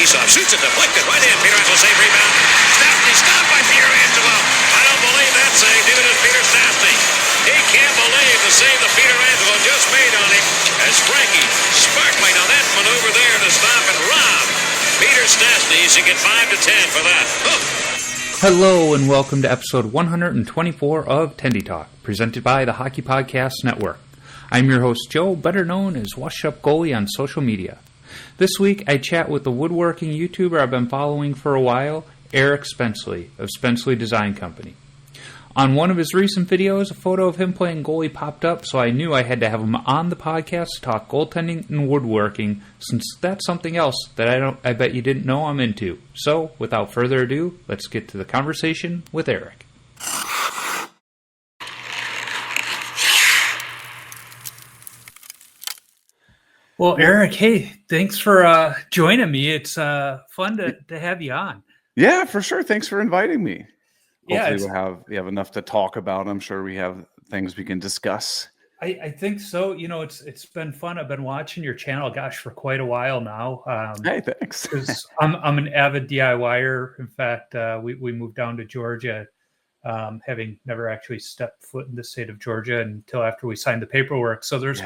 faceoff. Shoots it, deflected. Right in. Pietrangelo save rebound. Stopped by Pietrangelo. I don't believe that save. Neither does Peter Stastny. He can't believe the save that Pietrangelo just made on him as Frankie Spencley on that maneuver there to stop and rob Peter Stastny. He should get 5 to 10 for that. Hello and welcome to episode 124 of Tendy Talk, presented by the Hockey Podcast Network. I'm your host Joe, better known as Wash Up Goalie on social media. This week I chat with the woodworking YouTuber I've been following for a while, Eric Spencley of Spencley Design Co. On one of his recent videos, a photo of him playing goalie popped up, so I knew I had to have him on the podcast to talk goaltending and woodworking, since that's something else that I bet you didn't know I'm into. So, without further ado, let's get to the conversation with Eric. Well, Eric, hey, thanks for joining me. It's fun to have you on. Yeah, for sure. Thanks for inviting me. Hopefully Yeah, we have enough to talk about. I'm sure we have things we can discuss. I think so. You know, it's been fun. I've been watching your channel, gosh, for quite a while now. Hey, thanks. 'Cause I'm an avid DIYer. In fact, we moved down to Georgia, having never actually stepped foot in the state of Georgia until after we signed the paperwork. So there's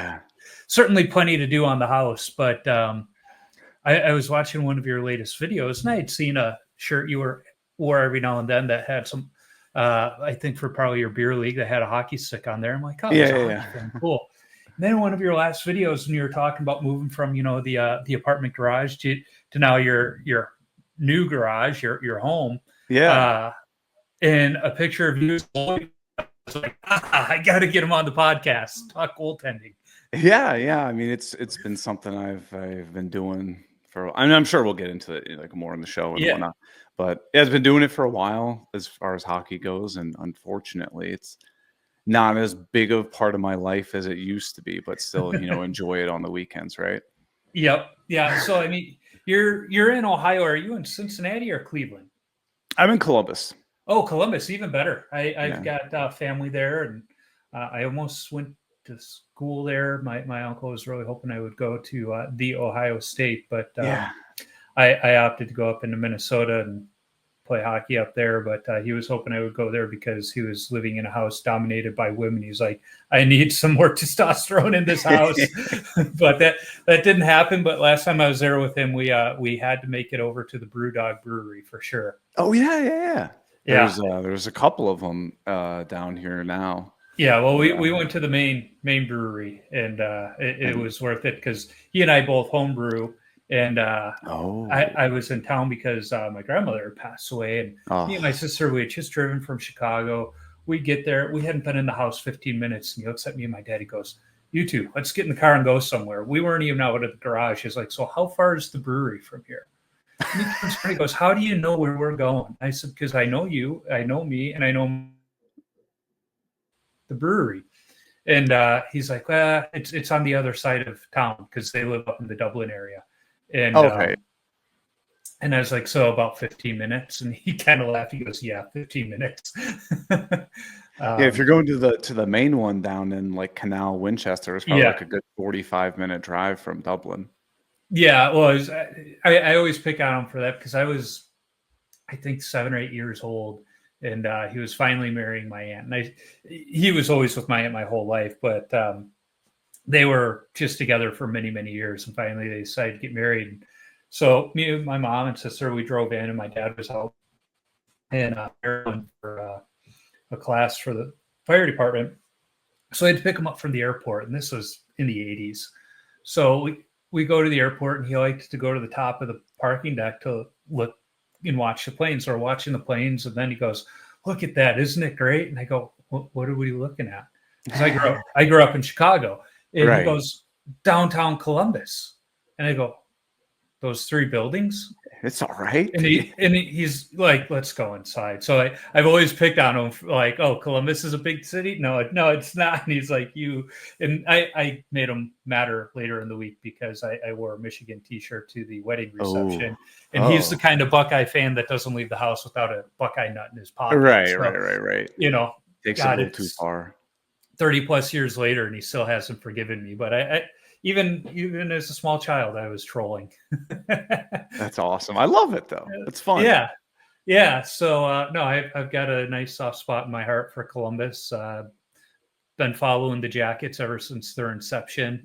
certainly plenty to do on the house. But I was watching one of your latest videos, and I had seen a shirt you wore every now and then that had some, I think for probably your beer league, that had a hockey stick on there. I'm like, oh, yeah. Cool. And then one of your last videos, when you were talking about moving from, the apartment garage to now your new garage, your home. Yeah. And a picture of you. I was like, I got to get him on the podcast. Talk goaltending. Yeah. I mean, it's been something I've been doing for. I mean, I'm sure we'll get into it like more in the show and whatnot. But yeah, I've been doing it for a while as far as hockey goes, and unfortunately, it's not as big of part of my life as it used to be. But still, enjoy it on the weekends, right? Yep. Yeah. So I mean, you're in Ohio. Are you in Cincinnati or Cleveland? I'm in Columbus. Oh, Columbus, even better. I've got family there, and I almost went to school there. My uncle was really hoping I would go to the Ohio State, but I opted to go up into Minnesota and play hockey up there. But he was hoping I would go there because he was living in a house dominated by women. He's like, I need some more testosterone in this house. But that didn't happen. But last time I was there with him, we had to make it over to the Brewdog Brewery for sure. Oh yeah. There's a couple of them down here now. Yeah, well, we went to the main brewery, and it was worth it because he and I both homebrew, and I was in town because my grandmother had passed away, and me and my sister, we had just driven from Chicago. We get there, we hadn't been in the house 15 minutes, and he looks at me and my dad, he goes, "You two, let's get in the car and go somewhere." We weren't even out of the garage. He's like, "So how far is the brewery from here?" And he goes, "How do you know where we're going?" I said, "Because I know you, I know me, and I know the brewery." And he's like, "Well, it's on the other side of town," because they live up in the Dublin area. And and I was like, "So about 15 minutes?" And he kind of laughed. He goes, "Yeah, 15 minutes." If you're going to the main one down in like Canal Winchester, it's probably like a good 45-minute drive from Dublin. Yeah, well, I always pick on him for that because I was, I think, 7 or 8 years old, and he was finally marrying my aunt. And he was always with my aunt my whole life, but they were just together for many, many years, and finally they decided to get married. So me and my mom and sister, we drove in, and my dad was out in Maryland for a class for the fire department. So I had to pick him up from the airport, and this was in the 80s. So we go to the airport, and he likes to go to the top of the parking deck to look and watch the planes. So we're watching the planes, and then he goes, "Look at that. Isn't it great?" And I go, what are we looking at? Because I grew up in Chicago. And he goes, "Downtown Columbus." And I go, "Those 3 buildings?" It's all right. And he's like, "Let's go inside." So I've always picked on him for like, "Oh, Columbus is a big city." No, it's not. And he's like, "You," and I made him matter later in the week because I wore a Michigan t-shirt to the wedding reception. And he's the kind of Buckeye fan that doesn't leave the house without a Buckeye nut in his pocket. Right. Takes it a little too far. 30 plus years later, and he still hasn't forgiven me. But even as a small child, I was trolling. That's awesome. I love it though. It's fun. Yeah. So no, I've got a nice soft spot in my heart for Columbus. Been following the Jackets ever since their inception.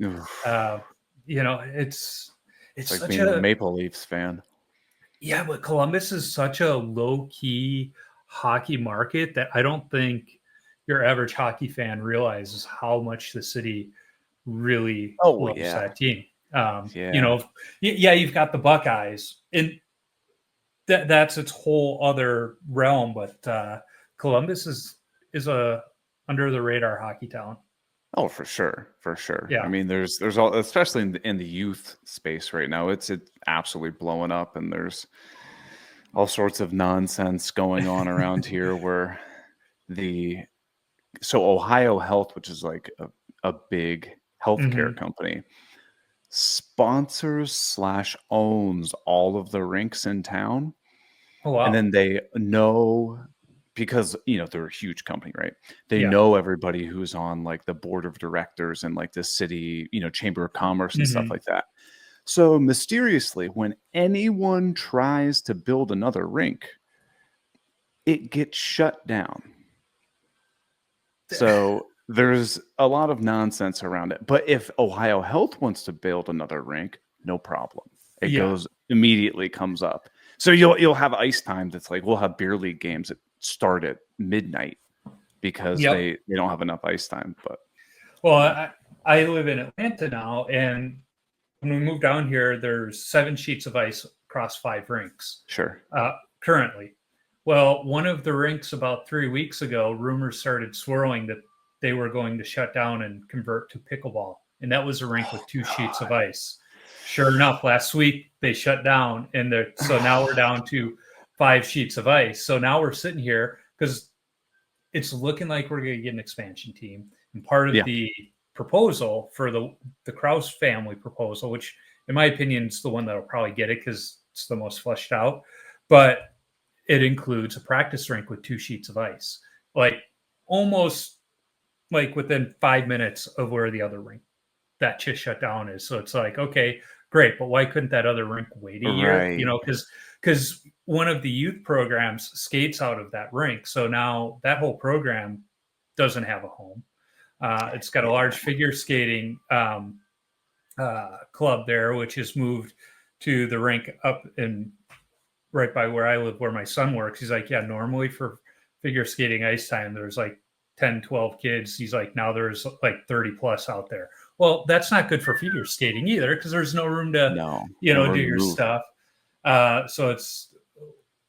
It's like such being a Maple Leafs fan. Yeah, but Columbus is such a low key hockey market that I don't think your average hockey fan realizes how much the city really loves that team. You've got the Buckeyes, and that's its whole other realm. But Columbus is a under the radar hockey town. Oh, for sure. Yeah. I mean, there's all, especially in the youth space right now, it's absolutely blowing up, and there's all sorts of nonsense going on around here where Ohio Health, which is like a big healthcare company, sponsors / owns all of the rinks in town. Oh, wow. And then they know, because they're a huge company, right? They know everybody who's on like the board of directors and like the city, chamber of commerce and stuff like that. So mysteriously, when anyone tries to build another rink, it gets shut down. So there's a lot of nonsense around it. But if Ohio Health wants to build another rink, no problem. It goes immediately comes up. So you'll have ice time that's like, we'll have beer league games that start at midnight because they don't have enough ice time. But I live in Atlanta now, and when we moved down here, there's 7 sheets of ice across 5 rinks. Sure. Currently. Well, one of the rinks about 3 weeks ago, rumors started swirling that they were going to shut down and convert to pickleball. And that was a rink with 2 sheets of ice. Sure enough, last week they shut down, and so now we're down to 5 sheets of ice. So now we're sitting here because it's looking like we're going to get an expansion team. And part of the proposal for the Krause family proposal, which in my opinion is the one that'll probably get it because it's the most fleshed out, but it includes a practice rink with 2 sheets of ice, like almost like within 5 minutes of where the other rink that just shut down is. So it's like, okay, great, but why couldn't that other rink wait a year? Right. Because one of the youth programs skates out of that rink. So now that whole program doesn't have a home. It's got a large figure skating club there, which has moved to the rink up in right by where I live, where my son works. He's like, normally for figure skating ice time, there's like 10, 12 kids. He's like, now there's like 30 plus out there. Well, that's not good for figure skating either, because there's no room to, do your stuff. So it's,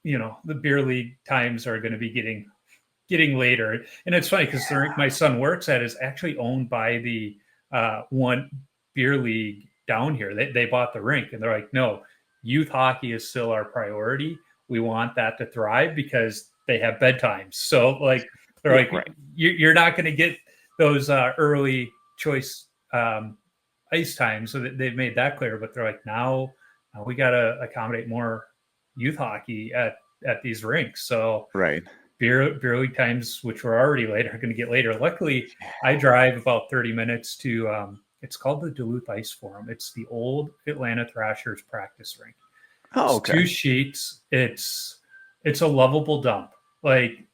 the beer league times are going to be getting later. And it's funny because the rink my son works at is actually owned by the one beer league down here. They bought the rink, and they're like, no, youth hockey is still our priority. We want that to thrive because they have bedtimes. So like, they're like, you're not going to get those early choice ice time. So they've made that clear, but they're like, now we got to accommodate more youth hockey at these rinks. So beer league times, which were already late, are going to get later. Luckily, I drive about 30 minutes to, it's called the Duluth Ice Forum. It's the old Atlanta Thrashers practice rink. Oh, okay. It's 2 sheets. It's a lovable dump. Like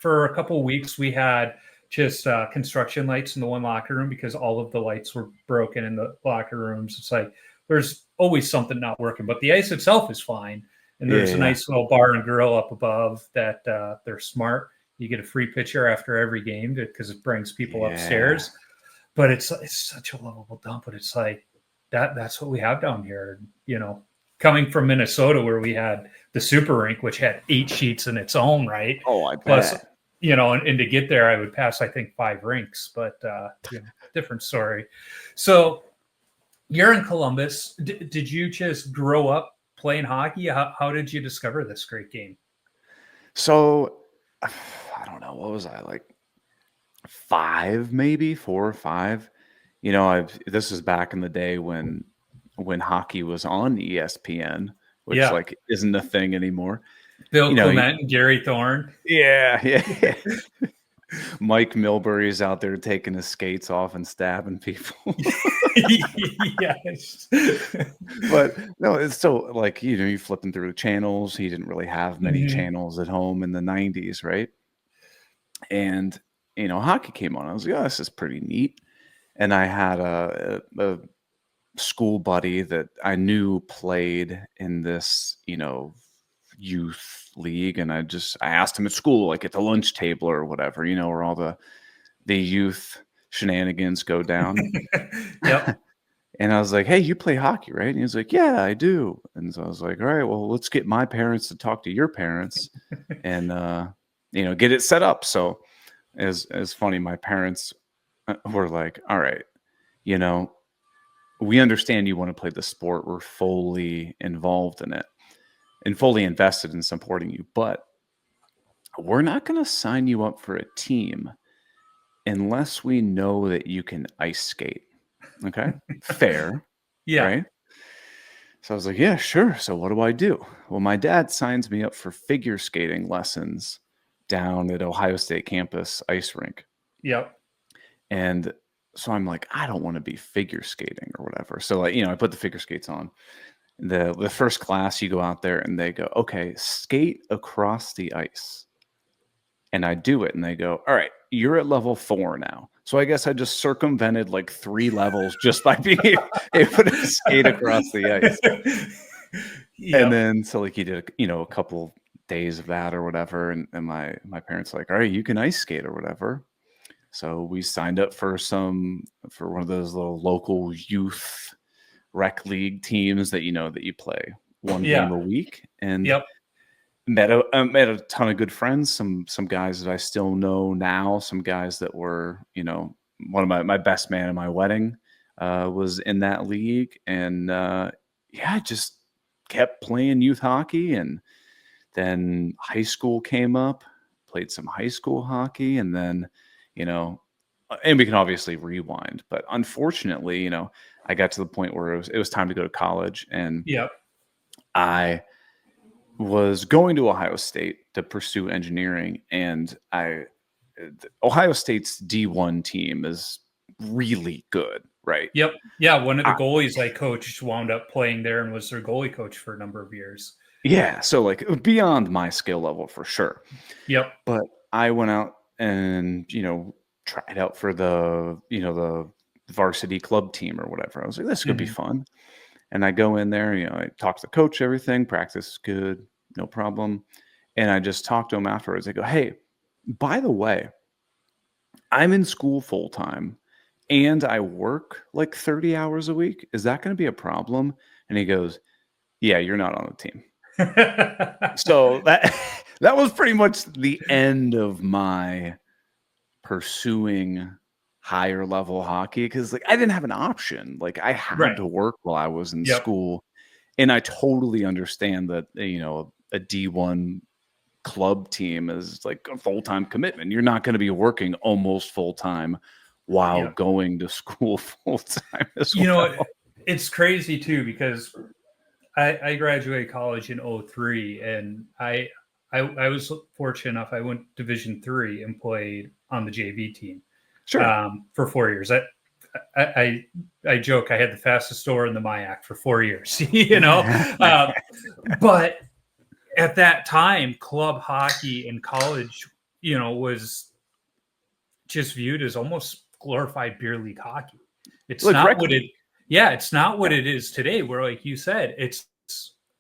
for a couple of weeks, we had just construction lights in the one locker room because all of the lights were broken in the locker rooms. It's like there's always something not working, but the ice itself is fine. And there's a nice little bar and grill up above that they're smart. You get a free pitcher after every game because it brings people upstairs. But it's such a lovable dump. But it's like that's what we have down here. Coming from Minnesota, where we had the super rink, which had 8 sheets in its own right. Oh, I bet. Plus, and to get there, I would pass, I think, 5 rinks, but different story. So you're in Columbus. Did you just grow up playing hockey? How did you discover this great game? So I don't know. What was I, like 5, maybe 4 or 5? This was back in the day when hockey was on ESPN, which like isn't a thing anymore. Bill Clement and Gary Thorne. Yeah. Mike Milbury's out there taking his skates off and stabbing people. Yes. But no, it's so like, you flipping through the channels. He didn't really have many channels at home in the 90s, right? And, hockey came on. I was like, oh, this is pretty neat. And I had a school buddy that I knew played in this, youth league. And I asked him at school, like at the lunch table or whatever, where all the youth shenanigans go down. Yep. And I was like, hey, you play hockey, right? And he was like, yeah, I do. And so I was like, all right, well, let's get my parents to talk to your parents and, get it set up. So as funny, my parents were like, all right, we understand you want to play the sport. We're fully involved in it and fully invested in supporting you, but we're not going to sign you up for a team unless we know that you can ice skate. Okay. Fair. Yeah. Right. So I was like, yeah, sure. So what do I do? Well, my dad signs me up for figure skating lessons down at Ohio State campus ice rink. Yep. And so I'm like, I don't want to be figure skating or whatever. So I put the figure skates on. The first class, you go out there and they go, okay, skate across the ice. And I do it and they go, all right, you're at level 4 now. So I guess I just circumvented like 3 levels just by being able to skate across the ice. Yep. And then so like he did, a couple days of that or whatever. And my parents were like, all right, you can ice skate or whatever. So we signed up for one of those little local youth rec league teams that that you play one game a week. And met a ton of good friends, some guys that I still know now, some guys that were, one of my best man at my wedding was in that league. And just kept playing youth hockey. And then high school came up, played some high school hockey. And then, and we can obviously rewind, but unfortunately, I got to the point where it was time to go to college. And I was going to Ohio State to pursue engineering, and Ohio State's D1 team is really good, right? Yep. Yeah, one of the goalies I coached wound up playing there and was their goalie coach for a number of years. Yeah, so like beyond my skill level for sure. Yep. But I went out and tried out for the the varsity club team or whatever. I was like, this could be fun. And I go in there, I talk to the coach, everything, practice is good, no problem. And I just talk to him afterwards. I go, hey, by the way, I'm in school full time and I work like 30 hours a week. Is that going to be a problem? And he goes, yeah, you're not on the team. So that was pretty much the end of my pursuing higher level hockey, because like I didn't have an option. Like I had to work while I was in school, and I totally understand that a D1 club team is like a full-time commitment. You're not going to be working almost full-time while going to school full-time as well. It's crazy too, because I graduated college in 2003, and I was fortunate enough. I went Division III and played on the JV team. Sure. For 4 years. I joke I had the fastest door in the MIAC for 4 years, but at that time, club hockey in college, was just viewed as almost glorified beer league hockey. It's not what it's not what it is today, where, like you said, it's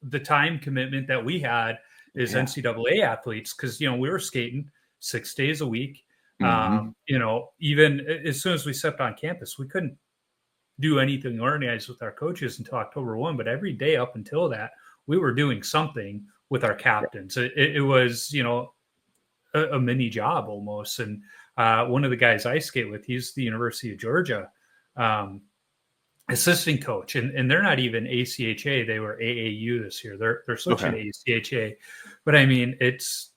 the time commitment that we had as NCAA athletes, because, we were skating 6 days a week. Even as soon as we stepped on campus, we couldn't do anything organized with our coaches until October 1. But every day up until that, we were doing something with our captains. It was, a mini job almost. And one of the guys I skate with, he's the University of Georgia assistant coach, and they're not even ACHA. They were AAU this year. They're switching to ACHA. But I mean, it's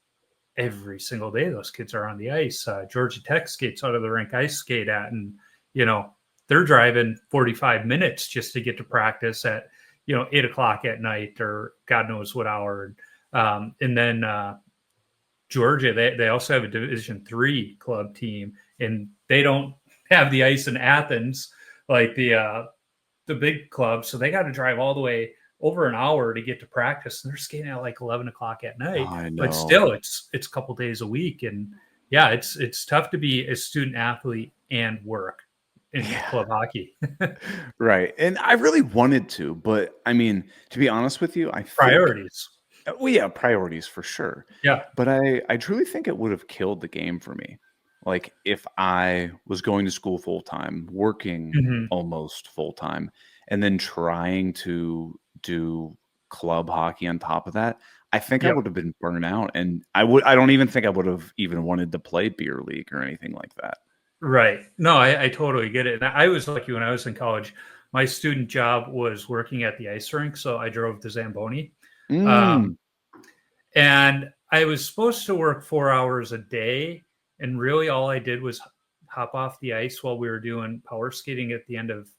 every single day those kids are on the ice. Georgia Tech skates out of the rink I skate at, and they're driving 45 minutes just to get to practice at 8 o'clock at night or God knows what hour. And then Georgia, they also have a Division III club team, and they don't have the ice in Athens like the big club, so they got to drive all the way over an hour to get to practice, and they're skating at like 11 o'clock at night. I know. But still, it's a couple days a week, and yeah, it's tough to be a student athlete and work in club hockey. Right. And I really wanted to, but I mean, to be honest with you, I think Priorities. well, yeah, priorities for sure. Yeah. But I truly think it would have killed the game for me. Like if I was going to school full time, working almost full time, and then trying to do club hockey on top of that, I think I would have been burnt out. And I don't even think I would have even wanted to play beer league or anything like that. Right. No, I totally get it. And I was lucky when I was in college. My student job was working at the ice rink, so I drove the Zamboni. And I was supposed to work 4 hours a day, and really all I did was hop off the ice while we were doing power skating at the end of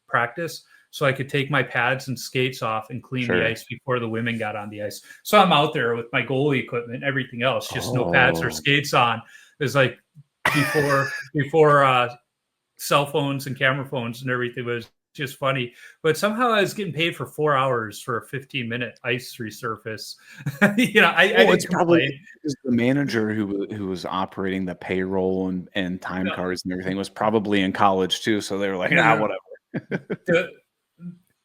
practice, so I could take my pads and skates off and clean the ice before the women got on the ice. So I'm out there with my goalie equipment, everything else, just no pads or skates on. It was like before cell phones and camera phones and everything. Was just funny, but somehow I was getting paid for 4 hours for a 15-minute ice resurface. It's probably because the manager who was operating the payroll and time cards and everything was probably in college too, so they were like, whatever.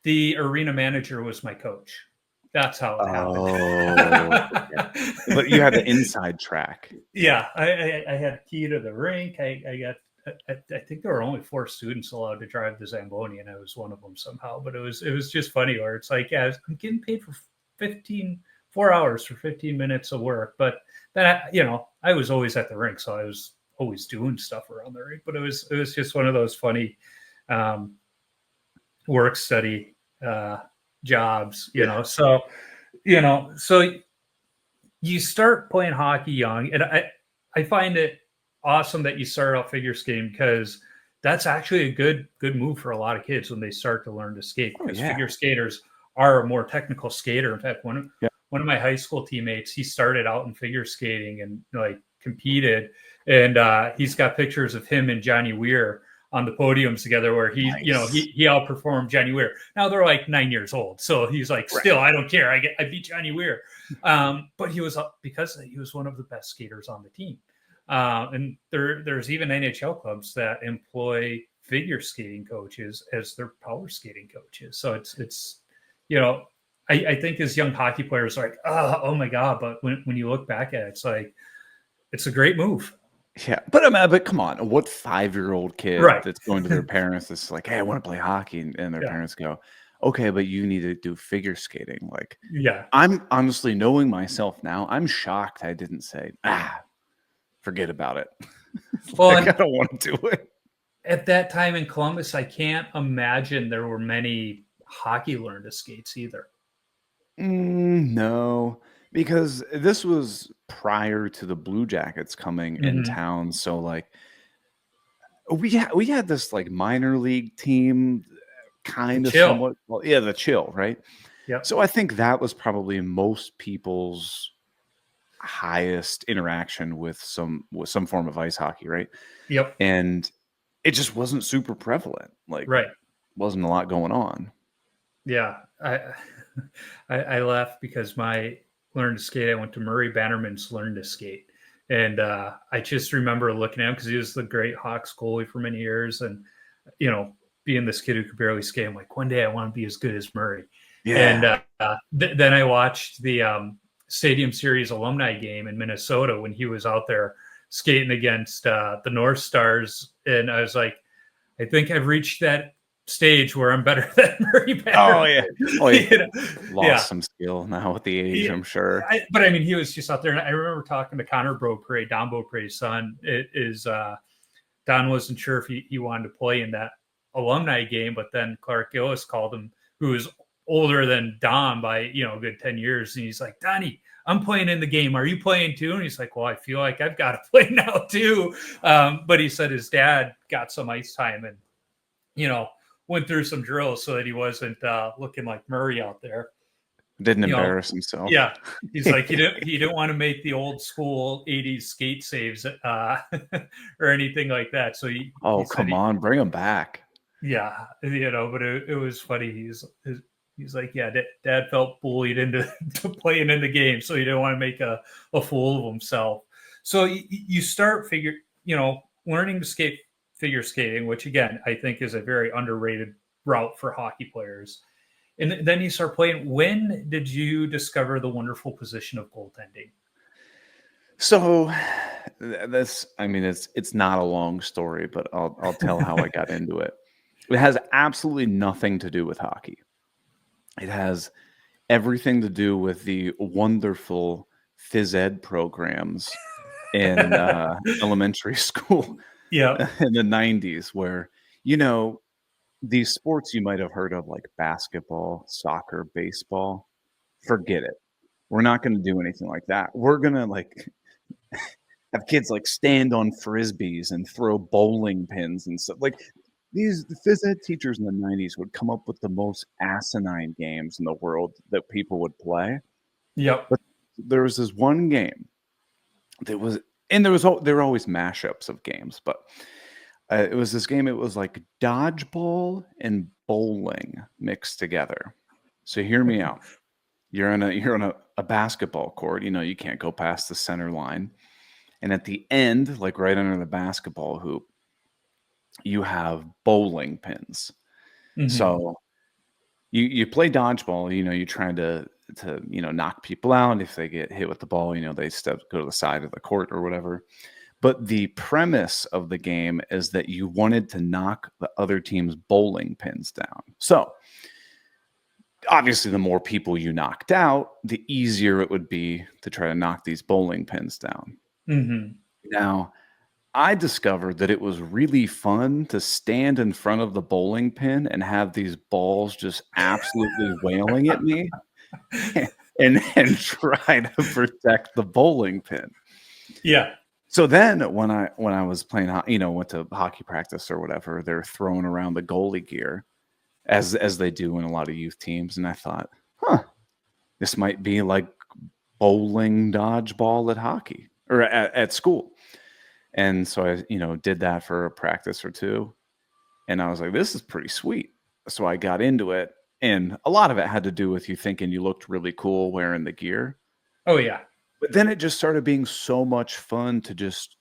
The arena manager was my coach. That's how it happened. But you had the inside track. Yeah, I had a key to the rink. I think there were only 4 students allowed to drive the Zamboni, and I was one of them somehow. But it was just funny, where it's like, yeah, I'm getting paid for 4 hours for 15 minutes of work. But then I was always at the rink, so I was always doing stuff around the rink. But it was just one of those funny work study jobs, So you start playing hockey young, and I find it awesome that you start out figure skating, because that's actually a good move for a lot of kids when they start to learn to skate, because figure skaters are a more technical skater. In fact, one of my high school teammates, he started out in figure skating and like competed, and he's got pictures of him and Johnny Weir on the podiums together, where he outperformed Johnny Weir. Now they're like 9 years old, so he's like, still, I don't care. I beat Johnny Weir. But he was because he was one of the best skaters on the team. And there's even NHL clubs that employ figure skating coaches as their power skating coaches. So it's I think as young hockey players are like, oh my God. But when you look back at it, it's like, it's a great move. Yeah, but come on, what 5-year-old kid that's going to their parents is like, hey, I want to play hockey, and their parents go, okay, but you need to do figure skating. Like, I'm honestly, knowing myself now, I'm shocked I didn't say, forget about it. Well, I don't want to do it. At that time in Columbus, I can't imagine there were many hockey learn to skates either. No, because this was prior to the Blue Jackets coming in town. So like we had this like minor league team, kind of somewhat. Well, the Chill, right? Yeah. So I think that was probably most people's highest interaction with some form of ice hockey, right? Yep. And it just wasn't super prevalent. Like, wasn't a lot going on. Yeah, I left because my learn to skate. I went to Murray Bannerman's learn to skate, and I just remember looking at him because he was the great Hawks goalie for many years, and being this kid who could barely skate, I'm like, one day I want to be as good as Murray. Yeah. And then I watched the Stadium Series alumni game in Minnesota when he was out there skating against the North Stars, and I was like, I think I've reached that stage where I'm better than Murray Bannerman. Lost some skill now with the age, I'm sure. But I mean, he was just out there, and I remember talking to Connor Beaupre, Don Beaupre's son. Don wasn't sure if he wanted to play in that alumni game, but then Clark Gillis called him, who was older than Don by a good 10 years, and he's like, Donnie, I'm playing in the game. Are you playing too? And he's like, well, I feel like I've got to play now too. But he said his dad got some ice time and went through some drills so that he wasn't looking like Murray out there. Didn't embarrass himself. Yeah. He's like, he didn't want to make the old school 80s skate saves or anything like that. So he come on, bring him back. Yeah. But it was funny. He's like, yeah, dad felt bullied into playing in the game. So he didn't want to make a fool of himself. So you start learning to skate figure skating, which again, I think is a very underrated route for hockey players. And then you start playing. When did you discover the wonderful position of goaltending? So it's not a long story, but I'll tell how I got into it. It has absolutely nothing to do with hockey. It has everything to do with the wonderful phys ed programs in elementary school in the 90s, where, these sports you might have heard of, like basketball, soccer, baseball, forget it. We're not going to do anything like that. We're going to have kids stand on frisbees and throw bowling pins and stuff. The phys ed teachers in the 90s would come up with the most asinine games in the world that people would play. Yep. But there was this one game there were always mashups of games, but it was this game. It was like dodgeball and bowling mixed together. So hear me out. You're on a basketball court. You can't go past the center line. And at the end, right under the basketball hoop, you have bowling pins. Mm-hmm. So you play dodgeball, you're trying to knock people out. If they get hit with the ball, they go to the side of the court or whatever. But the premise of the game is that you wanted to knock the other team's bowling pins down. So obviously, the more people you knocked out, the easier it would be to try to knock these bowling pins down. Mm-hmm. Now, I discovered that it was really fun to stand in front of the bowling pin and have these balls just absolutely wailing at me and try to protect the bowling pin. Yeah. So then when I was playing, went to hockey practice or whatever, they're throwing around the goalie gear as they do in a lot of youth teams. And I thought, this might be like bowling dodgeball at hockey or at school. And so I, did that for a practice or two. And I was like, this is pretty sweet. So I got into it. And a lot of it had to do with you thinking you looked really cool wearing the gear. Oh, yeah. But then it just started being so much fun to just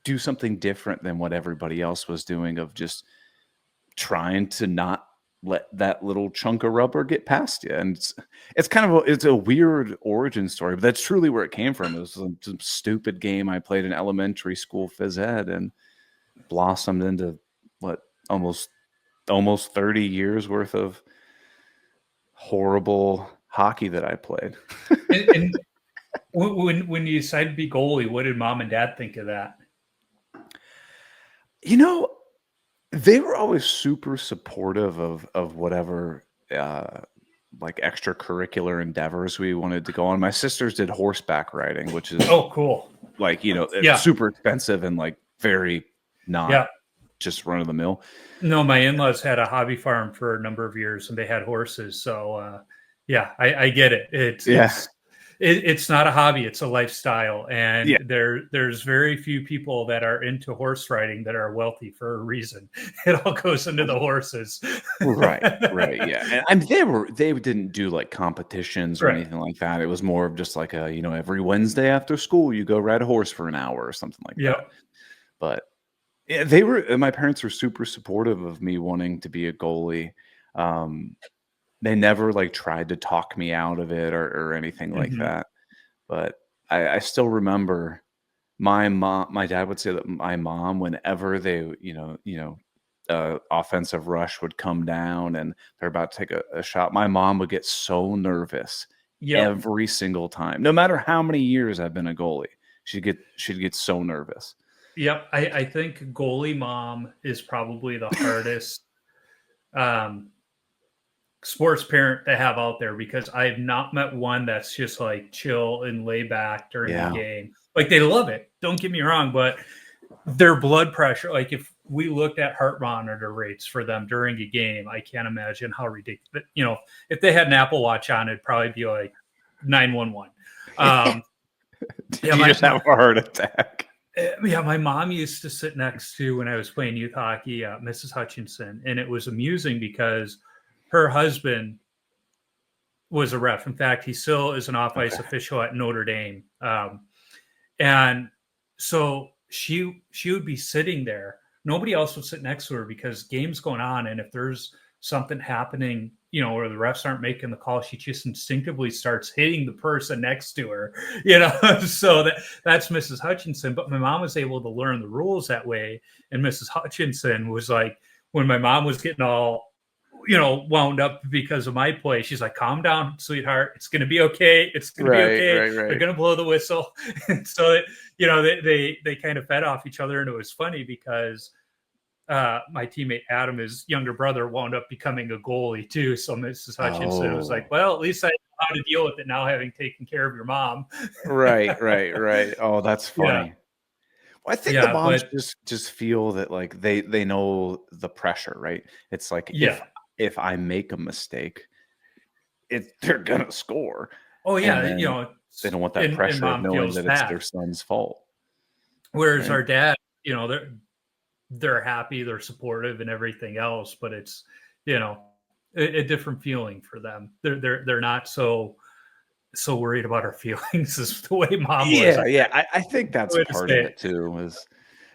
do something different than what everybody else was doing, of just trying to not let that little chunk of rubber get past you. And it's a weird origin story, but that's truly where it came from. It was some stupid game I played in elementary school phys ed and blossomed into almost 30 years worth of horrible hockey that I played. and when you decided to be goalie, what did mom and dad think of that? They were always super supportive of whatever extracurricular endeavors we wanted to go on. My sisters did horseback riding, which is cool. Super expensive and very not just run of the mill. No, my in-laws had a hobby farm for a number of years and they had horses. So I get it. It's not a hobby, it's a lifestyle. And there's very few people that are into horse riding that are wealthy for a reason. It all goes into the horses. Right. Yeah. And they didn't do competitions or anything like that. It was more of just every Wednesday after school, you go ride a horse for an hour or something like that. But my parents were super supportive of me wanting to be a goalie. They never tried to talk me out of it or anything like that. But I still remember my dad would say that my mom, whenever they, offensive rush would come down and they're about to take a shot, my mom would get so nervous every single time. No matter how many years I've been a goalie, she'd get so nervous. Yep. I think goalie mom is probably the hardest sports parent to have out there, because I've not met one that's just chill and lay back during the game. They love it. Don't get me wrong, but their blood pressure, we looked at heart monitor rates for them during a game. I can't imagine how ridiculous. If they had an Apple Watch on, it'd probably be like 911. Did you just have a heart attack? Yeah, my mom used to sit next to, when I was playing youth hockey, Mrs. Hutchinson, and it was amusing because her husband was a ref. In fact, he still is an off-ice official at Notre Dame. And so she would be sitting there. Nobody else would sit next to her because game's going on. And if there's something happening, where the refs aren't making the call, she just instinctively starts hitting the person next to her, so that's Mrs. Hutchinson. But my mom was able to learn the rules that way. And Mrs. Hutchinson was like, when my mom was getting all, wound up because of my play, she's like, calm down, sweetheart. It's going to be okay. It's going to be okay. Right. They're going to blow the whistle. And so, they kind of fed off each other. And it was funny because my teammate Adam, his younger brother, wound up becoming a goalie too. So Mrs. Hutchinson was like, well, at least I know how to deal with it now, having taken care of your mom. Right. Oh, that's funny. Yeah. Well, I think the moms just feel that like they know the pressure, right? It's like if I make a mistake, they're gonna score. Oh yeah, they don't want that pressure of knowing that it's their son's fault. Whereas our dad, they're happy, they're supportive, and everything else, but it's a different feeling for them. They're not so worried about our feelings as the way mom was. Yeah. I think that's part of it too, is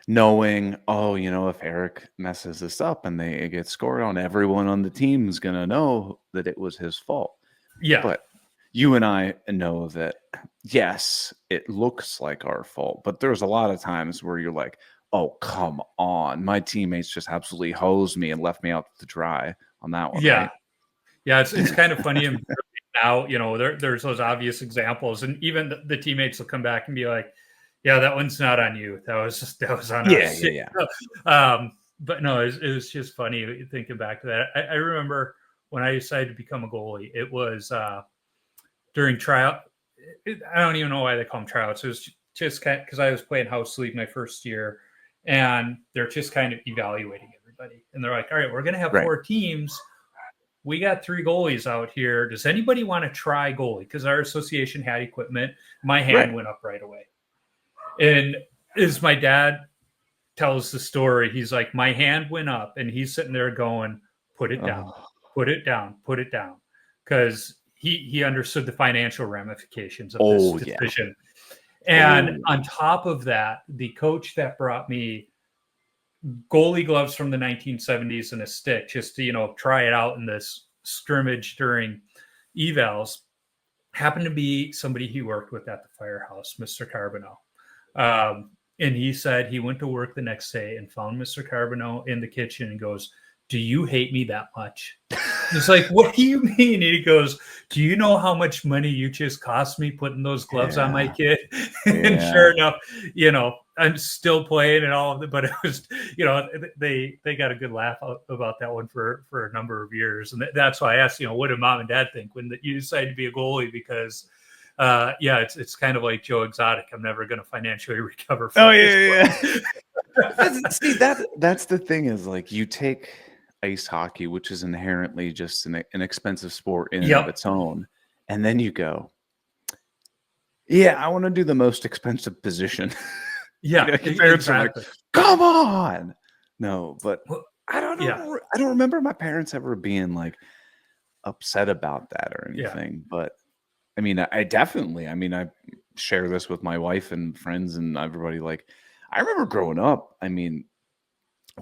knowing, if Eric messes this up and they get scored on, everyone on the team is going to know that it was his fault. Yeah. But you and I know that, yes, it looks like our fault, but there's a lot of times where you're like, oh, come on. My teammates just absolutely hosed me and left me out to dry on that one. Yeah. Right? Yeah. It's kind of funny. Now, there's those obvious examples, and even the teammates will come back and be like, yeah, that one's not on you. That was on us. Yeah. But no, it was just funny thinking back to that. I remember when I decided to become a goalie, it was during tryout. I don't even know why they call them tryouts. It was just kind of because I was playing house league my first year, and they're just kind of evaluating everybody. And they're like, all right, we're going to have 4 teams. We got 3 goalies out here. Does anybody want to try goalie? Because our association had equipment. My hand went up right away. And as my dad tells the story, he's like, my hand went up, and he's sitting there going, put it down, put it down, put it down. Because he understood the financial ramifications of this decision. And on top of that, the coach that brought me goalie gloves from the 1970s and a stick just to, try it out in this scrimmage during evals happened to be somebody he worked with at the firehouse, Mr. Carbonell. And he said he went to work the next day and found Mr. Carbonell in the kitchen and goes, do you hate me that much? It's like, what do you mean? And he goes, do you know how much money you just cost me putting those gloves on my kid? And sure enough, I'm still playing and all of it, but it was, they got a good laugh about that one for a number of years. And that's why I asked, what did mom and dad think when you decided to be a goalie? Because it's kind of like Joe Exotic. I'm never going to financially recover from See, that's the thing is like you take ice hockey, which is inherently just an expensive sport in and of its own, and then you go, I want to do the most expensive position. Your parents are like, come on. No, but I don't know. I don't remember my parents ever being like upset about that or anything. But I mean, I share this with my wife and friends and everybody. Like, I remember growing up, I mean,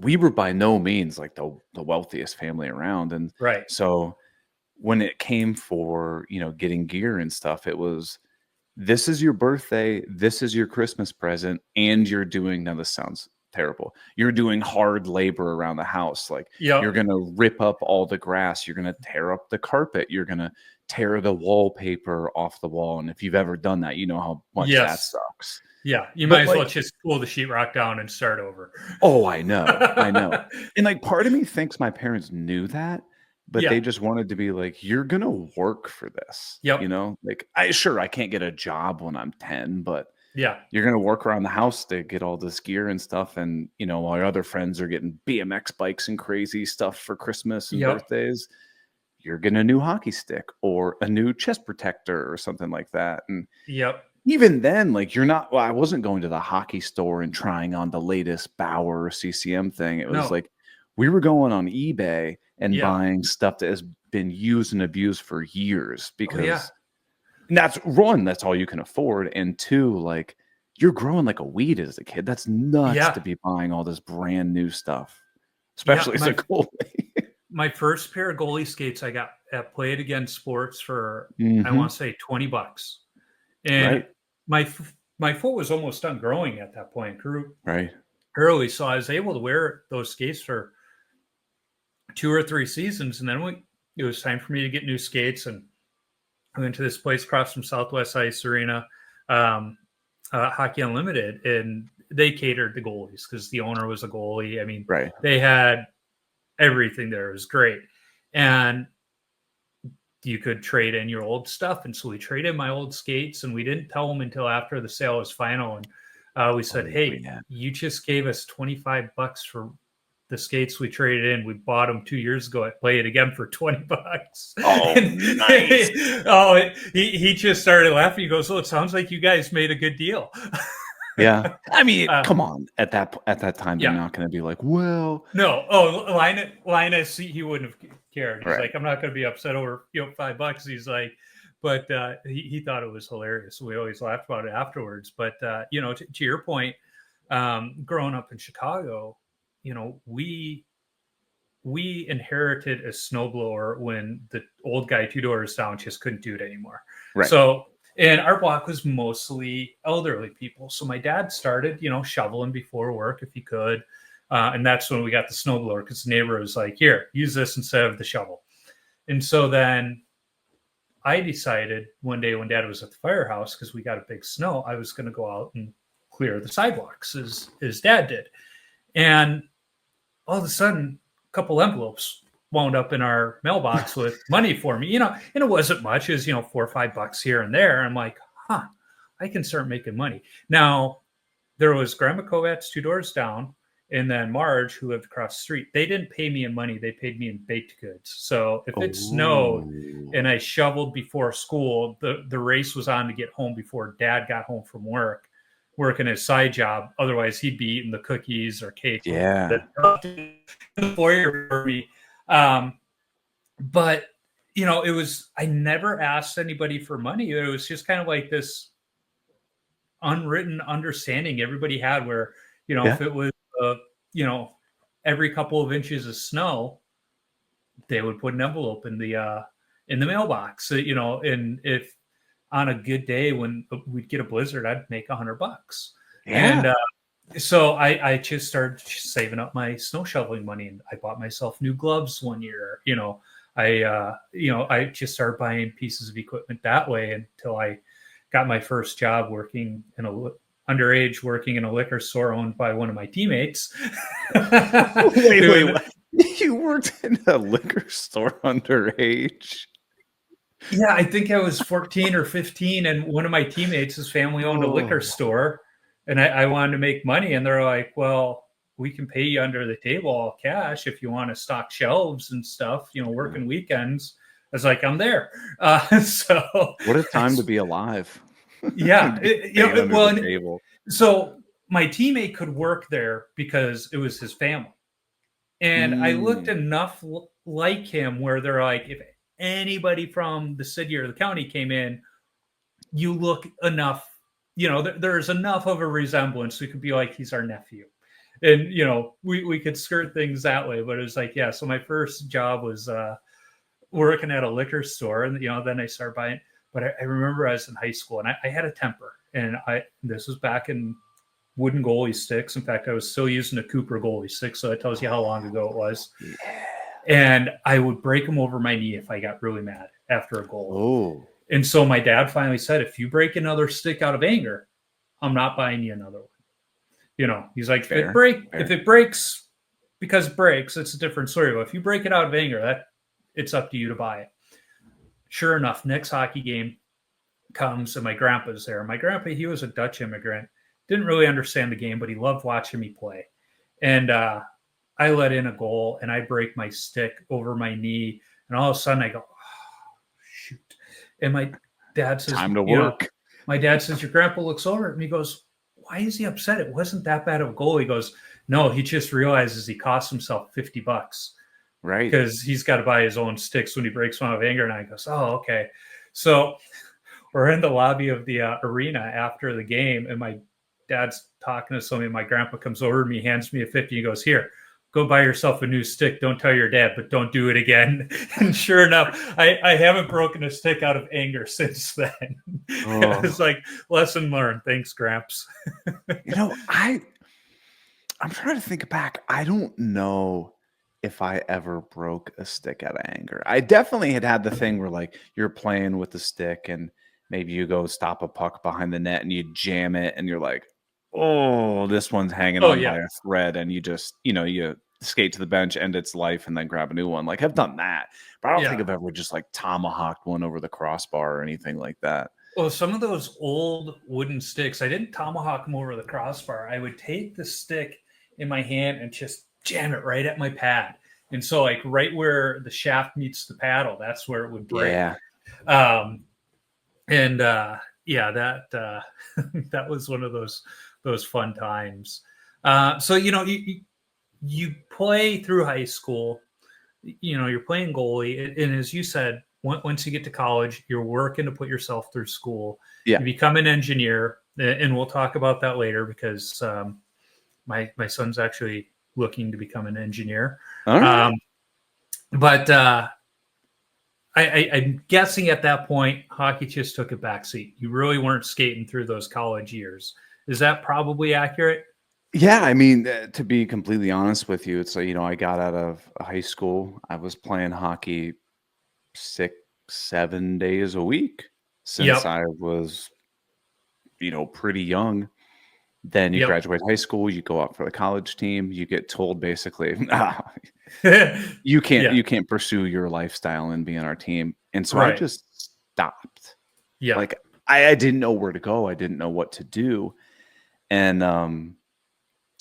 we were by no means like the wealthiest family around. And so when it came for, getting gear and stuff, it was, this is your birthday, this is your Christmas present, and you're doing, now this sounds terrible, you're doing hard labor around the house. Like you're going to rip up all the grass, you're going to tear up the carpet, you're going to tear the wallpaper off the wall. And if you've ever done that, you know how much that sucks. Yeah, you might as well just pull the sheetrock down and start over. Oh, I know. And like part of me thinks my parents knew that, but they just wanted to be like, you're going to work for this. Like I can't get a job when I'm 10, but Yeah. You're going to work around the house to get all this gear and stuff. And, you know, while your other friends are getting BMX bikes and crazy stuff for Christmas and Yep. birthdays, you're getting a new hockey stick or a new chest protector or something like that. And Yep. even then, like I wasn't going to the hockey store and trying on the latest Bauer or CCM thing. It was like we were going on eBay and buying stuff that has been used and abused for years because and that's all you can afford. And two, like you're growing like a weed as a kid. That's nuts to be buying all this brand new stuff, especially as a goalie. My first pair of goalie skates I got at Play It Again Sports for I want to say $20, and my foot was almost done growing at that point. Grew early, so I was able to wear those skates for 2 or 3 seasons, and then it was time for me to get new skates, and I went to this place across from Southwest Ice Arena, Hockey Unlimited, and they catered to goalies because the owner was a goalie. I mean, they had everything there. It was great. And you could trade in your old stuff. And so we traded my old skates, and we didn't tell them until after the sale was final. And we said, hey, you just gave us $25 for the skates we traded in. We bought them 2 years ago at Play It Again for $20. Oh, nice. He just started laughing. He goes, oh, it sounds like you guys made a good deal. Yeah. I mean, come on. At that time, they're not going to be like, well. No. Oh, Linus, he wouldn't have cared. He's like, I'm not going to be upset over $5. He's like, but he thought it was hilarious. We always laughed about it afterwards. But, to your point, growing up in Chicago, we inherited a snowblower when the old guy 2 doors down just couldn't do it anymore. So, and our block was mostly elderly people. So my dad started, shoveling before work if he could. And that's when we got the snowblower because the neighbor was like, here, use this instead of the shovel. And so then I decided one day when Dad was at the firehouse, because we got a big snow, I was going to go out and clear the sidewalks as Dad did. And all of a sudden, a couple envelopes wound up in our mailbox with money for me, and it wasn't much. It was, $4 or $5 here and there. I'm like, I can start making money. Now, there was Grandma Kovacs 2 doors down, and then Marge, who lived across the street. They didn't pay me in money. They paid me in baked goods. So if it snowed and I shoveled before school, the race was on to get home before Dad got home from working his side job. Otherwise, he'd be eating the cookies or cake. In the foyer for me. But it was, I never asked anybody for money. It was just kind of like this unwritten understanding everybody had where, if it was, every couple of inches of snow, they would put an envelope in the mailbox, and if on a good day when we'd get a blizzard, I'd make $100. And, so I just started saving up my snow shoveling money, and I bought myself new gloves one year. I just started buying pieces of equipment that way until I got my first job working in working in a liquor store owned by one of my teammates. Wait. You worked in a liquor store underage? Yeah, I think I was 14 or 15, and one of my teammates, his family owned a liquor store. And I wanted to make money, and they're like, well, we can pay you under the table all cash if you want to stock shelves and stuff, working weekends. I was like, I'm there. So what a time to be alive. Yeah. So my teammate could work there because it was his family. And I looked enough like him where they're like, if anybody from the city or the county came in, you look enough. There's enough of a resemblance. We could be like, he's our nephew. And, we could skirt things that way. But it was like, so my first job was working at a liquor store. And, then I started buying. But I remember I was in high school, and I had a temper. And this was back in wooden goalie sticks. In fact, I was still using a Cooper goalie stick. So that tells you how long ago it was. Yeah. And I would break them over my knee if I got really mad after a goal. Oh. And so my dad finally said, if you break another stick out of anger, I'm not buying you another one. He's like, if it breaks because it breaks, it's a different story. But if you break it out of anger, it's up to you to buy it. Sure enough, next hockey game, comes and my grandpa's there. My grandpa, he was a Dutch immigrant, didn't really understand the game, but he loved watching me play. And I let in a goal and I break my stick over my knee. And all of a sudden I go, oh, shoot. And my dad says, time to work. My dad says, your grandpa looks over at me. He goes, why is he upset? It wasn't that bad of a goal. He goes, no, he just realizes he cost himself $50. Right. Because he's got to buy his own sticks when he breaks one out of anger. And I goes, oh, okay. So we're in the lobby of the arena after the game, and my dad's talking to somebody. My grandpa comes over to me, hands me a 50. He goes, here, go buy yourself a new stick. Don't tell your dad, but don't do it again. And sure enough, I haven't broken a stick out of anger since then. Oh. It's like, lesson learned. Thanks, Gramps. I'm trying to think back. I don't know if I ever broke a stick out of anger. I definitely had the thing where like you're playing with the stick and maybe you go stop a puck behind the net and you jam it and you're like, oh, this one's hanging on by a thread. And you just, you skate to the bench, end its life, and then grab a new one. Like I've done that, but I don't think I've ever just like tomahawked one over the crossbar or anything like that. Well, some of those old wooden sticks, I didn't tomahawk them over the crossbar. I would take the stick in my hand and just jam it right at my pad. And so like right where the shaft meets the paddle, that's where it would break. Yeah. That that was one of those fun times. So you play through high school, you're playing goalie, and as you said, once you get to college, you're working to put yourself through school. You become an engineer, and we'll talk about that later because my son's actually looking to become an engineer. All right. I'm guessing at that point, hockey just took a backseat. You really weren't skating through those college years. Is that probably accurate? Yeah, I mean, to be completely honest with you, it's like, I got out of high school. I was playing hockey 6-7 days a week since I was, pretty young. Then you graduate high school, you go out for the college team, you get told basically, you can't pursue your lifestyle and be on our team. And so I just stopped. Yeah. Like I didn't know where to go. I didn't know what to do. And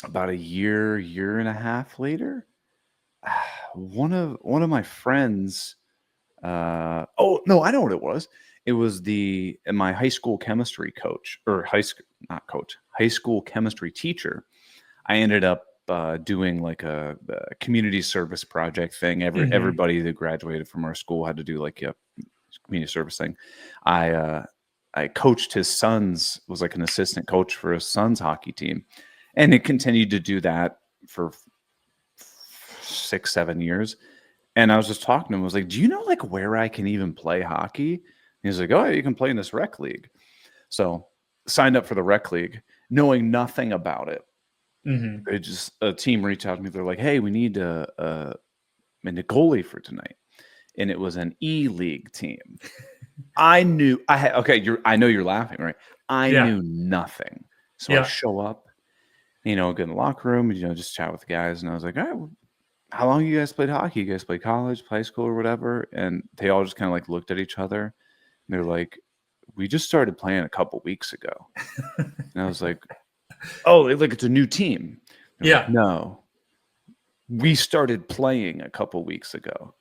about a year and a half later, one of my friends, I know what it was. It was my high school chemistry coach or high school chemistry teacher. I ended up doing like a community service project thing. Everybody that graduated from our school had to do like a community service thing. I coached his sons, was like an assistant coach for his son's hockey team. And it continued to do that for 6-7 years. And I was just talking to him. I was like, do you know like where I can even play hockey? And he's like, oh, yeah, you can play in this rec league. So signed up for the rec league, knowing nothing about it. It just, a team reached out to me. They're like, hey, we need a goalie for tonight. And it was an E-League team. I know you're laughing, right? I knew nothing. So I show up, get in the locker room and, just chat with the guys. And I was like, all right, well, how long you guys played hockey? You guys play college, high school or whatever? And they all just kind of like looked at each other. And they're like, we just started playing a couple weeks ago. And I was like, oh, like it's a new team. They're like, no, we started playing a couple weeks ago.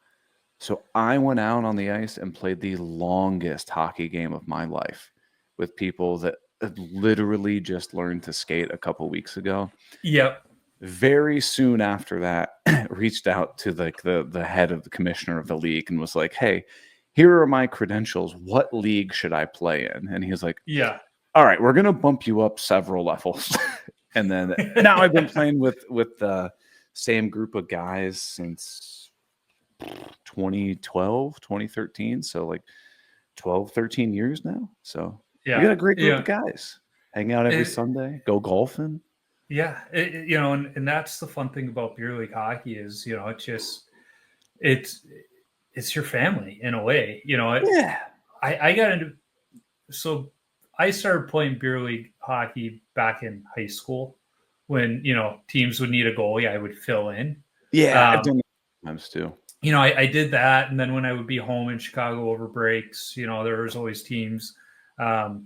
So I went out on the ice and played the longest hockey game of my life with people that literally just learned to skate a couple weeks ago. Yep. Very soon after that, reached out to the head of the commissioner of the league and was like, hey, here are my credentials. What league should I play in? And he was like, all right, we're going to bump you up several levels. And then now I've been playing with the same group of guys since 2012, 2013. So like 12, 13 years now. So we got a great group of guys. Hang out every Sunday, go golfing. Yeah. And that's the fun thing about beer league hockey is, it's your family in a way, I got into, so I started playing beer league hockey back in high school when, teams would need a goalie, I would fill in. Yeah. I've done that times too. I did that. And then when I would be home in Chicago over breaks, there was always teams And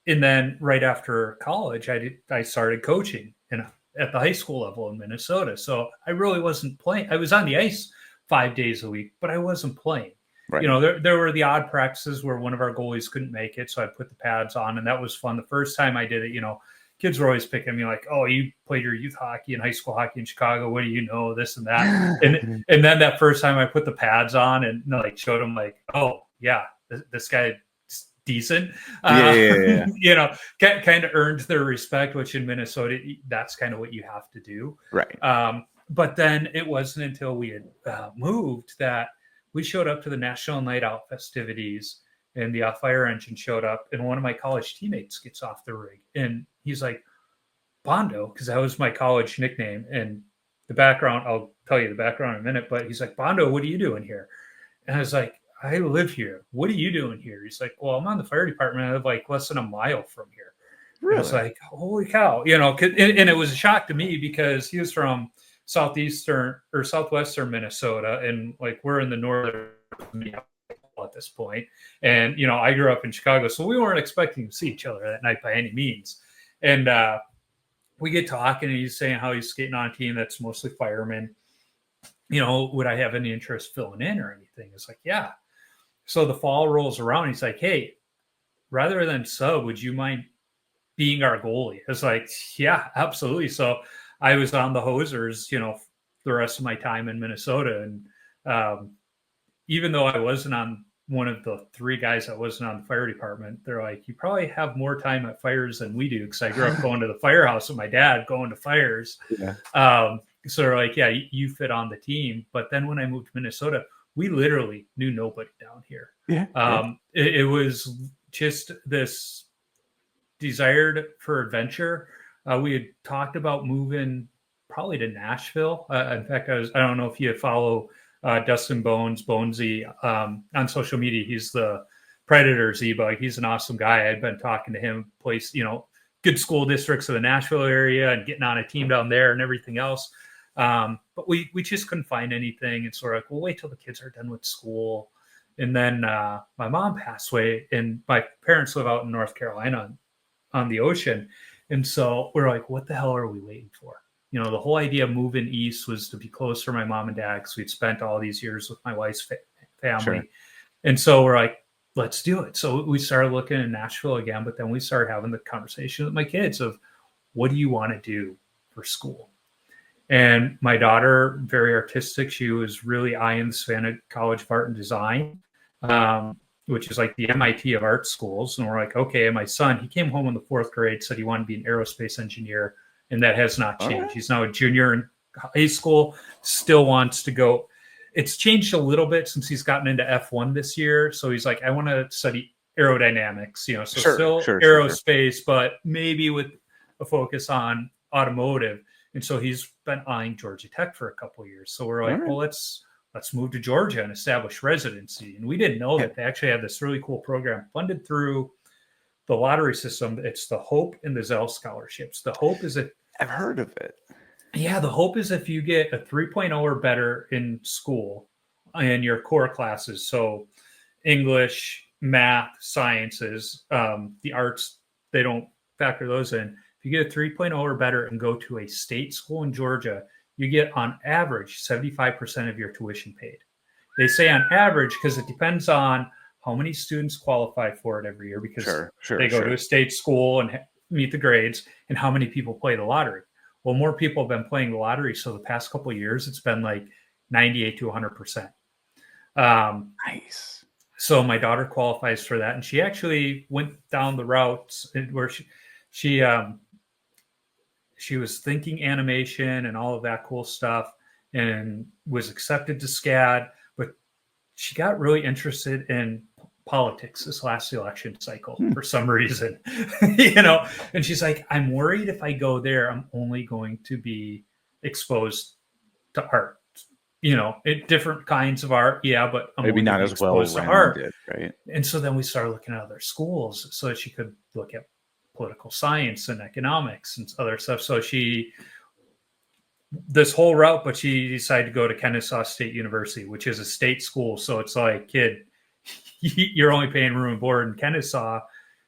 then right after college, I started coaching at the high school level in Minnesota. So I really wasn't playing. I was on the ice 5 days a week, but I wasn't playing. Right. You know, there were the odd practices where one of our goalies couldn't make it, so I put the pads on, and that was fun. The first time I did it, you know, kids were always picking me like, "Oh, you played your youth hockey and high school hockey in Chicago. What do you know? This and that." and then that first time I put the pads on and like showed them like, "Oh yeah, this guy is decent." Yeah. You know, kind of earned their respect, which in Minnesota, that's kind of what you have to do. Right. But then it wasn't until we had moved that we showed up to the National Night Out festivities, and the fire engine showed up, and one of my college teammates gets off the rig, and he's like, Bondo, because that was my college nickname. And the background, I'll tell you the background in a minute, but he's like, Bondo, what are you doing here? And I was like, I live here. What are you doing here? He's like, well, I'm on the fire department. I live like less than a mile from here. Really? I was like, holy cow, you know, and it was a shock to me because he was from southwestern Minnesota, and like we're in the northern at this point. And you know, I grew up in Chicago, so we weren't expecting to see each other that night by any means. And we get talking, and he's saying how he's skating on a team that's mostly firemen. You know, would I have any interest filling in or anything? It's like, yeah. So the fall rolls around. He's like, hey, rather than sub, would you mind being our goalie? It's like, yeah, absolutely. So I was on the hosers, you know, the rest of my time in Minnesota. And even though I wasn't on one of the three guys that wasn't on the fire department, they're like, you probably have more time at fires than we do. Because I grew up going to the firehouse with my dad, going to fires. Yeah. So they're like, yeah, you fit on the team. But then when I moved to Minnesota, we literally knew nobody down here. Yeah. It was just this desire for adventure. We had talked about moving probably to Nashville. In fact, I don't know if you follow Dustin Bonesy on social media. He's the Predator Z-Bug. He's an awesome guy. I'd been talking to him, place, you know, good school districts of the Nashville area and getting on a team down there and everything else. But we just couldn't find anything. And so we're like, we'll wait till the kids are done with school. And then my mom passed away, and my parents live out in North Carolina on the ocean. And so we're like, what the hell are we waiting for? You know, the whole idea of moving east was to be close to my mom and dad, because we'd spent all these years with my wife's family. Sure. And so we're like, let's do it. So we started looking in Nashville again, but then we started having the conversation with my kids of, what do you want to do for school? And my daughter, very artistic, she was really eyeing the Savannah College of Art and Design, which is like the MIT of art schools. And we're like, okay. And my son, he came home in the 4th grade, said he wanted to be an aerospace engineer. And that has not changed. Right. He's now a junior in high school, still wants to go. It's changed a little bit since he's gotten into F1 this year. So he's like, I want to study aerodynamics, you know, so still aerospace, but maybe with a focus on automotive. And so he's been eyeing Georgia Tech for a couple of years. So we're like, well, let's move to Georgia and establish residency. And we didn't know that they actually have this really cool program funded through the lottery system. It's the Hope and the Zell scholarships. The Hope is I've heard of it. Yeah, the Hope is if you get a 3.0 or better in school in your core classes. So English, math, sciences, the arts, they don't factor those in. If you get a 3.0 or better and go to a state school in Georgia, you get on average 75% of your tuition paid. They say on average because it depends on how many students qualify for it every year, because they go to a state school and meet the grades, and how many people play the lottery. Well, more people have been playing the lottery. So the past couple of years, it's been like 98 to 100%. Nice. So my daughter qualifies for that. And she actually went down the route where she was thinking animation and all of that cool stuff, and was accepted to SCAD, but she got really interested in politics this last election cycle for some reason, you know, and she's like, I'm worried if I go there, I'm only going to be exposed to art, you know, different kinds of art. Yeah. But I'm maybe not as well to art. Right. And so then we started looking at other schools so that she could look at political science and economics and other stuff. So this whole route, but she decided to go to Kennesaw State University, which is a state school. So it's like, kid, you're only paying room and board in Kennesaw.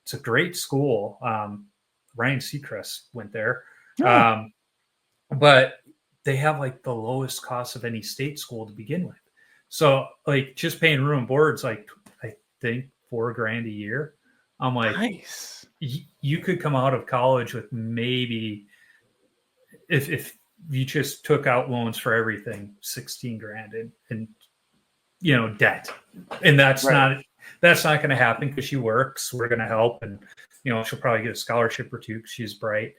It's a great school. Ryan Seacrest went there. Oh. But they have like the lowest cost of any state school to begin with. So like just paying room and board's like, I think $4,000 a year. I'm like, Nice. You could come out of college with maybe, if you just took out loans for everything, $16,000 in debt. And that's not going to happen because she works. We're going to help. And, she'll probably get a scholarship or two because she's bright.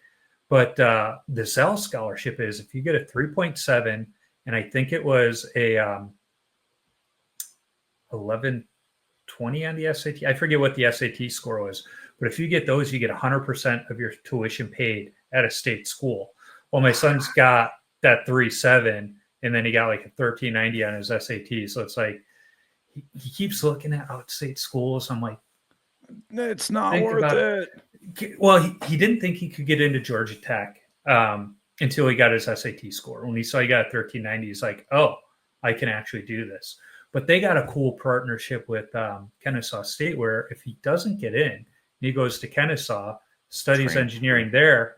But the Zell scholarship is if you get a 3.7, and I think it was a 1120 on the SAT. I forget what the SAT score was. But if you get those, you get 100% of your tuition paid at a state school. Well, my son's got that 3.7, and then he got like a 1390 on his SAT. So it's like he keeps looking at outstate schools. I'm like, it's not worth it. Well, he didn't think he could get into Georgia Tech until he got his SAT score. When he saw he got a 1390, he's like, oh, I can actually do this. But they got a cool partnership with Kennesaw State where if he doesn't get in, he goes to Kennesaw, studies engineering there,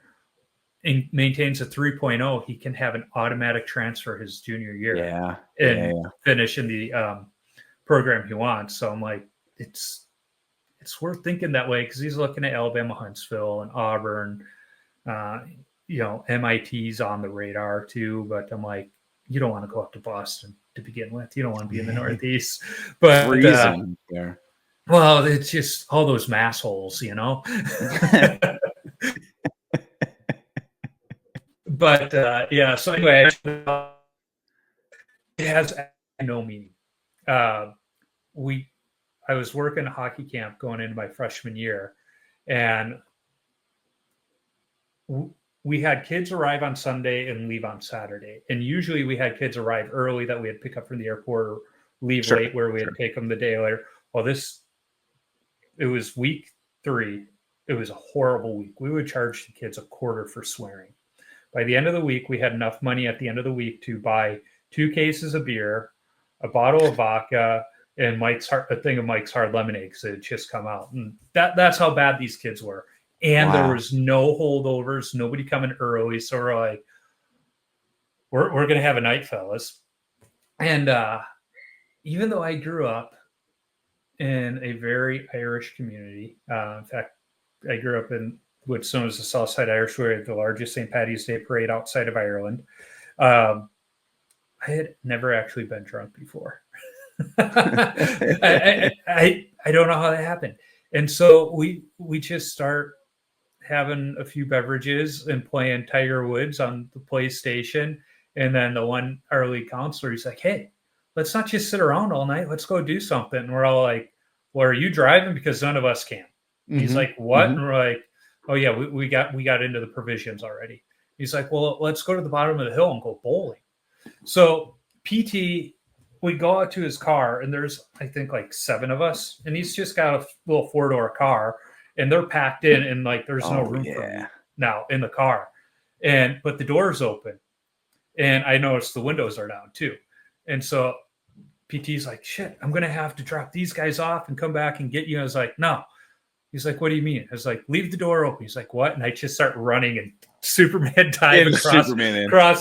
and maintains a 3.0, he can have an automatic transfer his junior year and finish in the program he wants. So I'm like, it's worth thinking that way because he's looking at Alabama, Huntsville, and Auburn. MIT's on the radar too, but I'm like, you don't want to go up to Boston to begin with. You don't want to be in the Northeast. But there. Well, it's just all those mass holes, But so anyway, it has no meaning. I was working a hockey camp going into my freshman year, and we had kids arrive on Sunday and leave on Saturday. And usually we had kids arrive early that we had to pick up from the airport or leave late where we had to take them the day later. Well, it was week 3. It was a horrible week. We would charge the kids $0.25 for swearing. By the end of the week, we had enough money at the end of the week to buy 2 cases of beer, a bottle of vodka, and a thing of Mike's Hard Lemonade because it had just come out. And that's how bad these kids were. And there was no holdovers, nobody coming early. So we're like, we're going to have a night, fellas. And even though I grew up in a very Irish community, in fact, I grew up in what's known as the Southside Irish, where we had the largest St. Paddy's Day parade outside of Ireland. I had never actually been drunk before. I don't know how that happened. And so we just start having a few beverages and playing Tiger Woods on the PlayStation. And then our league counselor, he's like, hey, let's not just sit around all night. Let's go do something. And we're all like, well, are you driving? Because none of us can. Mm-hmm. He's like, what? Mm-hmm. And we're like, oh yeah, we got into the provisions already. He's like, well, let's go to the bottom of the hill and go bowling. So PT, we go out to his car, and there's, I think, like 7 of us, and he's just got a little 4-door car, and they're packed in, and like there's no room for me now in the car. But the door's open, and I noticed the windows are down too. And so PT's like, shit, I'm gonna have to drop these guys off and come back and get you. And I was like, no. He's like, what do you mean? I was like, leave the door open. He's like, what? And I just start running and Superman dive across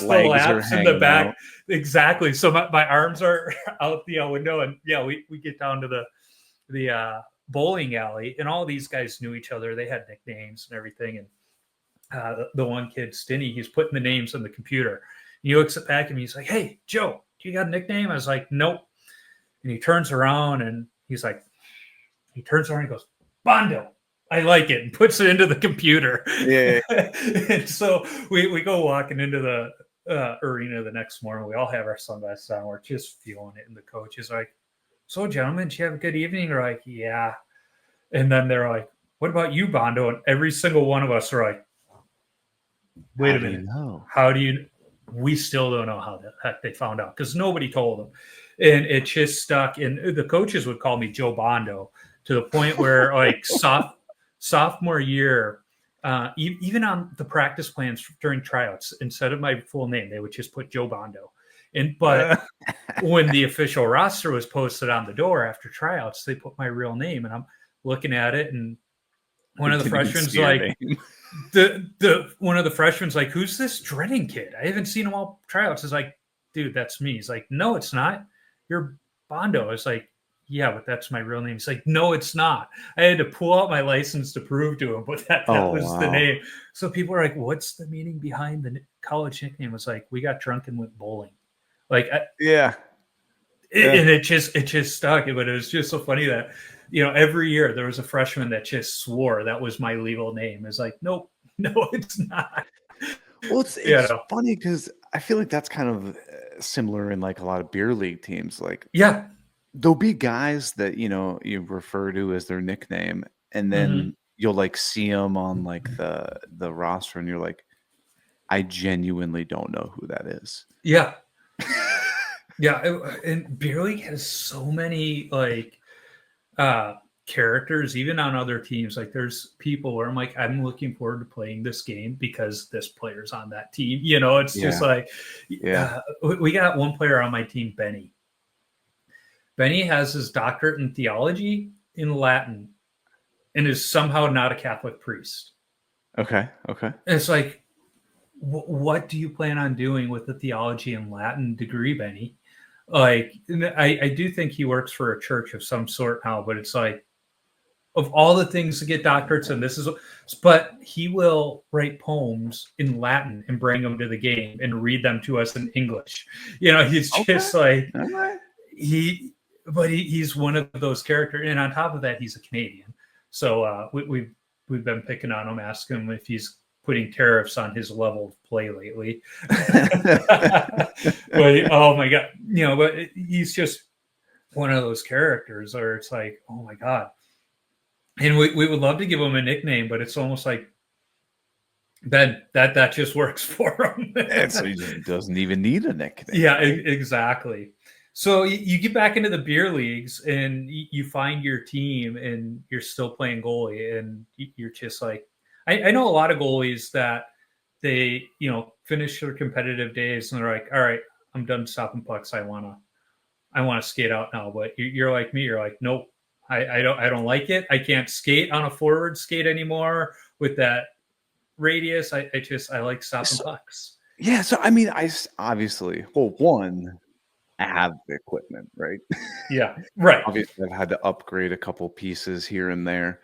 the laps in the back. Out. Exactly. So my arms are out the window, and we get down to the bowling alley, and all these guys knew each other. They had nicknames and everything. And the one kid, Stinny, he's putting the names on the computer. And he looks back at me. He's like, hey, Joe, do you got a nickname? I was like, nope. And he turns around, and he turns around and goes, Bondo, I like it, and puts it into the computer. Yeah. And so we go walking into the arena the next morning. We all have our sunglasses on. We're just feeling it. And the coach is like, so gentlemen, did you have a good evening? We're like, yeah. And then they're like, what about you, Bondo? And every single one of us are like, wait a minute. How do you know? We still don't know how the heck they found out because nobody told them. And it just stuck. And the coaches would call me Joe Bondo, to the point where like sophomore year, even on the practice plans during tryouts, instead of my full name, they would just put Joe Bondo. But when the official roster was posted on the door after tryouts, they put my real name, and I'm looking at it, and one of the freshmen like one of the freshmen like, who's this dreading kid? I haven't seen him all tryouts. It's like, dude, that's me. He's like, no, it's not. You're Bondo. It's like, yeah, but that's my real name. He's like, no, it's not. I had to pull out my license to prove to him, but that was the name. So people are like, what's the meaning behind the college nickname? It was like, we got drunk and went bowling. Like, yeah. And it just stuck. But it was just so funny that, every year there was a freshman that just swore that was my legal name. It's like, nope, no, it's not. Well, it's funny because I feel like that's kind of similar in like a lot of beer league teams. Like, yeah, there'll be guys that, you refer to as their nickname, and then you'll like see them on like the roster and you're like, I genuinely don't know who that is. Yeah. Yeah, and beer league has so many like characters, even on other teams. Like, there's people where I'm like, I'm looking forward to playing this game because this player's on that team. It's just like, we got one player on my team, Benny. Benny has his doctorate in theology in Latin and is somehow not a Catholic priest. Okay. And it's like, what do you plan on doing with the theology and Latin degree, Benny? Like, I do think he works for a church of some sort now, but it's like, of all the things to get doctorates, and but he will write poems in Latin and bring them to the game and read them to us in English. He's just like, he's one of those characters. And on top of that, he's a Canadian. So we've been picking on him, asking him if he's putting tariffs on his level of play lately. But oh my God, but he's just one of those characters where it's like, oh my God. And we would love to give him a nickname, but it's almost like that just works for him. So he just doesn't even need a nickname. Yeah, exactly. So you get back into the beer leagues and you find your team and you're still playing goalie, and you're just like, I know a lot of goalies that they, finish their competitive days and they're like, all right, I'm done stopping pucks. I want to skate out now. But you're like me. You're like, nope, I don't like it. I can't skate on a forward skate anymore with that radius. I like stopping pucks. Yeah. So, I mean, I obviously, one, I have the equipment, right? Yeah. Right. Obviously, I've had to upgrade a couple pieces here and there,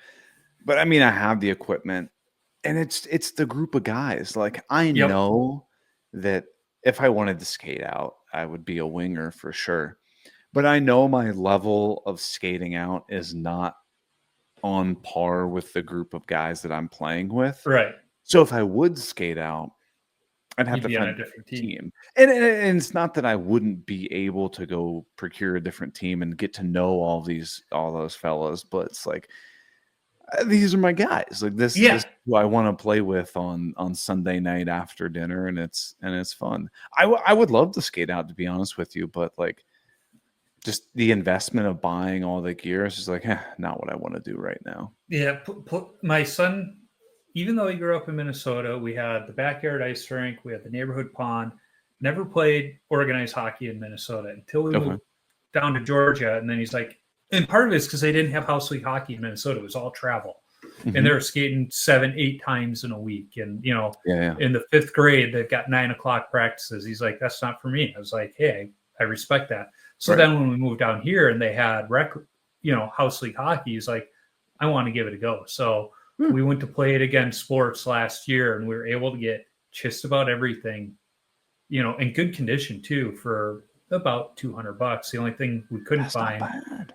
but I mean, I have the equipment. And it's the group of guys. Like, I know that if I wanted to skate out, I would be a winger for sure. But I know my level of skating out is not on par with the group of guys that I'm playing with. Right. So if I would skate out, I'd have to find a different team. And it's not that I wouldn't be able to go procure a different team and get to know all those fellas, but it's like, these are my guys. Like, this is who I want to play with on Sunday night after dinner, and it's fun. I would love to skate out, to be honest with you, but like, just the investment of buying all the gear is just like, not what I want to do right now. Yeah, my son, even though he grew up in Minnesota, we had the backyard ice rink, we had the neighborhood pond. Never played organized hockey in Minnesota until we moved down to Georgia, and then he's like. And part of it is because they didn't have house league hockey in Minnesota. It was all travel. And they were skating 7-8 times in a week. And, in the 5th grade, they've got 9 o'clock practices. He's like, that's not for me. I was like, hey, I respect that. So then when we moved down here and they had house league hockey, he's like, I want to give it a go. So we went to play it again sports last year, and we were able to get just about everything, in good condition too, for about $200. The only thing we couldn't find.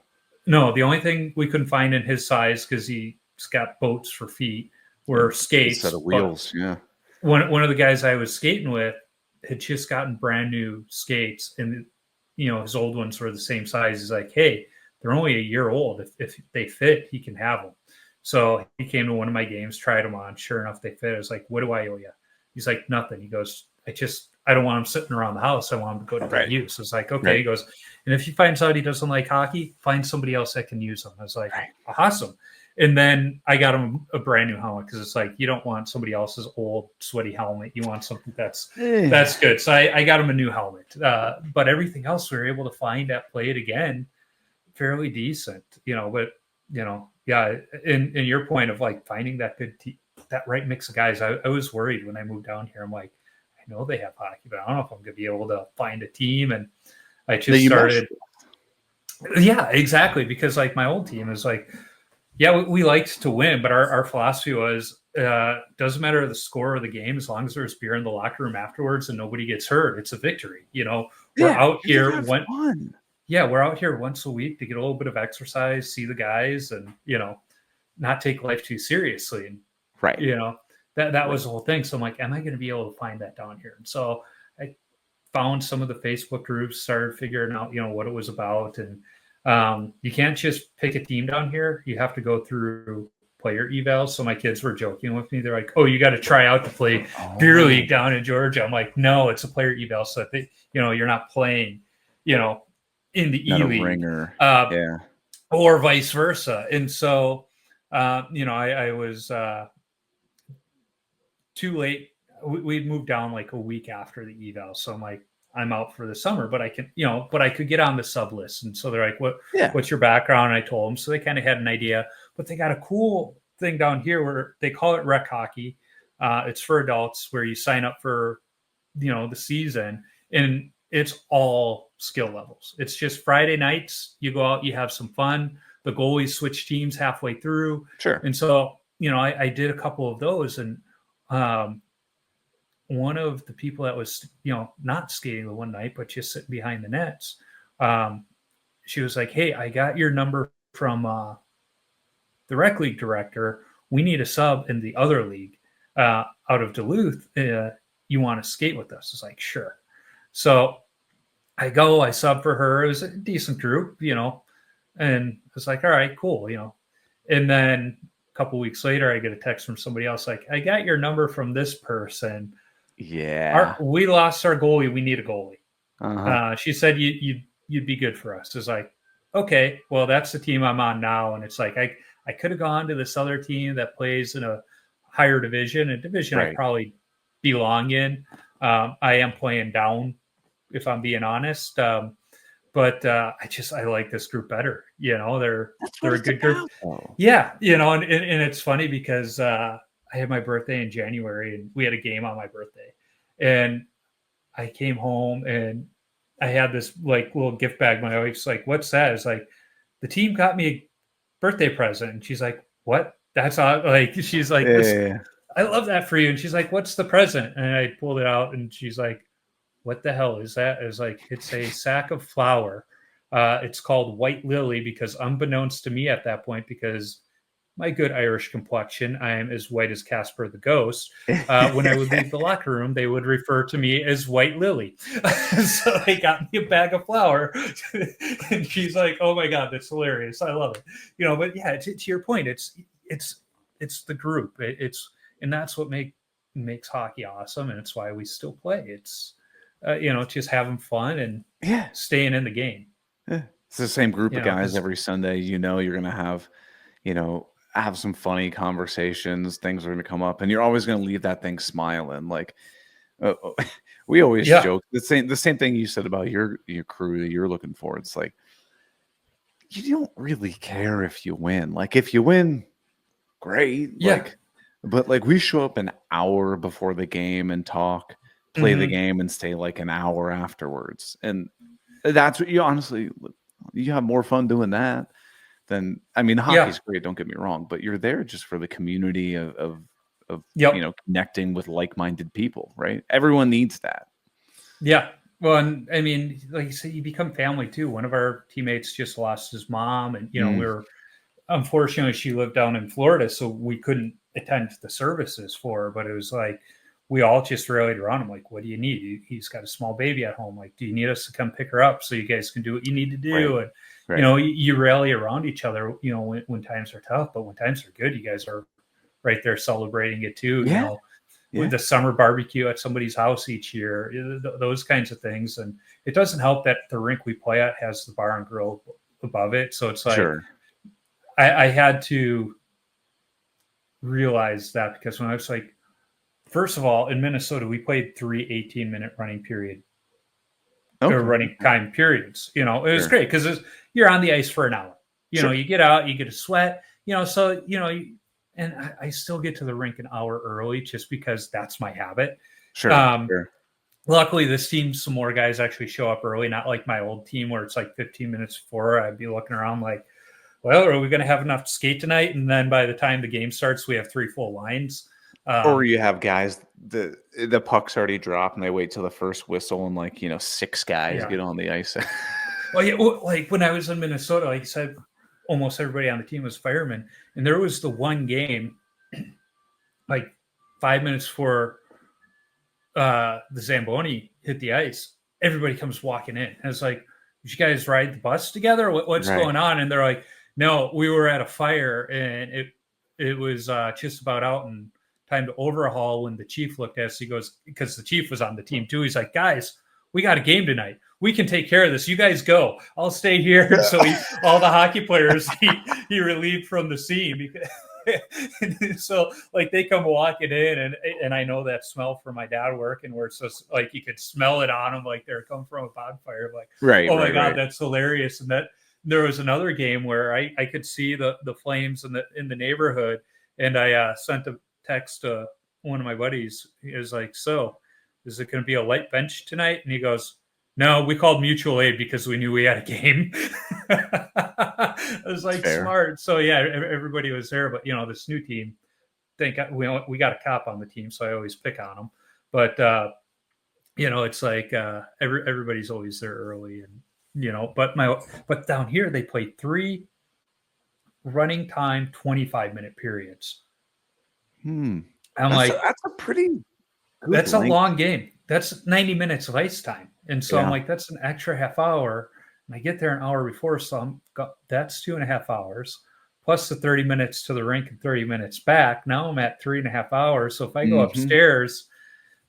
No, the only thing we couldn't find in his size, because he's got boats for feet, were skates. A set of wheels, yeah. One of the guys I was skating with had just gotten brand new skates, and his old ones were the same size. He's like, hey, they're only a year old. If they fit, he can have them. So he came to one of my games, tried them on. Sure enough, they fit. I was like, what do I owe you? He's like, nothing. He goes, I don't want him sitting around the house. I want him to go to good use. It's like, okay. He goes, and if he finds out he doesn't like hockey, find somebody else that can use them. I was like, awesome. And then I got him a brand new helmet, because it's like, you don't want somebody else's old sweaty helmet. You want something that's good. So I got him a new helmet. But everything else we were able to find at Play It Again fairly decent, but yeah. In your point of like finding that that right mix of guys, I was worried when I moved down here. I'm like, I know they have hockey, but I don't know if I'm going to be able to find a team. And I just started. Yeah, exactly. Because like my old team is like, yeah, we liked to win, but our philosophy was doesn't matter the score of the game as long as there's beer in the locker room afterwards and nobody gets hurt. It's a victory. We're out here we're out here once a week to get a little bit of exercise, see the guys, and not take life too seriously. And right, that was the whole thing. So I'm like, am I going to be able to find that down here? And so I found some of the Facebook groups, started figuring out what it was about, and you can't just pick a team down here. You have to go through player evals. So my kids were joking with me. They're like, oh, you got to try out to play beer league down in Georgia. I'm like, no, it's a player eval. So that you're not playing, in the E-League. Or vice versa. And so, I was too late. We'd moved down like a week after the eval. So I'm like, I'm out for the summer, but I can, but I could get on the sub list. And so they're like, what's your background? And I told them, so they kind of had an idea, but they got a cool thing down here where they call it rec hockey. It's for adults where you sign up for, the season, and it's all skill levels. It's just Friday nights. You go out, you have some fun. The goalies switch teams halfway through. Sure. And so, I did a couple of those, and, one of the people that was, not skating the one night, but just sitting behind the nets, she was like, hey, I got your number from the rec league director. We need a sub in the other league out of Duluth. You want to skate with us? It's like, sure. So I sub for her. It was a decent group, and it's like, all right, cool, And then a couple weeks later, I get a text from somebody else like, I got your number from this person. Yeah. We lost our goalie. We need a goalie. Uh-huh. She said you'd be good for us. It's like, okay, well, that's the team I'm on now. And it's like, I could have gone to this other team that plays in a higher division, a division I probably belong in. I am playing down, if I'm being honest. But I like this group better. They're a good group. Yeah. And it's funny because I had my birthday in January, and we had a game on my birthday, and I came home and I had this like little gift bag. My wife's like, what's that? It's like, the team got me a birthday present. And she's like, what? That's all. Like, she's like, I love that for you. And she's like, what's the present? And I pulled it out, and she's like, what the hell is that? It's like, it's a sack of flour. It's called White Lily because, unbeknownst to me at that point, because my good Irish complexion, I am as white as Casper the Ghost. When I would leave the locker room, they would refer to me as White Lily. So they got me a bag of flour, and she's like, "Oh my God, that's hilarious! I love it." But yeah, to your point, it's the group. And that's what makes hockey awesome, and it's why we still play. It's just having fun and staying in the game. Yeah. It's the same group of guys every Sunday. You're going to have some funny conversations. Things are going to come up, and you're always going to leave that thing smiling. Like we always joke the same thing you said about your crew that you're looking for. It's like, you don't really care if you win. Like, if you win, great. Yeah. But we show up an hour before the game and talk, play the game, and stay like an hour afterwards. And that's what you have more fun doing that than, hockey's great, don't get me wrong, but you're there just for the community of connecting with like-minded people, right? Everyone needs that. Yeah. Well, and like you said, you become family too. One of our teammates just lost his mom, and unfortunately, she lived down in Florida, so we couldn't attend the services for her. But it was like, we all just rallied around him. Like, what do you need? He's got a small baby at home. Like, do you need us to come pick her up so you guys can do what you need to do? Right. And you rally around each other. When times are tough, but when times are good, you guys are right there celebrating it too. With the summer barbecue at somebody's house each year, those kinds of things. And it doesn't help that the rink we play at has the bar and grill above it, so it's like, I had to realize that, because when I was like, first of all, in Minnesota, we played 3 18-minute running period or running time periods. It was great because you're on the ice for an hour. You know, you get out, you get a sweat, you know, so, you know, and I still get to the rink an hour early just because that's my habit. Sure. Luckily, this team, some more guys actually show up early, not like my old team where it's like 15 minutes before. I'd be looking around like, well, are we going to have enough to skate tonight? And then by the time the game starts, we have 3 full lines. Or you have guys, the puck's already dropped and they wait till the first whistle and like, you know, 6 guys get on the ice. Well, yeah, like when I was in Minnesota, like I said, almost everybody on the team was firemen. And there was the one game, like 5 minutes before the Zamboni hit the ice, everybody comes walking in. And it's like, did you guys ride the bus together? What's going on? And they're like, no, we were at a fire and it was just about out and time to overhaul. When the chief looked at us, he goes, because the chief was on the team too. He's like, guys, we got a game tonight. We can take care of this. You guys go. I'll stay here. Yeah. So all the hockey players, he relieved from the scene because so like they come walking in and I know that smell from my dad working where it's just like you could smell it on them like they're coming from a bonfire. Like, oh my God, that's hilarious. And that there was another game where I could see the flames in the neighborhood, and I sent a text to one of my buddies. He was like, so is it going to be a light bench tonight? And he goes, no, we called mutual aid because we knew we had a game. I was like, fair. Smart. So yeah, everybody was there, but you know, this new team, we got a cop on the team, so I always pick on them. But you know, it's like everybody's always there early, and you know, but down here they play 3 running time 25-minute periods. I'm like, that's a pretty good that's length. A long game. That's 90 minutes of ice time. And so I'm like, that's an extra half hour. And I get there an hour before. So that's 2.5 hours plus the 30 minutes to the rink and 30 minutes back. Now I'm at 3.5 hours. So if I go upstairs,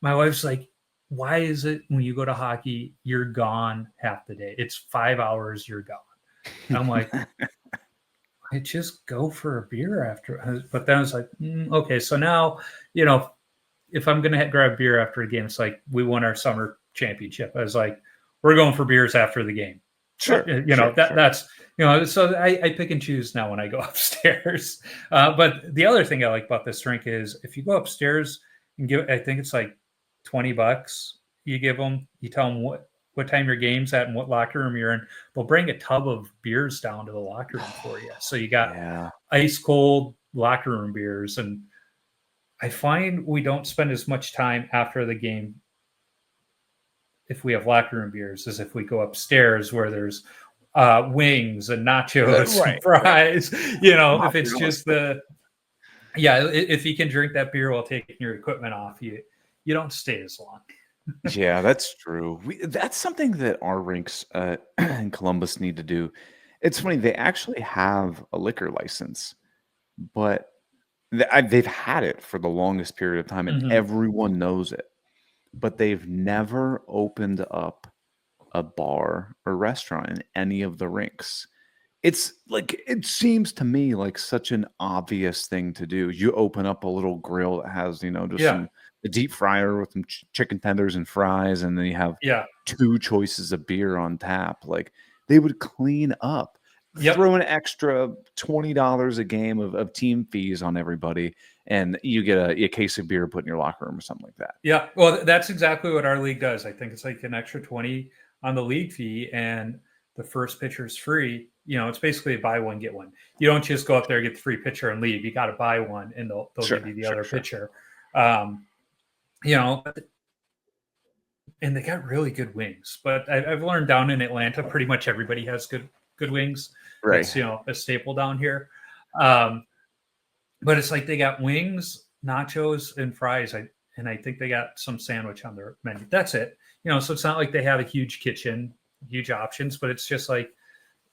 my wife's like, why is it when you go to hockey, you're gone half the day? It's 5 hours, you're gone. And I'm like, I just go for a beer after. But then I was like, okay. So now, you know, if I'm going to grab beer after a game, it's like we won our summer championship. I was like, we're going for beers after the game. Sure. You know, that's, you know, so I pick and choose now when I go upstairs. But the other thing I like about this rink is if you go upstairs and I think it's like $20, you tell them what time your game's at and what locker room you're in. They'll bring a tub of beers down to the locker room for you. So you got ice cold locker room beers. And I find we don't spend as much time after the game if we have locker room beers as if we go upstairs where there's wings and nachos and fries. You know, if it's just if you can drink that beer while taking your equipment off, you don't stay as long. Yeah, that's true. That's something that our rinks in Columbus need to do. It's funny, they actually have a liquor license, but they've had it for the longest period of time, and everyone knows it. But they've never opened up a bar or restaurant in any of the rinks. It's like, it seems to me like such an obvious thing to do. You open up a little grill that has, you know, just a deep fryer with some chicken tenders and fries, and then you have 2 choices of beer on tap. Like, they would clean up. Throw an extra $20 a game of team fees on everybody, and you get a case of beer put in your locker room or something like that. Yeah, well, that's exactly what our league does. I think it's like an extra 20 on the league fee, and the first pitcher is free. You know, it's basically a buy one, get one. You don't just go up there, get the free pitcher, and leave. You got to buy one, and they'll give you the other pitcher. You know, and they got really good wings. But I've learned down in Atlanta, pretty much everybody has good wings. Right. It's, you know, a staple down here. But it's like they got wings, nachos, and fries. I think they got some sandwich on their menu. That's it. You know, so it's not like they have a huge kitchen, huge options, but it's just like,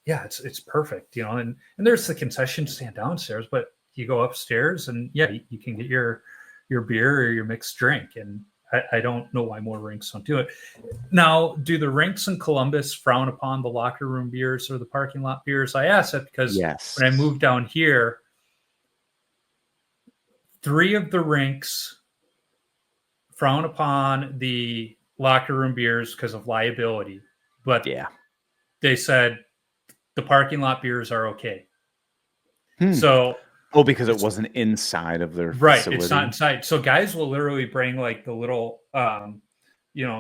yeah, it's perfect, you know, and there's the concession stand downstairs, but you go upstairs and you can get your beer or your mixed drink. And I don't know why more rinks don't do it. Now, do the rinks in Columbus frown upon the locker room beers or the parking lot beers? I asked that because when I moved down here, 3 of the rinks frown upon the locker room beers because of liability. But they said the parking lot beers are okay. Hmm. So, because it wasn't inside of their right, facility. it's not inside. So guys will literally bring like the little,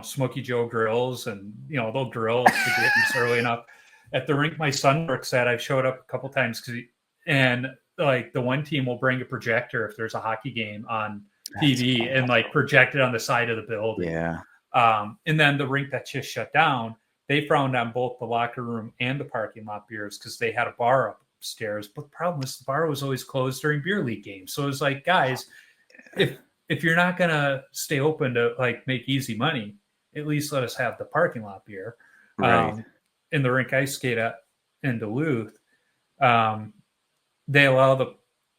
Smoky Joe grills, and they'll grill if the game's early enough. At the rink my son works at, I've showed up a couple times and like the one team will bring a projector if there's a hockey game on TV and like project it on the side of the building. Yeah. And then the rink that just shut down, they frowned on both the locker room and the parking lot beers because they had a bar upstairs. But the problem was the bar was always closed during beer league games. So it was like, guys, if you're not gonna stay open to like make easy money, at least let us have the parking lot beer. Right. In the rink I skate at in Duluth, they allow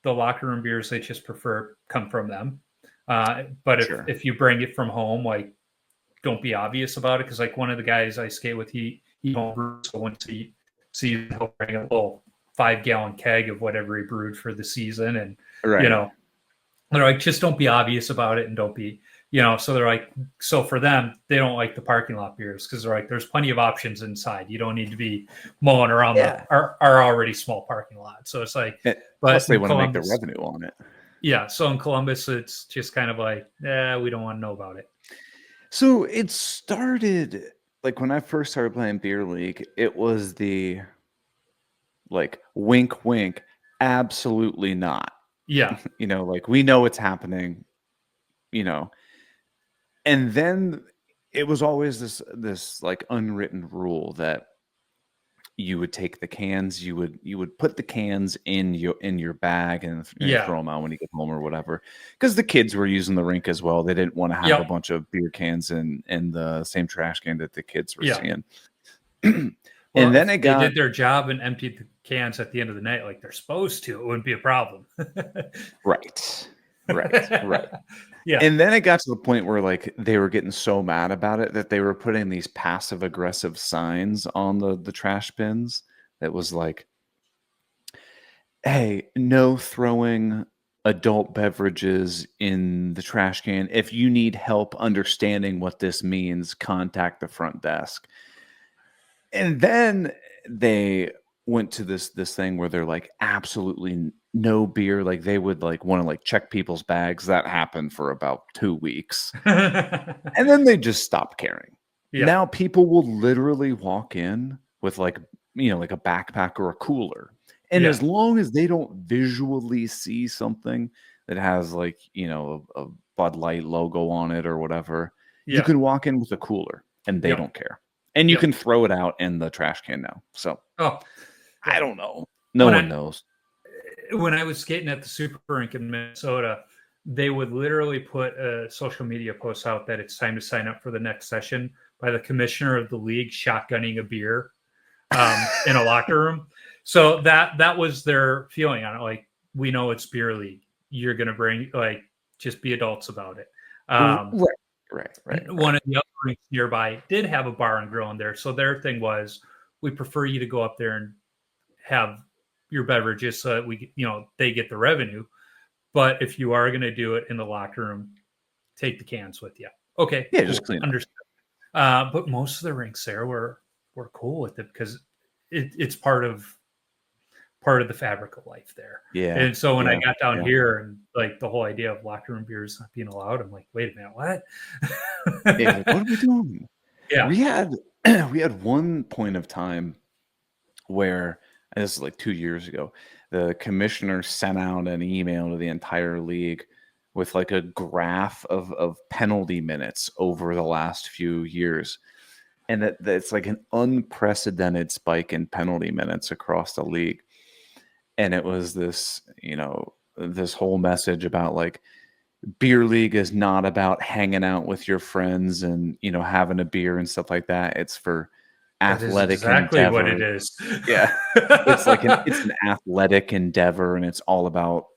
the locker room beers. They just prefer come from them. But if you bring it from home, like, don't be obvious about it, because like one of the guys I skate with, he homebrews, so once he sees, he'll bring a little 5-gallon keg of whatever he brewed for the season, and they're like, just don't be obvious about it, and don't be, so they're like, so for them, they don't like the parking lot beers because they're like, there's plenty of options inside. You don't need to be mowing around our already small parking lot. So it's like, but plus they want to make the revenue on it. Yeah. So in Columbus, it's just kind of like, we don't want to know about it. So it started like when I first started playing beer league, it was the like wink, wink, absolutely not. Yeah. Like we know it's happening, and then it was always this like unwritten rule that you would take the cans, you would put the cans in your bag and throw them out when you get home or whatever, because the kids were using the rink as well. They didn't want to have a bunch of beer cans in the same trash can that the kids were seeing. And then they did their job and emptied the cans at the end of the night like they're supposed to, it wouldn't be a problem. Right. Yeah. And then it got to the point where like they were getting so mad about it that they were putting these passive aggressive signs on the trash bins that was like, hey, no throwing adult beverages in the trash can. If you need help understanding what this means, contact the front desk. And then they went to this thing where they're like, absolutely no beer. Like they would like want to like check people's bags. That happened for about 2 weeks. And then they just stopped caring. Yeah. Now people will literally walk in with like, like a backpack or a cooler. And as long as they don't visually see something that has like, a Bud Light logo on it or whatever, you can walk in with a cooler and they don't care. And you can throw it out in the trash can now. So I don't know. No one knows. When I was skating at the Super Rink in Minnesota, they would literally put a social media post out that it's time to sign up for the next session by the commissioner of the league shotgunning a beer in a locker room. So that was their feeling on it. Like, we know it's beer league. You're going to bring, like, just be adults about it. Right. One of the other rinks nearby did have a bar and grill in there. So their thing was, we prefer you to go up there and have your beverages so that they get the revenue. But if you are going to do it in the locker room, take the cans with you. Okay. Yeah, cool. Just clean understood. But most of the rinks there were cool with it because it's part of the fabric of life there. Yeah. And so when I got down here and like the whole idea of locker room beers not being allowed, I'm like, wait a minute, what? Like, what are we doing? Yeah. We had one point of time where, and this is like 2 years ago, the commissioner sent out an email to the entire league with like a graph of penalty minutes over the last few years. And that's like an unprecedented spike in penalty minutes across the league. And it was this, this whole message about like beer league is not about hanging out with your friends and, having a beer and stuff like that. It's for athletic exactly endeavor. What it is. Yeah. It's like it's an athletic endeavor, and it's all about,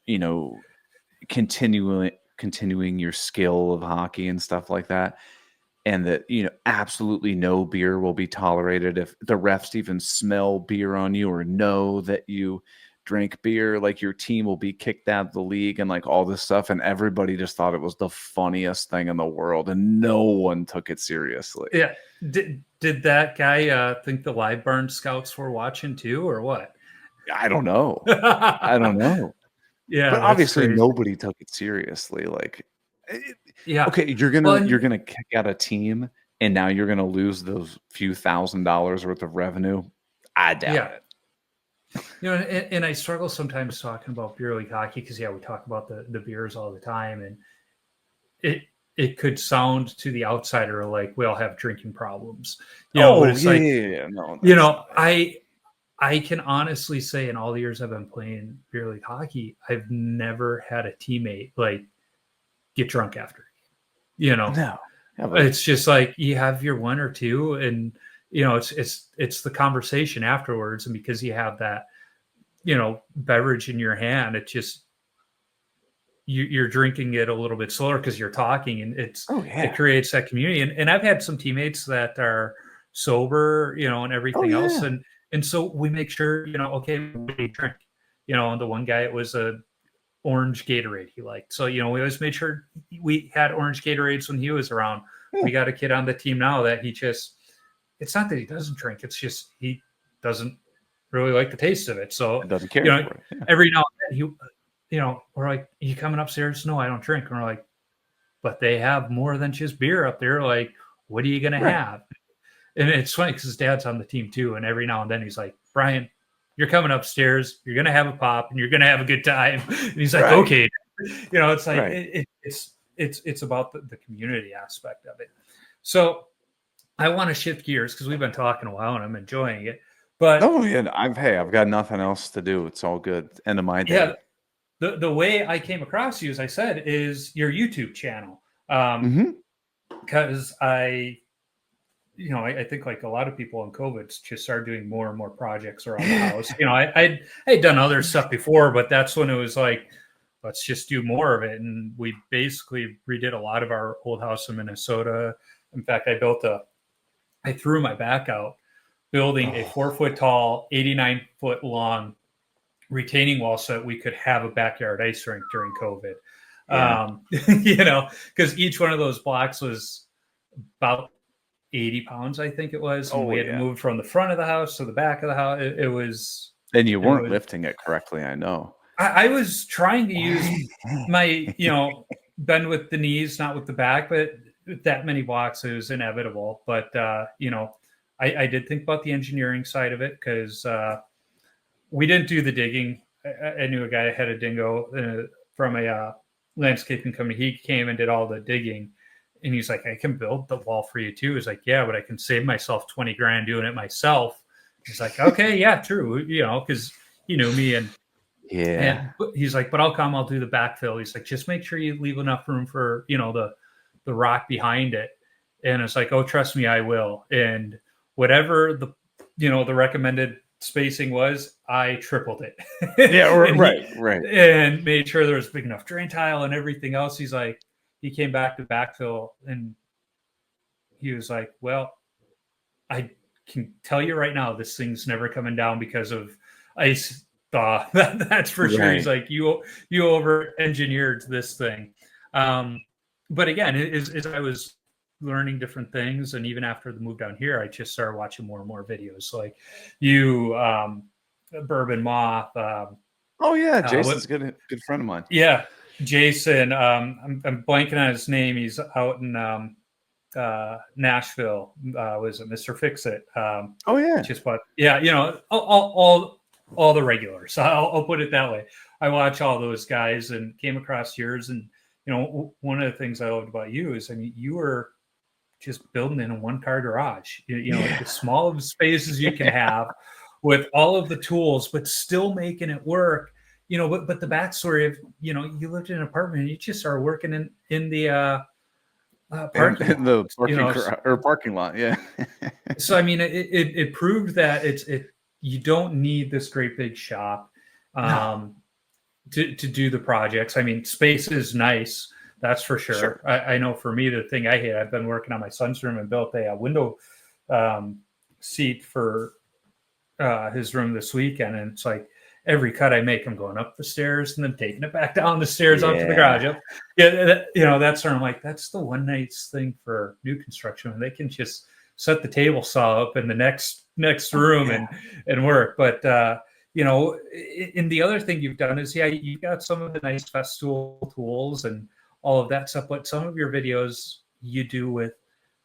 continuing your skill of hockey and stuff like that. And that, absolutely no beer will be tolerated if the refs even smell beer on you or know that you drink beer, like your team will be kicked out of the league and like all this stuff. And everybody just thought it was the funniest thing in the world. And no one took it seriously. Yeah. Did that guy think the live barn scouts were watching too, or what? I don't know. I don't know. Yeah. But obviously crazy. nobody took it seriously. Like, yeah. okay, you're gonna kick out a team and now you're gonna lose those few $1,000s worth of revenue. I doubt it. You know, and I struggle sometimes talking about beer league hockey because we talk about the beers all the time, and it could sound to the outsider like we all have drinking problems. But it's No, I can honestly say in all the years I've been playing beer league hockey, I've never had a teammate like get drunk after. No. Yeah, it's just like you have your one or two, and it's the conversation afterwards, and because you have that beverage in your hand, it just you're drinking it a little bit slower because you're talking, and it creates that community. And I've had some teammates that are sober, and everything else, and so we make sure okay, we drink. And the one guy, it was a orange Gatorade he liked, so we always made sure we had orange Gatorades when he was around. We got a kid on the team now that it's not that he doesn't drink, it's just he doesn't really like the taste of it, so it doesn't care. Every now and then we're like, you coming upstairs? No, I don't drink. And we're like, but they have more than just beer up there, like what are you gonna have? And it's funny because his dad's on the team too, and every now and then he's like, Brian, you're coming upstairs, you're gonna have a pop and you're gonna have a good time. And he's like, okay. It's like it's about the community aspect of it. So I want to shift gears because we've been talking a while and I'm enjoying it. But I've got nothing else to do. It's all good. End of my day. Yeah. The way I came across you, as I said, is your YouTube channel. Because I think like a lot of people in COVID just started doing more and more projects around the house. I'd done other stuff before, but that's when it was like, let's just do more of it. And we basically redid a lot of our old house in Minnesota. In fact, I threw my back out building a 4-foot tall, 89-foot long retaining wall so that we could have a backyard ice rink during COVID. Because each one of those blocks was about 80 pounds, I think it was. And we had to move from the front of the house to the back of the house. It was. And you weren't lifting it correctly, I know. I was trying to use my, bend with the knees, not with the back, but that many blocks, it was inevitable. But, I did think about the engineering side of it because we didn't do the digging. I knew a guy that had a dingo from a landscaping company. He came and did all the digging. And he's like, I can build the wall for you too. He's like, yeah, but I can save myself 20 grand doing it myself. He's like, okay, yeah, true. Because he knew me. And he's like, but I'll do the backfill. He's like, just make sure you leave enough room for, the rock behind it. And it's like, oh, trust me, I will. And whatever the recommended spacing was, I tripled it. Right. And made sure there was big enough drain tile and everything else. He's like, he came back to backfill and he was like, well, I can tell you right now, this thing's never coming down because of ice thaw. That's for sure. He's like, you over engineered this thing. But again, as I was learning different things, and even after the move down here, I just started watching more and more videos. So like you, Bourbon Moth. Jason's a good friend of mine. Yeah. Jason, I'm blanking on his name. He's out in Nashville. Was it Mr. Fix-It? All the regulars. I'll put it that way. I watch all those guys and came across yours. And one of the things I loved about you is, you were just building in a one-car garage. Like the small of spaces you can have with all of the tools, but still making it work. But the backstory of, you lived in an apartment and you just started working in the parking lot. Parking lot. Yeah. So, it proved that you don't need this great big shop to do the projects. Space is nice. That's for sure. I know for me, the thing I hate, I've been working on my son's room and built a window seat for his room this weekend. And it's like, every cut I make, I'm going up the stairs and then taking it back down the stairs out to the Yeah. garage. That's sort of like, that's the one nice thing for new construction, when they can just set the table saw up in the next room and work. But and the other thing you've done is, you've got some of the nice Festool tools and all of that stuff, but some of your videos you do with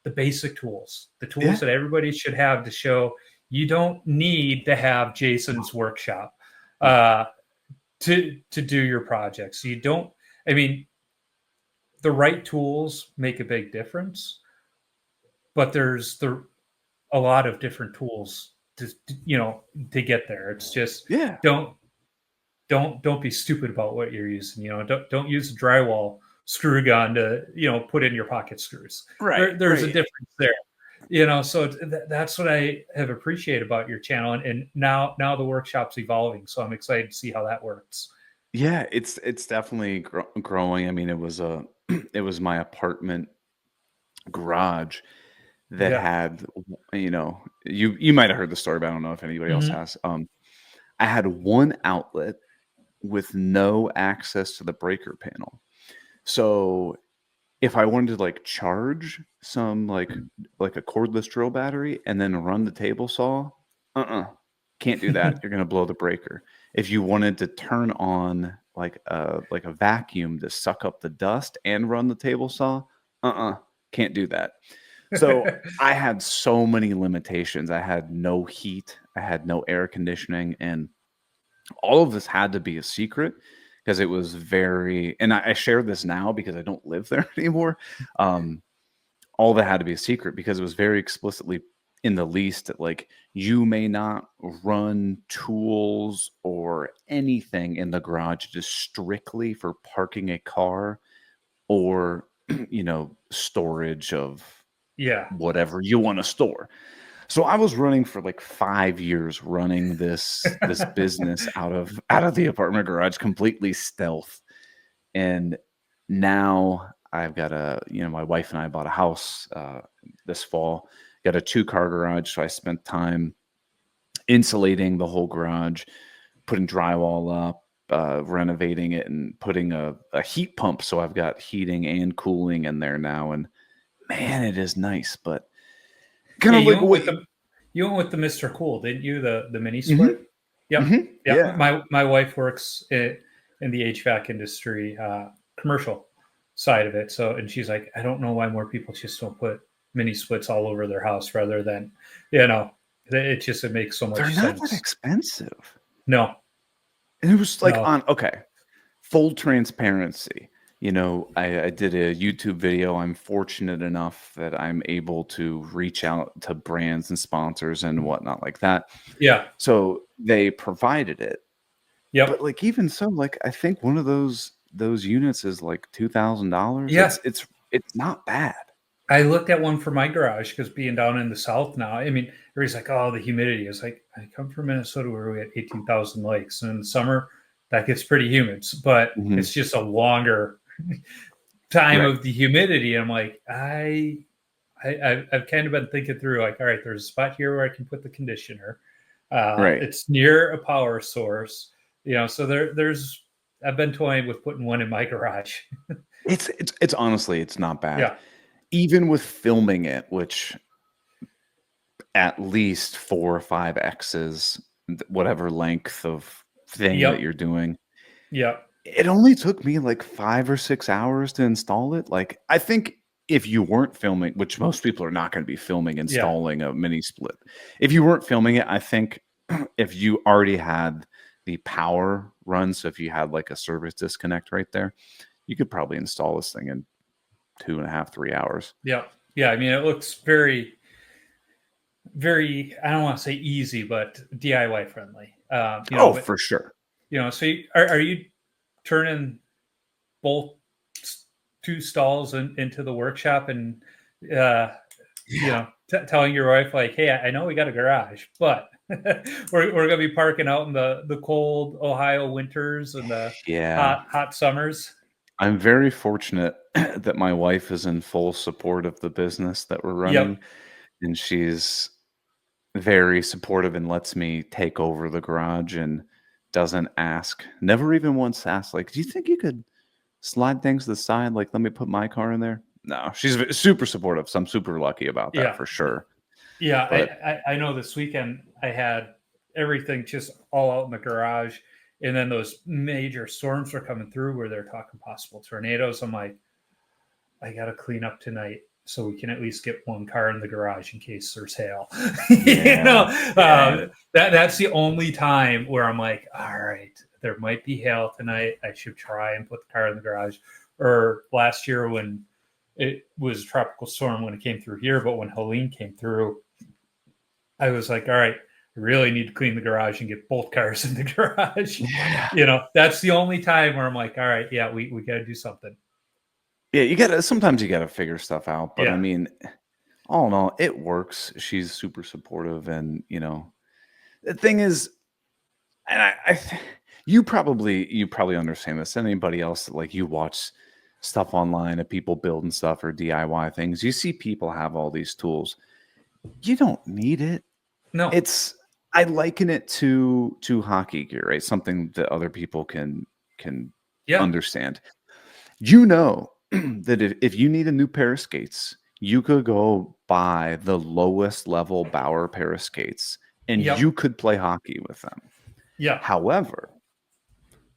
the basic tools, the tools that everybody should have to show you don't need to have Jason's workshop to do your projects. You don't, I mean, the right tools make a big difference, but there's a lot of different tools to get there. It's just, don't be stupid about what you're using. Don't use a drywall screw gun to put in your pocket screws. There's a difference there. So that's what I have appreciated about your channel, and now the workshop's evolving, so I'm excited to see how that works. Yeah, it's definitely growing. I mean, it was my apartment garage that had, you might have heard the story, but I don't know if anybody else has. I had one outlet with no access to the breaker panel. So if I wanted to like charge some like a cordless drill battery and then run the table saw, can't do that. You're gonna blow the breaker. If you wanted to turn on like a vacuum to suck up the dust and run the table saw, can't do that. So I had so many limitations. I had no heat, I had no air conditioning, and all of this had to be a secret, because it was very, and I share this now because I don't live there anymore. All that had to be a secret because it was very explicitly in the lease that like, you may not run tools or anything in the garage just strictly for parking a car or storage of whatever you want to store. So I was running for like 5 years, running this business out of the apartment garage, completely stealth. And now I've got my wife and I bought a house this fall, got a 2-car garage. So I spent time insulating the whole garage, putting drywall up, renovating it, and putting a heat pump. So I've got heating and cooling in there now. And man, it is nice, but kind of like you went with the Mr. Cool, didn't you? The mini split. Yeah. My wife works in the HVAC industry, commercial side of it. So, and she's like, I don't know why more people just don't put mini splits all over their house rather than, it makes so much sense. They're not that expensive. No. And it was like full transparency. I did a YouTube video. I'm fortunate enough that I'm able to reach out to brands and sponsors and whatnot like that. Yeah. So they provided it. Yeah. But like, even so, like, I think one of those units is like $2,000. Yeah. It's not bad. I looked at one for my garage because being down in the South now, I mean, everybody's like, oh, the humidity. It's like, I come from Minnesota where we had 18,000 lakes, and in the summer that gets pretty humid, but it's just a longer time of the humidity. I'm like, I've kind of been thinking through, like, all right, there's a spot here where I can put the conditioner. It's near a power source, so there's, I've been toying with putting one in my garage. It's honestly, it's not bad. Yeah. Even with filming it, which at least 4 or 5 X's, whatever length of thing that you're doing. Yeah. It only took me like 5 or 6 hours to install it. Like, I think if you weren't filming, which most people are not going to be filming, installing a mini split. If you weren't filming it, I think if you already had the power run, so if you had like a service disconnect right there, you could probably install this thing in 2.5, 3 hours. Yeah. Yeah. I mean, it looks very, very, I don't want to say easy, but DIY friendly. For sure. So are you turning both 2 stalls into the workshop and, telling your wife, like, hey, I know we got a garage, but we're going to be parking out in the cold Ohio winters and the hot summers. I'm very fortunate that my wife is in full support of the business that we're running. And she's very supportive and lets me take over the garage and doesn't ask, never even once asked, like, do you think you could slide things to the side? Like, let me put my car in there. No, she's super supportive. So I'm super lucky about that Yeah. for sure. Yeah. But I know this weekend I had everything just all out in the garage. And then those major storms are coming through where they're talking possible tornadoes. I'm like, I got to clean up tonight so we can at least get one car in the garage in case there's hail. That's the only time where I'm like, all right, there might be hail tonight. I should try and put the car in the garage. Or last year when it was a tropical storm when it came through here, but when Helene came through, I was like, all right, I really need to clean the garage and get both cars in the garage. That's the only time where I'm like, all right, yeah, we got to do something. Yeah, sometimes you gotta figure stuff out. But Yeah. I mean, all in all, it works. She's super supportive, and the thing is, and you probably understand this. Anybody else that, like, you watch stuff online of people building stuff or DIY things, you see people have all these tools. You don't need it. No. I liken it to hockey gear, right? Something that other people can understand. That if you need a new pair of skates, you could go buy the lowest level Bauer pair of skates, and you could play hockey with them. Yeah. However,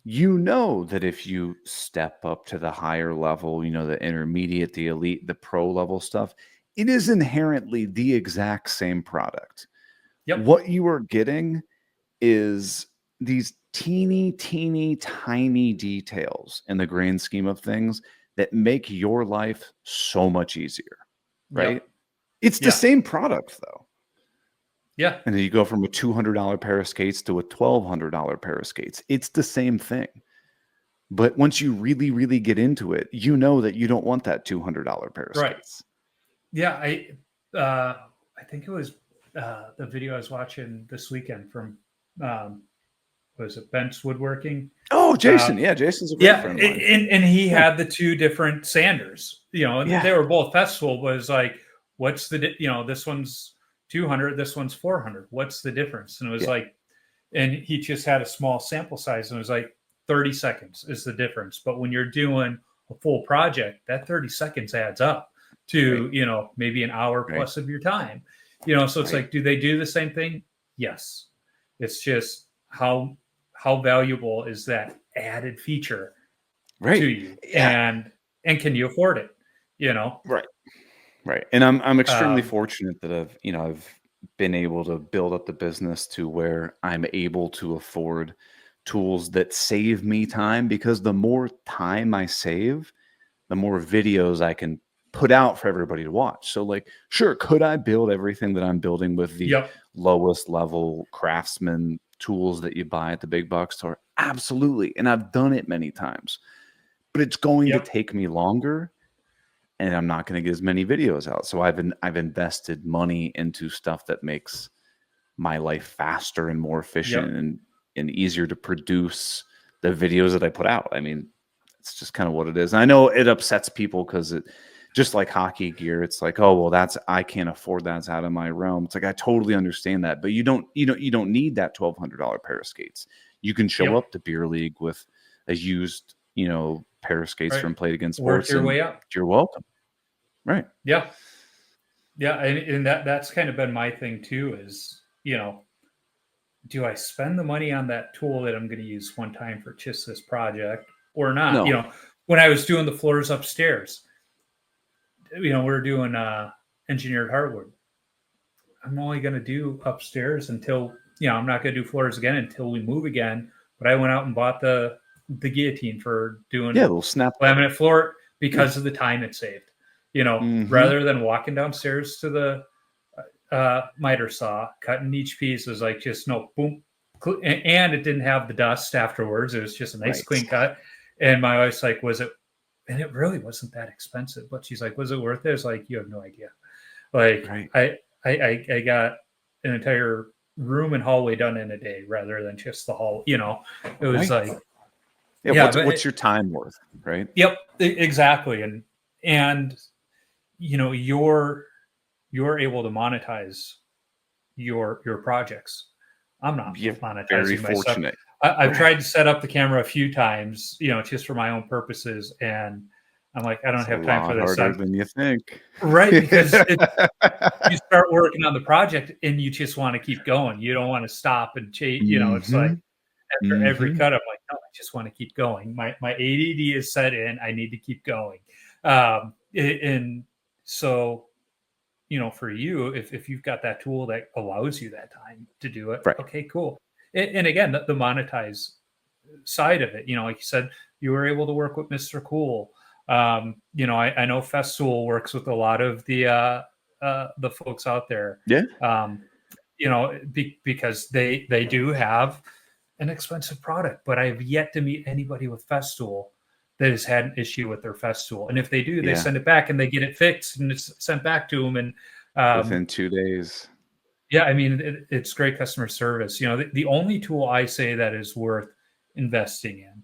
that if you step up to the higher level, the intermediate, the elite, the pro level stuff, it is inherently the exact same product. Yep. What you are getting is these teeny, tiny details in the grand scheme of things that make your life so much easier, right? Yep. It's the same product, though. Yeah. And then you go from a $200 pair of skates to a $1,200 pair of skates. It's the same thing. But once you really, really get into it, you know that you don't want that $200 pair of skates. Yeah. I think it was the video I was watching this weekend from, was it Ben's Woodworking? Oh, Jason. Jason's a great friend of mine. And he had the two different sanders, and they were both festival, but it's like, what's the, this one's 200, this one's 400. What's the difference? And it was like, and he just had a small sample size, and it was like 30 seconds is the difference. But when you're doing a full project, that 30 seconds adds up to, maybe an hour plus of your time, so it's like, do they do the same thing? Yes. It's just how valuable is that added feature to you, and can you afford it? Right. And I'm extremely fortunate that I've been able to build up the business to where I'm able to afford tools that save me time, because the more time I save, the more videos I can put out for everybody to watch. So, like, sure, could I build everything that I'm building with the lowest level craftsman tools that you buy at the big box store? Absolutely. And I've done it many times, but it's going to take me longer, and I'm not going to get as many videos out. So I've invested money into stuff that makes my life faster and more efficient and easier to produce the videos that I put out. I mean, it's just kind of what it is. And I know it upsets people because it, just like hockey gear, it's like, oh, well, I can't afford that. It's out of my realm. It's like, I totally understand that, but you don't need that $1,200 pair of skates. You can show up to beer league with a used, pair of skates from Play It Again Sports. Work your way up. You're welcome. Right. Yeah. Yeah. And that's kind of been my thing too, is, do I spend the money on that tool that I'm going to use one time for just this project or not? No. When I was doing the floors upstairs, we're doing engineered hardwood. I'm only going to do upstairs until, I'm not going to do floors again until we move again. But I went out and bought the guillotine for doing little snap laminate floor because of the time it saved. Rather than walking downstairs to the miter saw, cutting each piece, was like just boom, and it didn't have the dust afterwards. It was just a nice clean cut. And my wife's like, was it? And it really wasn't that expensive, but she's like, was it worth it? It's like, you have no idea. Like, I got an entire room and hallway done in a day rather than just the hall. It was like, what's your time worth, right? Yep, exactly. And you're able to monetize your projects I'm not monetizing very my stuff. fortunate. I've tried to set up the camera a few times, just for my own purposes, and I'm like, I don't have time for this. Harder than you think, right? Because you start working on the project and you just want to keep going. You don't want to stop and chase. It's like after every cut, I'm like, no, I just want to keep going. My ADD is set in. I need to keep going. And so, for you, if you've got that tool that allows you that time to do it, right. Okay, cool. And again, the monetize side of it, like you said, you were able to work with Mr. Cool. I know Festool works with a lot of the folks out there. Yeah. Because they do have an expensive product, but I've yet to meet anybody with Festool that has had an issue with their Festool. And if they do, they send it back and they get it fixed and it's sent back to them. And within 2 days. Yeah, I mean, it's great customer service. The only tool I say that is worth investing in,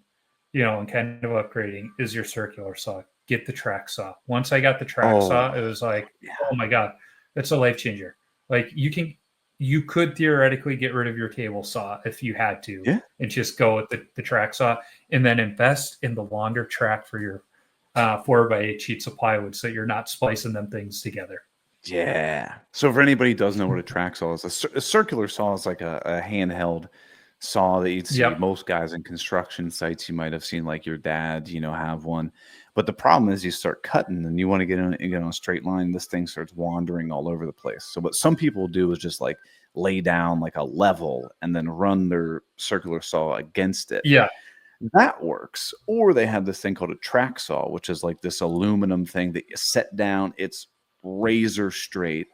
and kind of upgrading is your circular saw. Get the track saw. Once I got the track saw, it was like, oh my God, that's a life changer. Like you could theoretically get rid of your table saw if you had to, and just go with the track saw, and then invest in the longer track for your 4x8 sheets of plywood, so you're not splicing them things together. Yeah. So for anybody who doesn't know what a track saw is, a circular saw is like a handheld saw that you'd see most guys in construction sites. You might have seen like your dad, have one. But the problem is you start cutting and you want to get on a straight line. This thing starts wandering all over the place. So what some people do is just like lay down like a level and then run their circular saw against it. Yeah. That works. Or they have this thing called a track saw, which is like this aluminum thing that you set down. It's razor straight,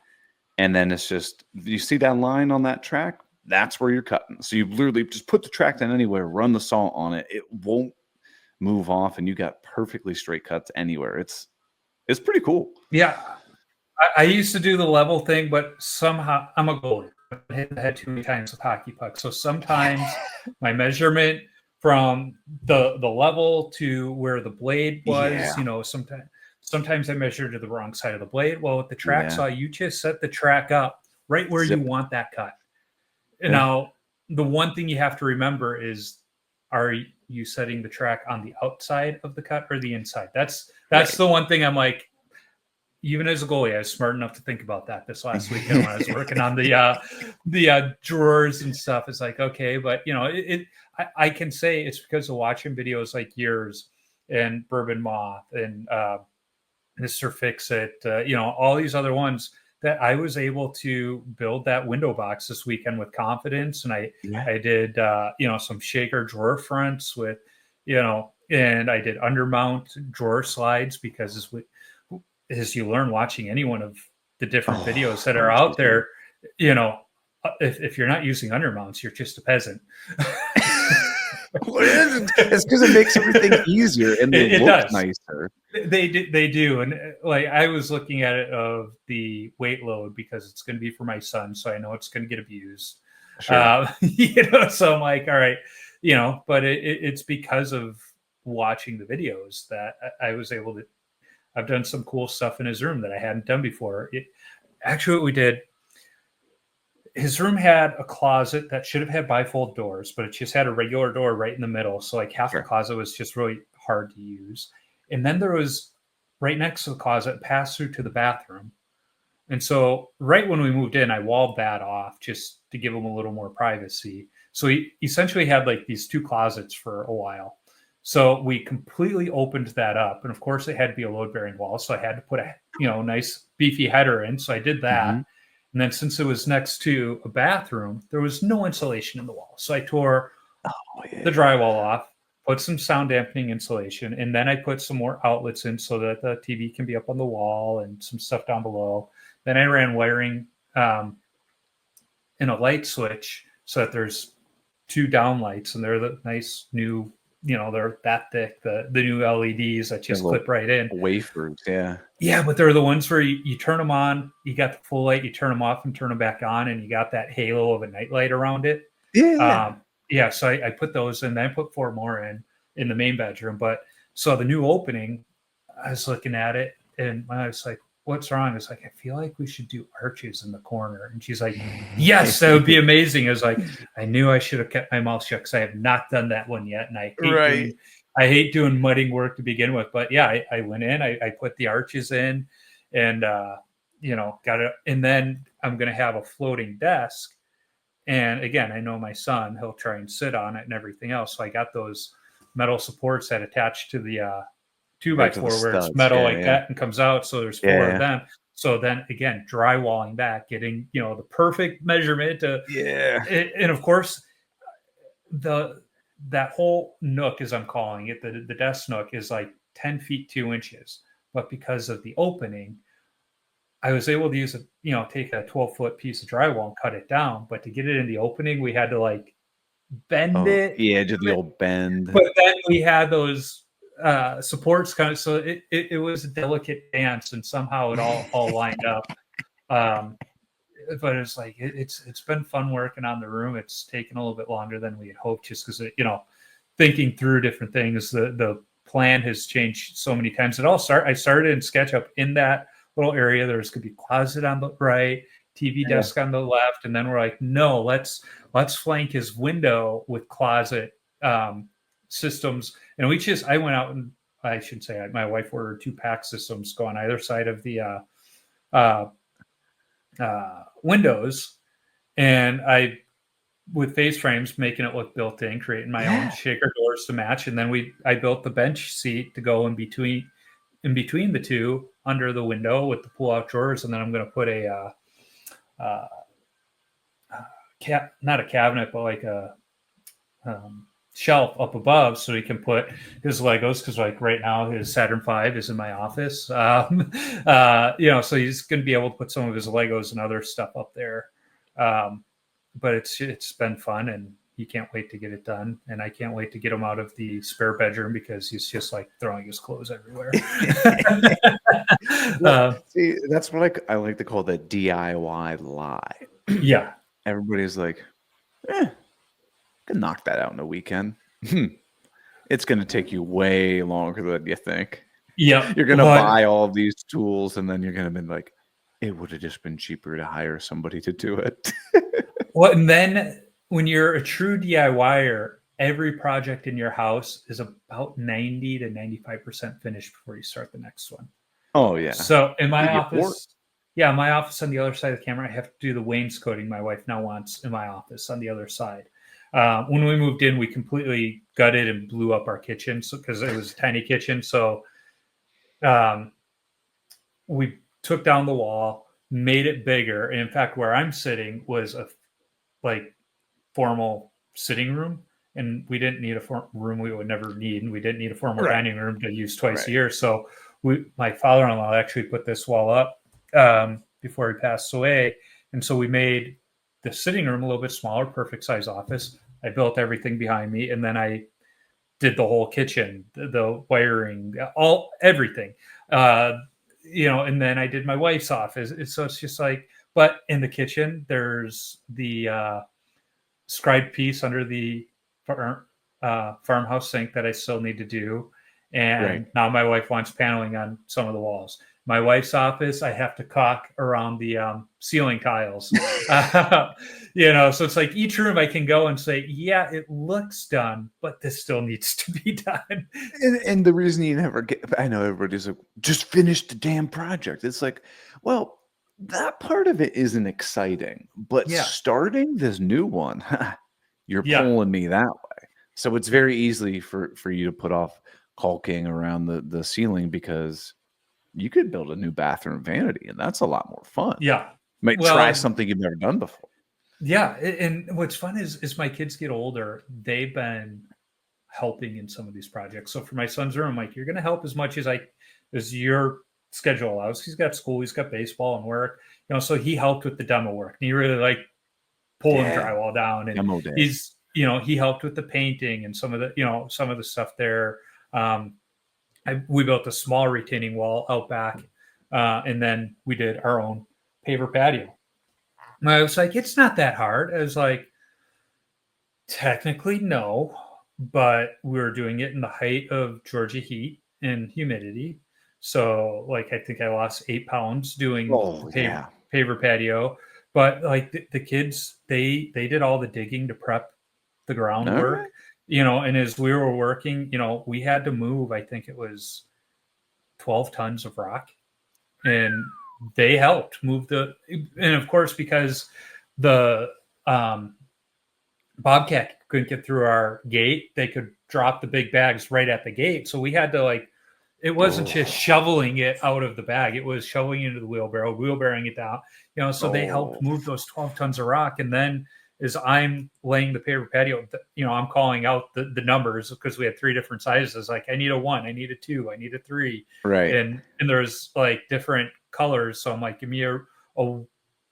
and then it's just, you see that line on that track, that's where you're cutting. So you literally just put the track down anywhere, run the saw on it, it won't move off, and you got perfectly straight cuts anywhere. It's pretty cool. Yeah, I used to do the level thing, but somehow I'm a goalie. I hit the head too many times with hockey pucks, so sometimes my measurement from the level to where the blade was, sometimes I measure to the wrong side of the blade. Well, with the track saw, you just set the track up right where you want that cut. Now, the one thing you have to remember is, are you setting the track on the outside of the cut or the inside? That's the one thing I'm like, even as a goalie, I was smart enough to think about that this last weekend when I was working on the drawers and stuff. It's like, okay, but I can say it's because of watching videos like yours and Bourbon Moth and Mr. Fix-It, all these other ones, that I was able to build that window box this weekend with confidence. And I did, some shaker drawer fronts with, and I did undermount drawer slides, because as you learn watching any one of the different videos that are out there, if you're not using undermounts, you're just a peasant. It's because it makes everything easier and they look nicer. They do. And like, I was looking at it of the weight load, because it's going to be for my son, so I know it's going to get abused. Sure. So I'm like, all right, but it's because of watching the videos that I was able to. I've done some cool stuff in his room that I hadn't done before. Actually, what we did, his room had a closet that should have had bifold doors, but it just had a regular door right in the middle. So like half the closet was just really hard to use. And then there was, right next to the closet, pass through to the bathroom. And so right when we moved in, I walled that off just to give him a little more privacy. So he essentially had like these two closets for a while. So we completely opened that up. And of course it had to be a load bearing wall. So I had to put a, nice beefy header in. So I did that. Mm-hmm. And then since it was next to a bathroom, there was no insulation in the wall. So I tore the drywall off, put some sound dampening insulation, and then I put some more outlets in so that the TV can be up on the wall and some stuff down below. Then I ran wiring in a light switch so that there's two down lights, and they're the nice new, they're that thick, the new LEDs that just clip right in. Wafers, yeah. Yeah, but they're the ones where you turn them on, you got the full light, you turn them off and turn them back on, and you got that halo of a nightlight around it. Yeah. So I put those in, then I put 4 more in the main bedroom. But so the new opening, I was looking at it and I was like, what's wrong? It's like, I feel like we should do arches in the corner. And she's like, yes, that would be amazing. I was like, I knew I should have kept my mouth shut because I have not done that one yet. And I hate doing mudding work to begin with. But yeah, I went in, I put the arches in and, got it. And then I'm going to have a floating desk. And again, I know my son, he'll try and sit on it and everything else. So I got those metal supports that attach to the 2x4 where it's metal that and comes out. So there's 4 of them. So then again, drywalling back, getting, the perfect measurement to, and of course that whole nook, as I'm calling it, the desk nook is like 10 feet, 2 inches, but because of the opening, I was able to use take a 12-foot piece of drywall and cut it down. But to get it in the opening, we had to like bend it. Yeah, just the old bend. But then we had those supports kind of, so it was a delicate dance, and somehow it all lined up. But it's like it's been fun working on the room. It's taken a little bit longer than we had hoped, just because thinking through different things. The plan has changed so many times. I started in SketchUp in that little area. There's going to be a closet on the right, TV desk on the left, and then we're like, no, let's flank his window with closet systems. And I went out and I shouldn't say my wife ordered 2 pack systems go on either side of the windows, and I with face frames making it look built in, creating my own shaker doors to match, and then I built the bench seat to go in between the two under the window with the pull-out drawers. And then I'm going to put not a cabinet, but like a shelf up above so he can put his Legos, because like right now his Saturn V is in my office. So he's going to be able to put some of his Legos and other stuff up there. But it's been fun, and he can't wait to get it done. And I can't wait to get him out of the spare bedroom, because he's just like throwing his clothes everywhere. See, that's what I like to call the DIY lie. Yeah. Everybody's like, I can knock that out in a weekend. It's going to take you way longer than you think. Yeah. You're going to buy all of these tools, and then you're going to be like, it would have just been cheaper to hire somebody to do it. Well, and then when you're a true DIYer, every project in your house is about 90 to 95% finished before you start the next one. Oh, yeah. So in my office, my office on the other side of the camera, I have to do the wainscoting my wife now wants in my office on the other side. When we moved in, we completely gutted and blew up our kitchen because it was a tiny kitchen. So we took down the wall, made it bigger. And in fact, where I'm sitting was a formal sitting room, and we didn't need a room we would never need, and we didn't need a formal dining room to use twice a year. So my father-in-law actually put this wall up before he passed away, and so we made the sitting room a little bit smaller, perfect size office. I built everything behind me, and then I did the whole kitchen, the wiring, everything. And then I did my wife's office. So it's just like, but in the kitchen, there's the scribed piece under the farmhouse sink that I still need to do. And now my wife wants paneling on some of the walls. My wife's office, I have to caulk around the ceiling tiles. So it's like each room I can go and say, yeah, it looks done, but this still needs to be done. And the reason you never I know everybody's like, just finish the damn project. It's like, well, that part of it isn't exciting, but starting this new one, you're pulling me that way. So it's very easy for you to put off caulking around the ceiling, because you could build a new bathroom vanity, and that's a lot more fun. Yeah. Might try something you've never done before. Yeah. And what's fun is my kids get older, they've been helping in some of these projects. So for my son's room, I'm like, you're going to help as much as your schedule allows. He's got school, he's got baseball and work, so he helped with the demo work, and he really liked pulling drywall down, and he's, he helped with the painting and some of the stuff there. We built a small retaining wall out back, and then we did our own paver patio. And I was like, it's not that hard. I was like, technically, no, but we were doing it in the height of Georgia heat and humidity. So like, I think I lost 8 pounds doing yeah. paver patio, but like the kids, they did all the digging to prep the groundwork, right. you know, and as we were working, you know, we had to move, I think it was 12 tons of rock, and they helped move and of course, because the Bobcat couldn't get through our gate, they could drop the big bags right at the gate. So we had to like, it wasn't just shoveling it out of the bag, it was shoveling into the wheelbarrowing it down, you know. So they helped move those 12 tons of rock. And then as I'm laying the paver patio, you know, I'm calling out the numbers because we had 3 different sizes. Like, I need a 1, I need a 2, I need a 3. Right. And there's like different colors. So I'm like, give me a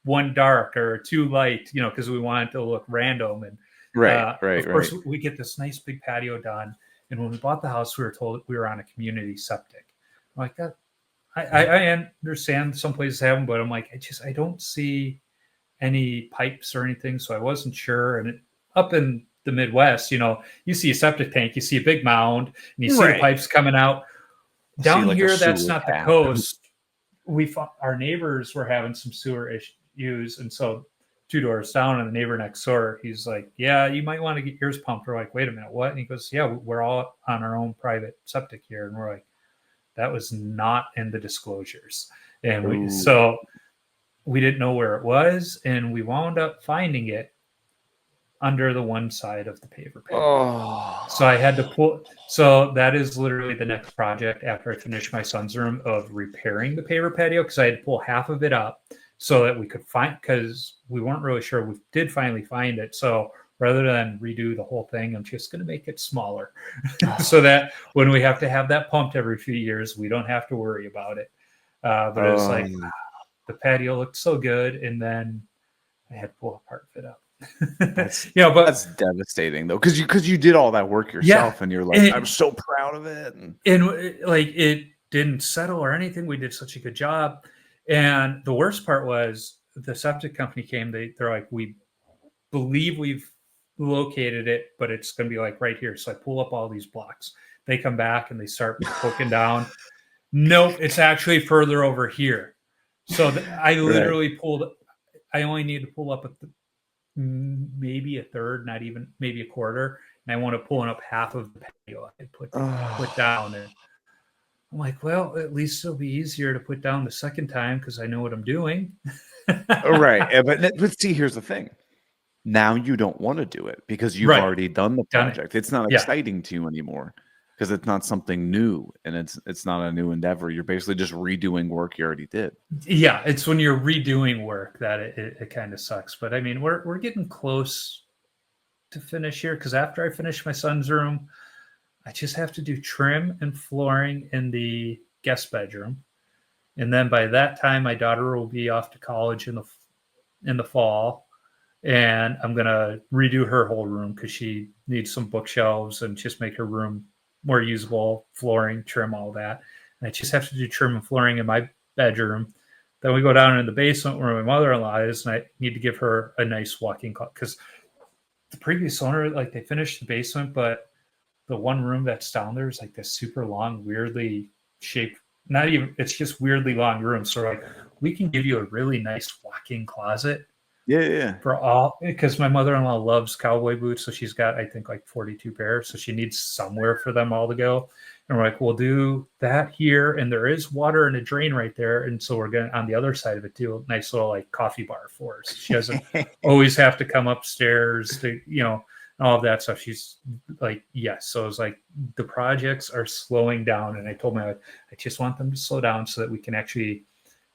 1 dark or a 2 light, you know, because we want it to look random. And of course, we get this nice big patio done. And when we bought the house, we were told we were on a community septic. I'm like, that, I understand some places have them, but I'm like, I don't see any pipes or anything. So I wasn't sure. And up in the Midwest, you know, you see a septic tank, you see a big mound, and you see the pipes coming out. Down like here, that's not the coast. Our neighbors were having some sewer issues. And so 2 doors down, and the neighbor next door, he's like, yeah, you might want to get yours pumped. We're like, wait a minute, what? And he goes, yeah, we're all on our own private septic here. And we're like, that was not in the disclosures. And so we didn't know where it was, and we wound up finding it under the one side of the paver patio. So I had to pull. So that is literally the next project after I finish my son's room of repairing the paver patio, because I had to pull half of it up so that we could find, because we weren't really sure. We did finally find it. So rather than redo the whole thing, I'm just going to make it smaller so that when we have to have that pumped every few years, we don't have to worry about it. But it was like, the patio looked so good, and then I had to pull a part of it up. But that's devastating though, because you did all that work yourself, and you're like, I'm so proud of it, and like, it didn't settle or anything. We did such a good job. And the worst part was the septic company came. They're like, we believe we've located it, but it's going to be like right here. So I pull up all these blocks. They come back and they start poking down. Nope, it's actually further over here. So I literally I only need to pull up maybe a third, not even, maybe a quarter. And I want to pull up half of the patio I put down. And I'm like, well, at least it'll be easier to put down the second time because I know what I'm doing. Right. But see, here's the thing. Now you don't want to do it because you've already done the project. It's not exciting to you anymore because it's not something new, and it's not a new endeavor. You're basically just redoing work you already did. Yeah, it's when you're redoing work that it kind of sucks. But I mean, we're getting close to finish here, because after I finish my son's room, I just have to do trim and flooring in the guest bedroom. And then by that time, my daughter will be off to college in the fall. And I'm going to redo her whole room because she needs some bookshelves and just make her room more usable, flooring, trim, all that. And I just have to do trim and flooring in my bedroom. Then we go down in the basement where my mother-in-law is, and I need to give her a nice walk-in closet, because the previous owner, like, they finished the basement, but the one room that's down there is like this super long, weirdly shaped, it's just weirdly long room. So like, we can give you a really nice walk-in closet. Yeah. For all, because my mother-in-law loves cowboy boots. So she's got, I think, like 42 pairs. So she needs somewhere for them all to go. And we're like, we'll do that here. And there is water and a drain right there. And so we're going on the other side of it too. A nice little like coffee bar for her. So she doesn't always have to come upstairs to, you know, all of that stuff. She's like, yes. So it was like, the projects are slowing down. And I told my, I just want them to slow down so that we can actually,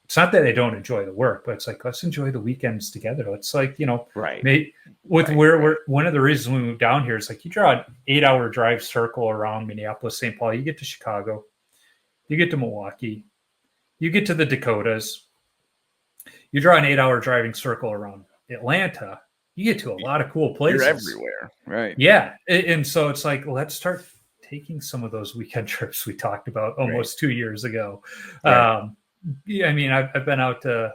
it's not that I don't enjoy the work, but it's like, let's enjoy the weekends together. It's like, you know, we're one of the reasons we moved down here is like, you draw an 8-hour drive circle around Minneapolis, St. Paul, you get to Chicago, you get to Milwaukee, you get to the Dakotas, you draw an 8-hour driving circle around Atlanta, you get to a lot of cool places. You're everywhere. Right. Yeah. And so it's like, let's start taking some of those weekend trips we talked about almost 2 years ago. Right. Yeah, I mean, I've been out to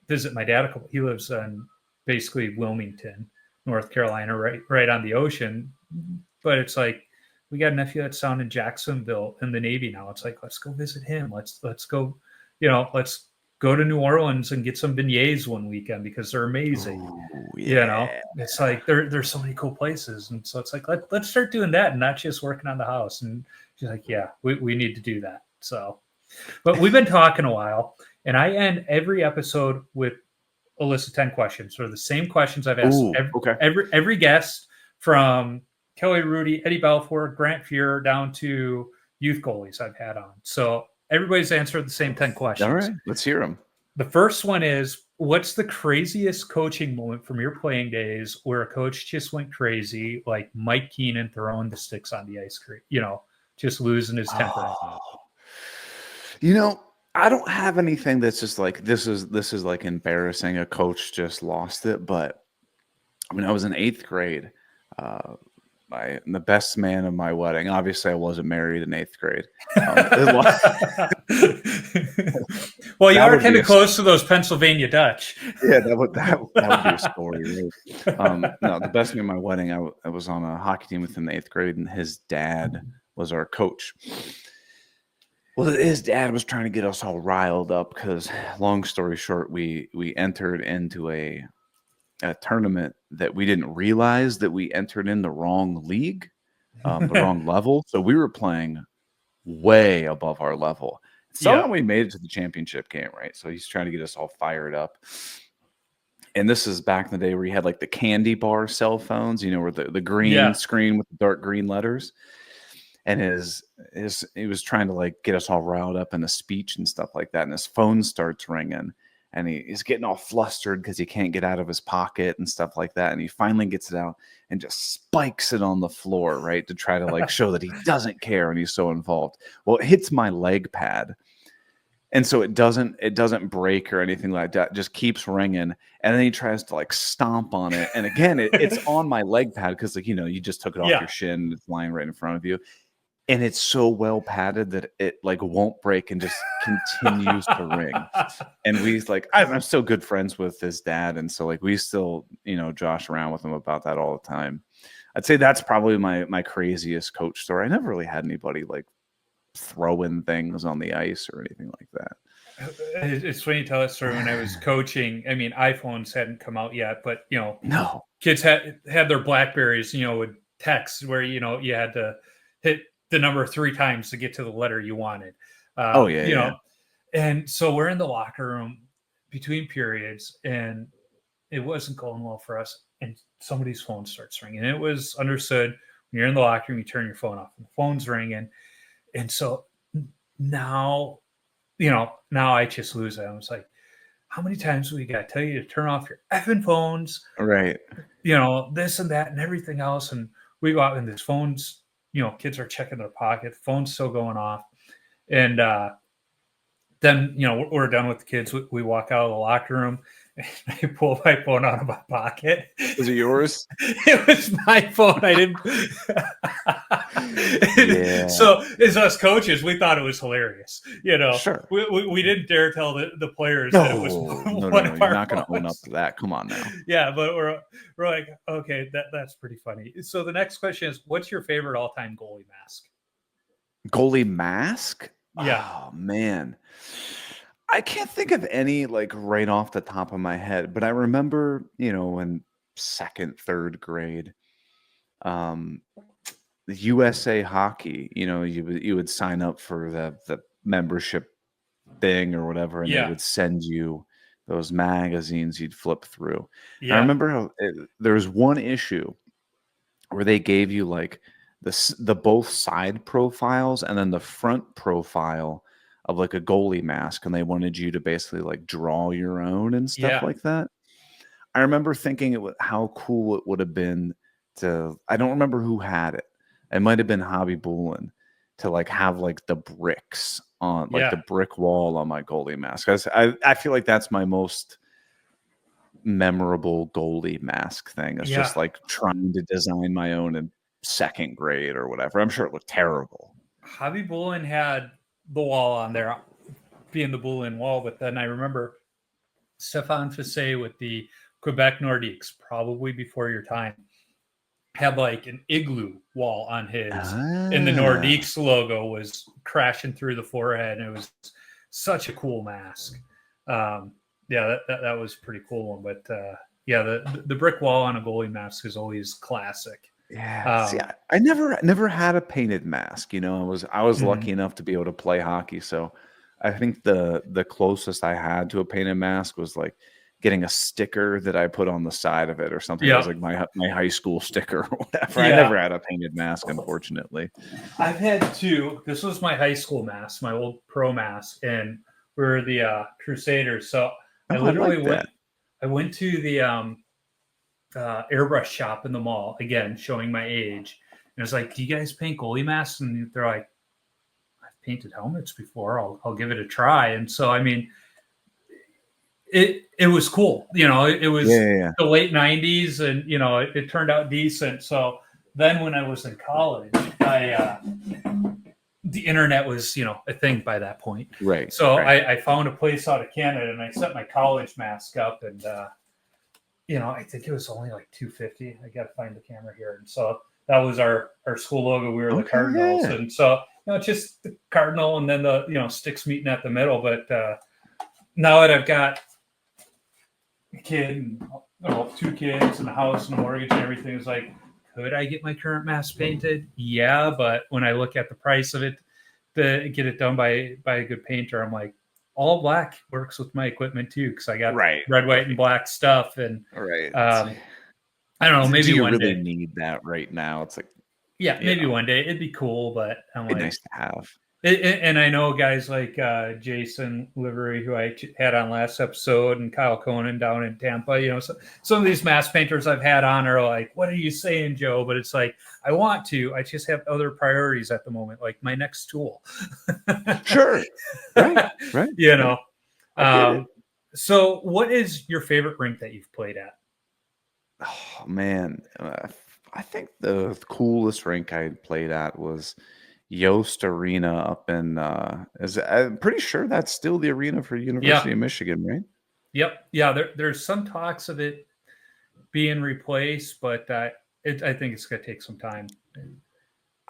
visit my dad. He lives in basically Wilmington, North Carolina, right on the ocean. But it's like, we got a nephew that's down in Jacksonville in the Navy now. It's like, let's go visit him. Let's go, let's go to New Orleans and get some beignets one weekend because they're amazing. Ooh, yeah. It's like there's so many cool places. And so it's like, let's start doing that and not just working on the house. And she's like, yeah, we need to do that. So, but we've been talking a while, and I end every episode with a list of 10 questions, or the same questions I've asked every guest, from Kelly Rudy, Eddie Balfour, Grant Fuhr, down to youth goalies I've had on. So everybody's answered the same 10 questions. All right, let's hear them. The first one is, what's the craziest coaching moment from your playing days where a coach just went crazy, like Mike Keenan throwing the sticks on the ice cream, just losing his temper? I don't have anything that's just like, this is like embarrassing. A coach just lost it. But when I was in 8th grade, the best man of my wedding, obviously I wasn't married in 8th grade. Well, you are kind of close to those Pennsylvania Dutch. Yeah, that would be a story. Right? No, the best man of my wedding, I was on a hockey team with him in 8th grade, and his dad was our coach. Well, his dad was trying to get us all riled up because, long story short, we entered into a tournament that we didn't realize that we entered in the wrong league, the wrong level. So we were playing way above our level. Somehow we made it to the championship game, right? So he's trying to get us all fired up. And this is back in the day where you had like the candy bar cell phones, where the green screen with the dark green letters. And he was trying to like get us all riled up in a speech and stuff like that. And his phone starts ringing, and he's getting all flustered because he can't get out of his pocket and stuff like that. And he finally gets it out and just spikes it on the floor, right, to try to like show that he doesn't care and he's so involved. Well, it hits my leg pad. And so it doesn't break or anything like that. It just keeps ringing. And then he tries to like stomp on it. And again, it's on my leg pad because you just took it off your shin. It's lying right in front of you. And it's so well padded that it like won't break and just continues to ring. And I'm still good friends with his dad. And so like we still, josh around with him about that all the time. I'd say that's probably my craziest coach story. I never really had anybody like throwing things on the ice or anything like that. It's funny you tell that story. When I was coaching, I mean, iPhones hadn't come out yet, but no, kids had their Blackberries, with text where you had to hit the number 3 times to get to the letter you wanted. And so we're in the locker room between periods, and it wasn't going well for us. And somebody's phone starts ringing. And it was understood when you're in the locker room, you turn your phone off, and the phone's ringing. And so now I just lose it. I was like, how many times we got to tell you to turn off your effing phones? Right. This and that and everything else. And we go out, and this phone's, kids are checking their pocket, the phone's still going off. And then, we're done with the kids. We walk out of the locker room, and I pull my phone out of my pocket. Was it yours? It was my phone. I didn't. So as us coaches, we thought it was hilarious. Sure. We didn't dare tell the players no, that it was no, one of you're our not going to phones. own up to that. Come on now. Yeah, but we're like, okay, that's pretty funny. So the next question is, what's your favorite all-time goalie mask? Goalie mask? Yeah. Oh, man. I can't think of any like right off the top of my head, but I remember, in 2nd, 3rd grade, the USA Hockey, you would sign up for the membership thing or whatever, and they would send you those magazines you'd flip through. Yeah. I remember there was one issue where they gave you like the both side profiles and then the front profile of like a goalie mask, and they wanted you to basically like draw your own and stuff like that. I remember thinking how cool it would have been I don't remember who had it. It might have been Hobby Boolin, to like have like the bricks on like the brick wall on my goalie mask. I feel like that's my most memorable goalie mask thing. It's just like trying to design my own in 2nd grade or whatever. I'm sure it looked terrible. Hobby Boolin had the wall on there being the Boolin wall, but then I remember Stefan Fissé with the Quebec Nordiques, probably before your time, had like an igloo wall on his, and the Nordiques logo was crashing through the forehead, and it was such a cool mask. That was a pretty cool one. But the brick wall on a goalie mask is always classic. Yeah. See, I never had a painted mask. You know, I was lucky enough to be able to play hockey, so I think the closest I had to a painted mask was like getting a sticker that I put on the side of it or something. It was like my high school sticker or whatever. I never had a painted mask, unfortunately. I've had two. This was my high school mask, my old pro mask, and we were the Crusaders. So I literally went to the airbrush shop in the mall, again, showing my age. And it's like, do you guys paint goalie masks? And they're like, I've painted helmets before. I'll give it a try. And so, I mean, it was cool. You know, it was the late 90s, and, you know, it turned out decent. So then when I was in college, the internet was, you know, a thing by that point. Right. So I found a place out of Canada, and I set my college mask up, and, you know, I think it was only like $250. I got to find the camera here. And so that was our school logo. We were the Cardinals. Yeah. And so, you know, just the Cardinal and then the, you know, sticks meeting at the middle. But now that I've got a kid and, you know, 2 kids and a house and a mortgage and everything, it's like, could I get my current mask painted? Yeah. But when I look at the price of it to get it done by a good painter, I'm like, all black works with my equipment too, because I got red, white, and black stuff. And I don't know, maybe do you one really day need that right now? It's like, maybe one day it'd be cool, but I'm like, nice to have. And I know guys like Jason Livery, who I had on last episode, and Kyle Conan down in Tampa. You know, so some of these mask painters I've had on are like, "What are you saying, Joe?" But it's like, I want to. I just have other priorities at the moment, like my next tool. Sure, right. You know. So, what is your favorite rink that you've played at? Oh man, I think the coolest rink I played at was Yost Arena up in I'm pretty sure that's still the arena for University of Michigan, right? Yep. Yeah, there's some talks of it being replaced, but I think it's going to take some time.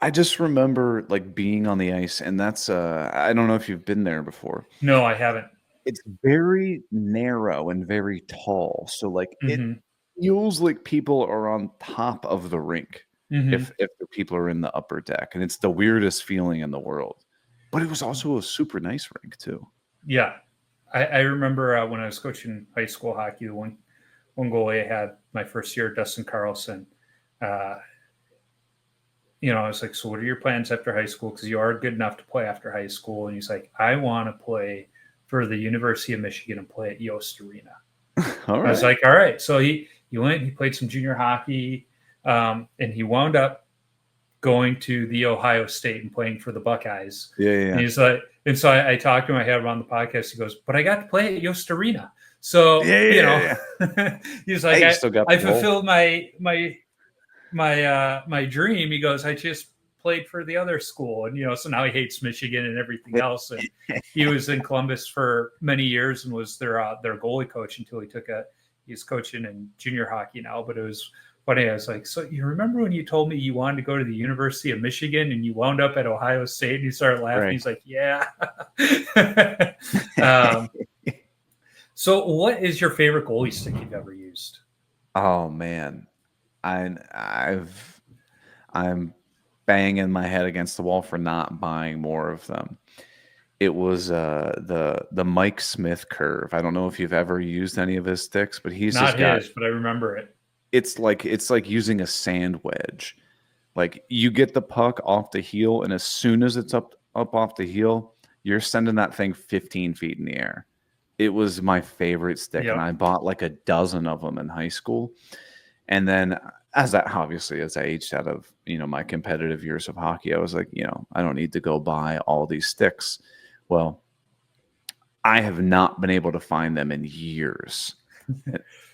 I just remember like being on the ice, and that's I don't know if you've been there before. No, I haven't. It's very narrow and very tall, so like it feels like people are on top of the rink. If the people are in the upper deck, and it's the weirdest feeling in the world, but it was also a super nice rink too. Yeah, I remember when I was coaching high school hockey, the one goalie I had my first year, Dustin Carlson. You know, I was like, "So, what are your plans after high school? Because you are good enough to play after high school." And he's like, "I want to play for the University of Michigan and play at Yost Arena." All right. I was like, "All right." So he went. He played some junior hockey. And he wound up going to the Ohio State and playing for the Buckeyes. Yeah. And he's like, and so I talked to him. I had him on the podcast. He goes, "But I got to play at Yost Arena." So you know, he's like, I fulfilled my dream. He goes, "I just played for the other school," and you know, so now he hates Michigan and everything else. And he was in Columbus for many years and was their goalie coach until he's coaching in junior hockey now. But it was funny. I was like, "So you remember when you told me you wanted to go to the University of Michigan and you wound up at Ohio State?" And he started laughing. Right. He's like, "Yeah." So what is your favorite goalie stick you've ever used? Oh man, I'm banging my head against the wall for not buying more of them. It was the Mike Smith curve. I don't know if you've ever used any of his sticks, but he's not his, but I remember it. It's like using a sand wedge. Like you get the puck off the heel, and as soon as it's up off the heel, you're sending that thing 15 feet in the air. It was my favorite stick, and I bought like a dozen of them in high school. And then as I aged out of, you know, my competitive years of hockey, I was like, you know, I don't need to go buy all these sticks. Well, I have not been able to find them in years.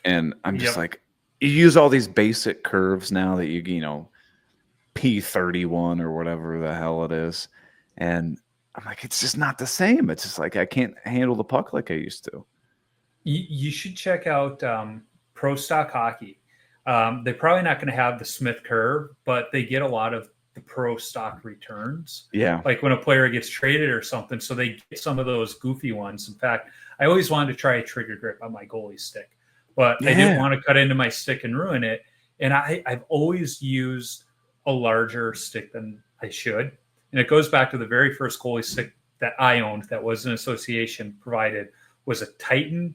And I'm just like, you use all these basic curves now that you know, P31 or whatever the hell it is. And I'm like, it's just not the same. It's just like, I can't handle the puck like I used to. You should check out Pro Stock Hockey. They're probably not going to have the Smith curve, but they get a lot of the pro stock returns. Yeah. Like when a player gets traded or something. So they get some of those goofy ones. In fact, I always wanted to try a trigger grip on my goalie stick, but I didn't want to cut into my stick and ruin it. And I've always used a larger stick than I should. And it goes back to the very first goalie stick that I owned that was an association provided was a Titan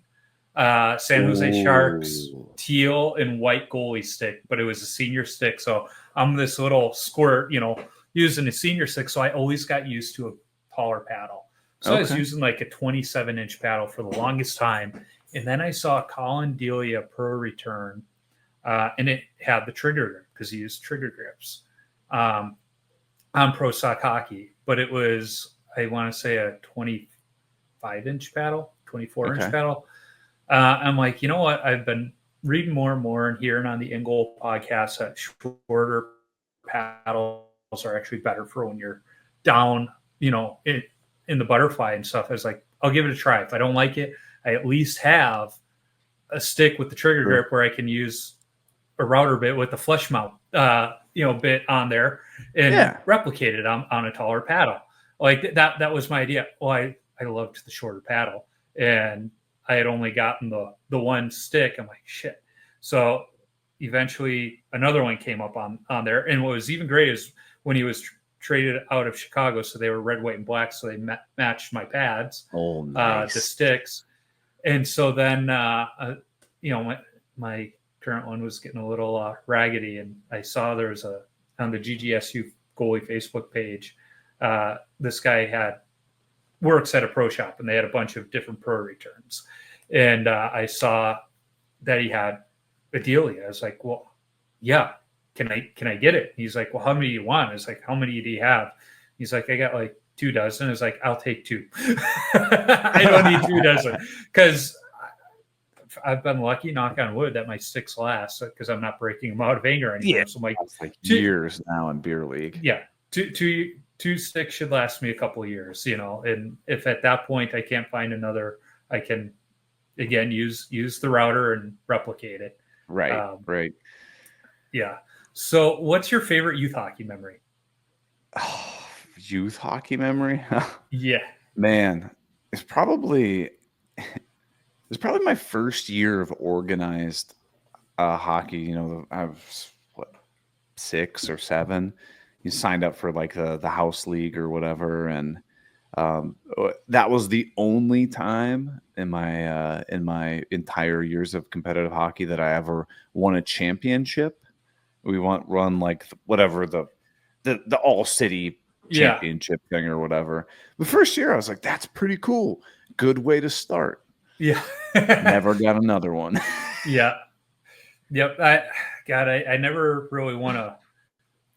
San Jose Sharks teal and white goalie stick, but it was a senior stick. So I'm this little squirt, using a senior stick. So I always got used to a taller paddle. So I was using like a 27-inch paddle for the longest time. And then I saw Colin Delia Pro Return, and it had the trigger grip because he used trigger grips on Pro Stock Hockey. But it was, I want to say, a 25-inch paddle, 24-inch paddle. I'm like, you know what? I've been reading more and more and hearing on the In-Goal podcast that shorter paddles are actually better for when you're down, in the butterfly and stuff. I was like, I'll give it a try. If I don't like it, I at least have a stick with the trigger grip where I can use a router bit with the flush mount, bit on there and replicate it on a taller paddle. Like that was my idea. Well, I loved the shorter paddle, and I had only gotten the one stick. I'm like, shit. So eventually another one came up on there. And what was even great is when he was traded out of Chicago, so they were red, white, and black. So they matched my pads, nice. The sticks. And so then, my current one was getting a little raggedy. And I saw there was on the GGSU goalie Facebook page, this guy works at a pro shop, and they had a bunch of different pro returns. And I saw that he had a Delia. I was like, well, yeah, can I get it? He's like, well, how many do you want? I was like, how many do you have? He's like, I got like 2 dozen. I was like, I'll take 2. I don't need 2 dozen because I've been lucky, knock on wood, that my sticks last because I'm not breaking them out of anger anymore. Yeah, so I'm like years now in beer league. Yeah, two sticks should last me a couple of years, and if at that point I can't find another, I can again use the router and replicate it. Right. Right. Yeah. So what's your favorite youth hockey memory? Youth hockey memory? Yeah. Man, it's probably my first year of organized hockey. I was 6 or 7. You signed up for like the house league or whatever, and that was the only time in my entire years of competitive hockey that I ever won a championship. We run like whatever the all city championship thing or whatever. The first year I was like, that's pretty cool. Good way to start. Yeah. Never got another one. Yeah. Yep. I never really won a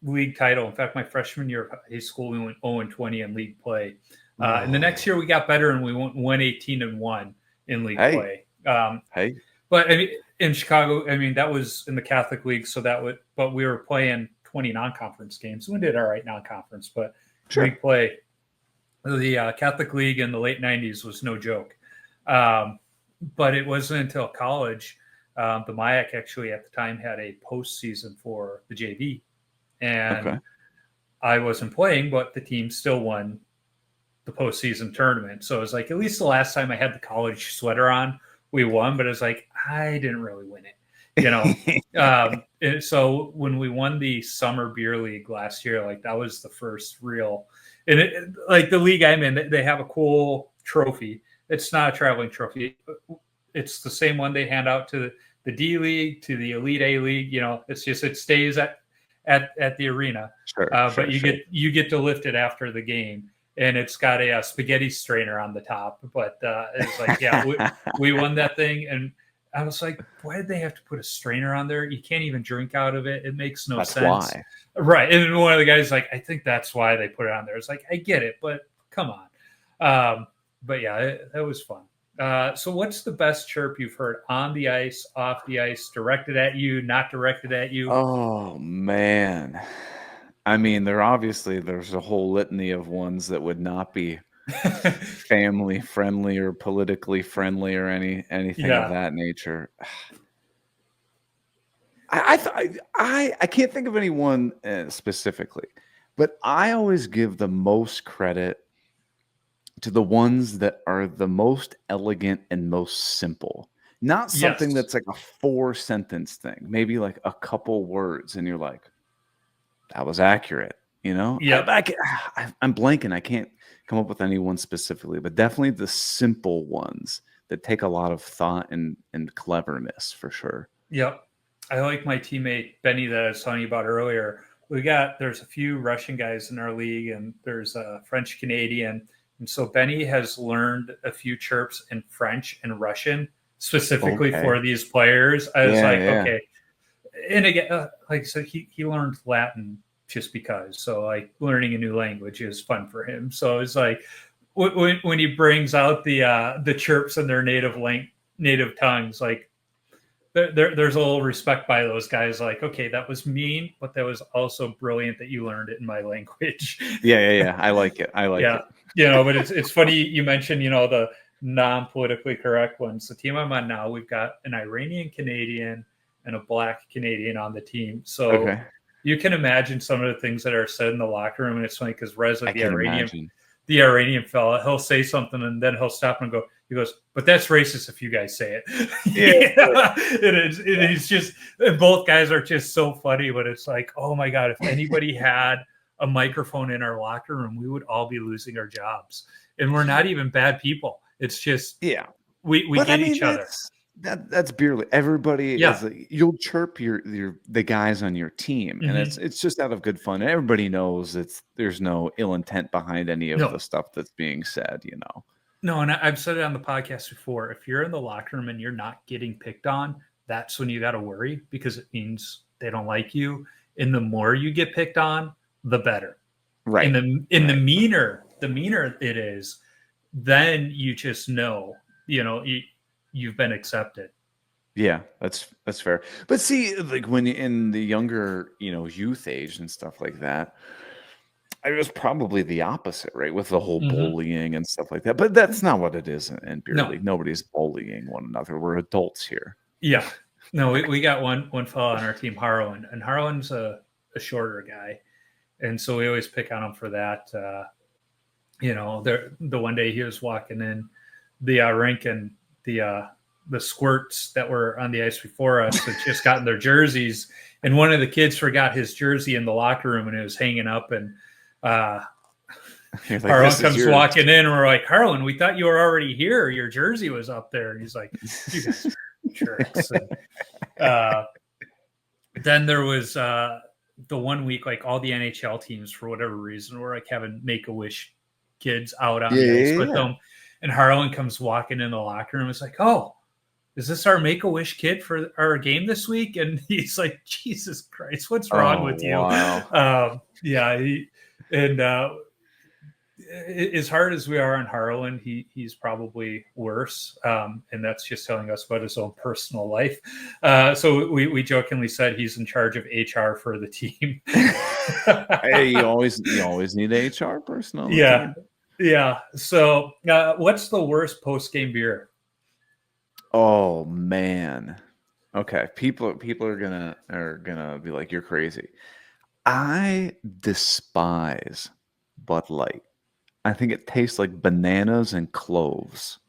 league title. In fact, my freshman year of high school, we went 0-20 in league play. And the next year we got better and we went 1-18-1 in league play. But I mean, in Chicago, that was in the Catholic League. So but we were playing 20 non-conference games. We did all right non-conference, but league play, the Catholic League in the late 90s was no joke. But it wasn't until college, the MIAC actually at the time had a postseason for the JV. And I wasn't playing, but the team still won the postseason tournament. So it was like, at least the last time I had the college sweater on, we won, but it was like, I didn't really win it, so when we won the summer beer league last year, like that was the first real, and like the league I'm in, they have a cool trophy. It's not a traveling trophy. It's the same one they hand out to the D League, to the Elite A League. It's just, it stays at the arena. But you get to lift it after the game. And it's got a spaghetti strainer on the top. But it's like, we won that thing. And I was like, why did they have to put a strainer on there? You can't even drink out of it. It makes no sense. That's why. Right. And one of the guys like, I think that's why they put it on there. It's like, I get it, but come on. But yeah, that was fun. So what's the best chirp you've heard on the ice, off the ice, directed at you, not directed at you? Oh, man. There's a whole litany of ones that would not be family friendly or politically friendly or anything of that nature. I can't think of anyone specifically, but I always give the most credit to the ones that are the most elegant and most simple. Not something Yes. that's like a 4-sentence thing, maybe like a couple words, and you're like, that was accurate. You know, Yep. I'm blanking. I can't come up with anyone specifically, but definitely the simple ones that take a lot of thought and cleverness for sure. Yep. I like my teammate Benny that I was telling you about earlier. There's a few Russian guys in our league, and there's a French Canadian. And so Benny has learned a few chirps in French and Russian specifically for these players. I was okay. And again, like I said, he learned Latin just because. So like learning a new language is fun for him. So it's like when he brings out the chirps in their native tongues, like there's a little respect by those guys. Like, okay, that was mean, but that was also brilliant that you learned it in my language. Yeah. I like it. it. But it's funny you mentioned, the non-politically correct ones. The team I'm on now, we've got an Iranian Canadian and a Black Canadian on the team. So you can imagine some of the things that are said in the locker room, and it's funny because Reza, the Iranian fella, he'll say something and then he'll stop and go. He goes, but that's racist if you guys say it. It is. It's just both guys are just so funny, but it's like, oh my god, if anybody had a microphone in our locker room, we would all be losing our jobs. And we're not even bad people. It's just we get each other. That's barely everybody. Is you'll chirp the guys on your team, and it's just out of good fun. Everybody knows there's no ill intent behind any of the stuff that's being said. No, and I've said it on the podcast before. If you're in the locker room and you're not getting picked on, that's when you got to worry, because it means they don't like you. And the more you get picked on, the better. Right. And the meaner it is, then you just know, you've been accepted. Yeah, that's fair. But see, like when in the younger, youth age and stuff like that, it was probably the opposite, right? With the whole bullying and stuff like that. But that's not what it is in beer league. Nobody's bullying one another. We're adults here. Yeah. No, we got one fella on our team, Harlan, and Harlan's a shorter guy. And so we always pick on him for that. The one day he was walking in the rink, and the squirts that were on the ice before us had just gotten their jerseys, and one of the kids forgot his jersey in the locker room, and it was hanging up, and Harlan comes walking in, and we're like, Harlan, we thought you were already here. Your jersey was up there. And he's like, you guys are jerks. And, then there was the 1 week, like all the NHL teams, for whatever reason, were like having Make-A-Wish kids out on the ice with them. And Harlan comes walking in the locker room. It's like, oh, is this our Make-A-Wish kid for our game this week? And he's like, Jesus Christ, what's wrong with you? Wow. As hard as we are on Harlan, he's probably worse. And that's just telling us about his own personal life. So we jokingly said he's in charge of HR for the team. Hey, you always need an HR person on the team. Yeah. So what's the worst post-game beer? Oh man. Okay. People are gonna be like, you're crazy. I despise Bud Light. I think it tastes like bananas and cloves.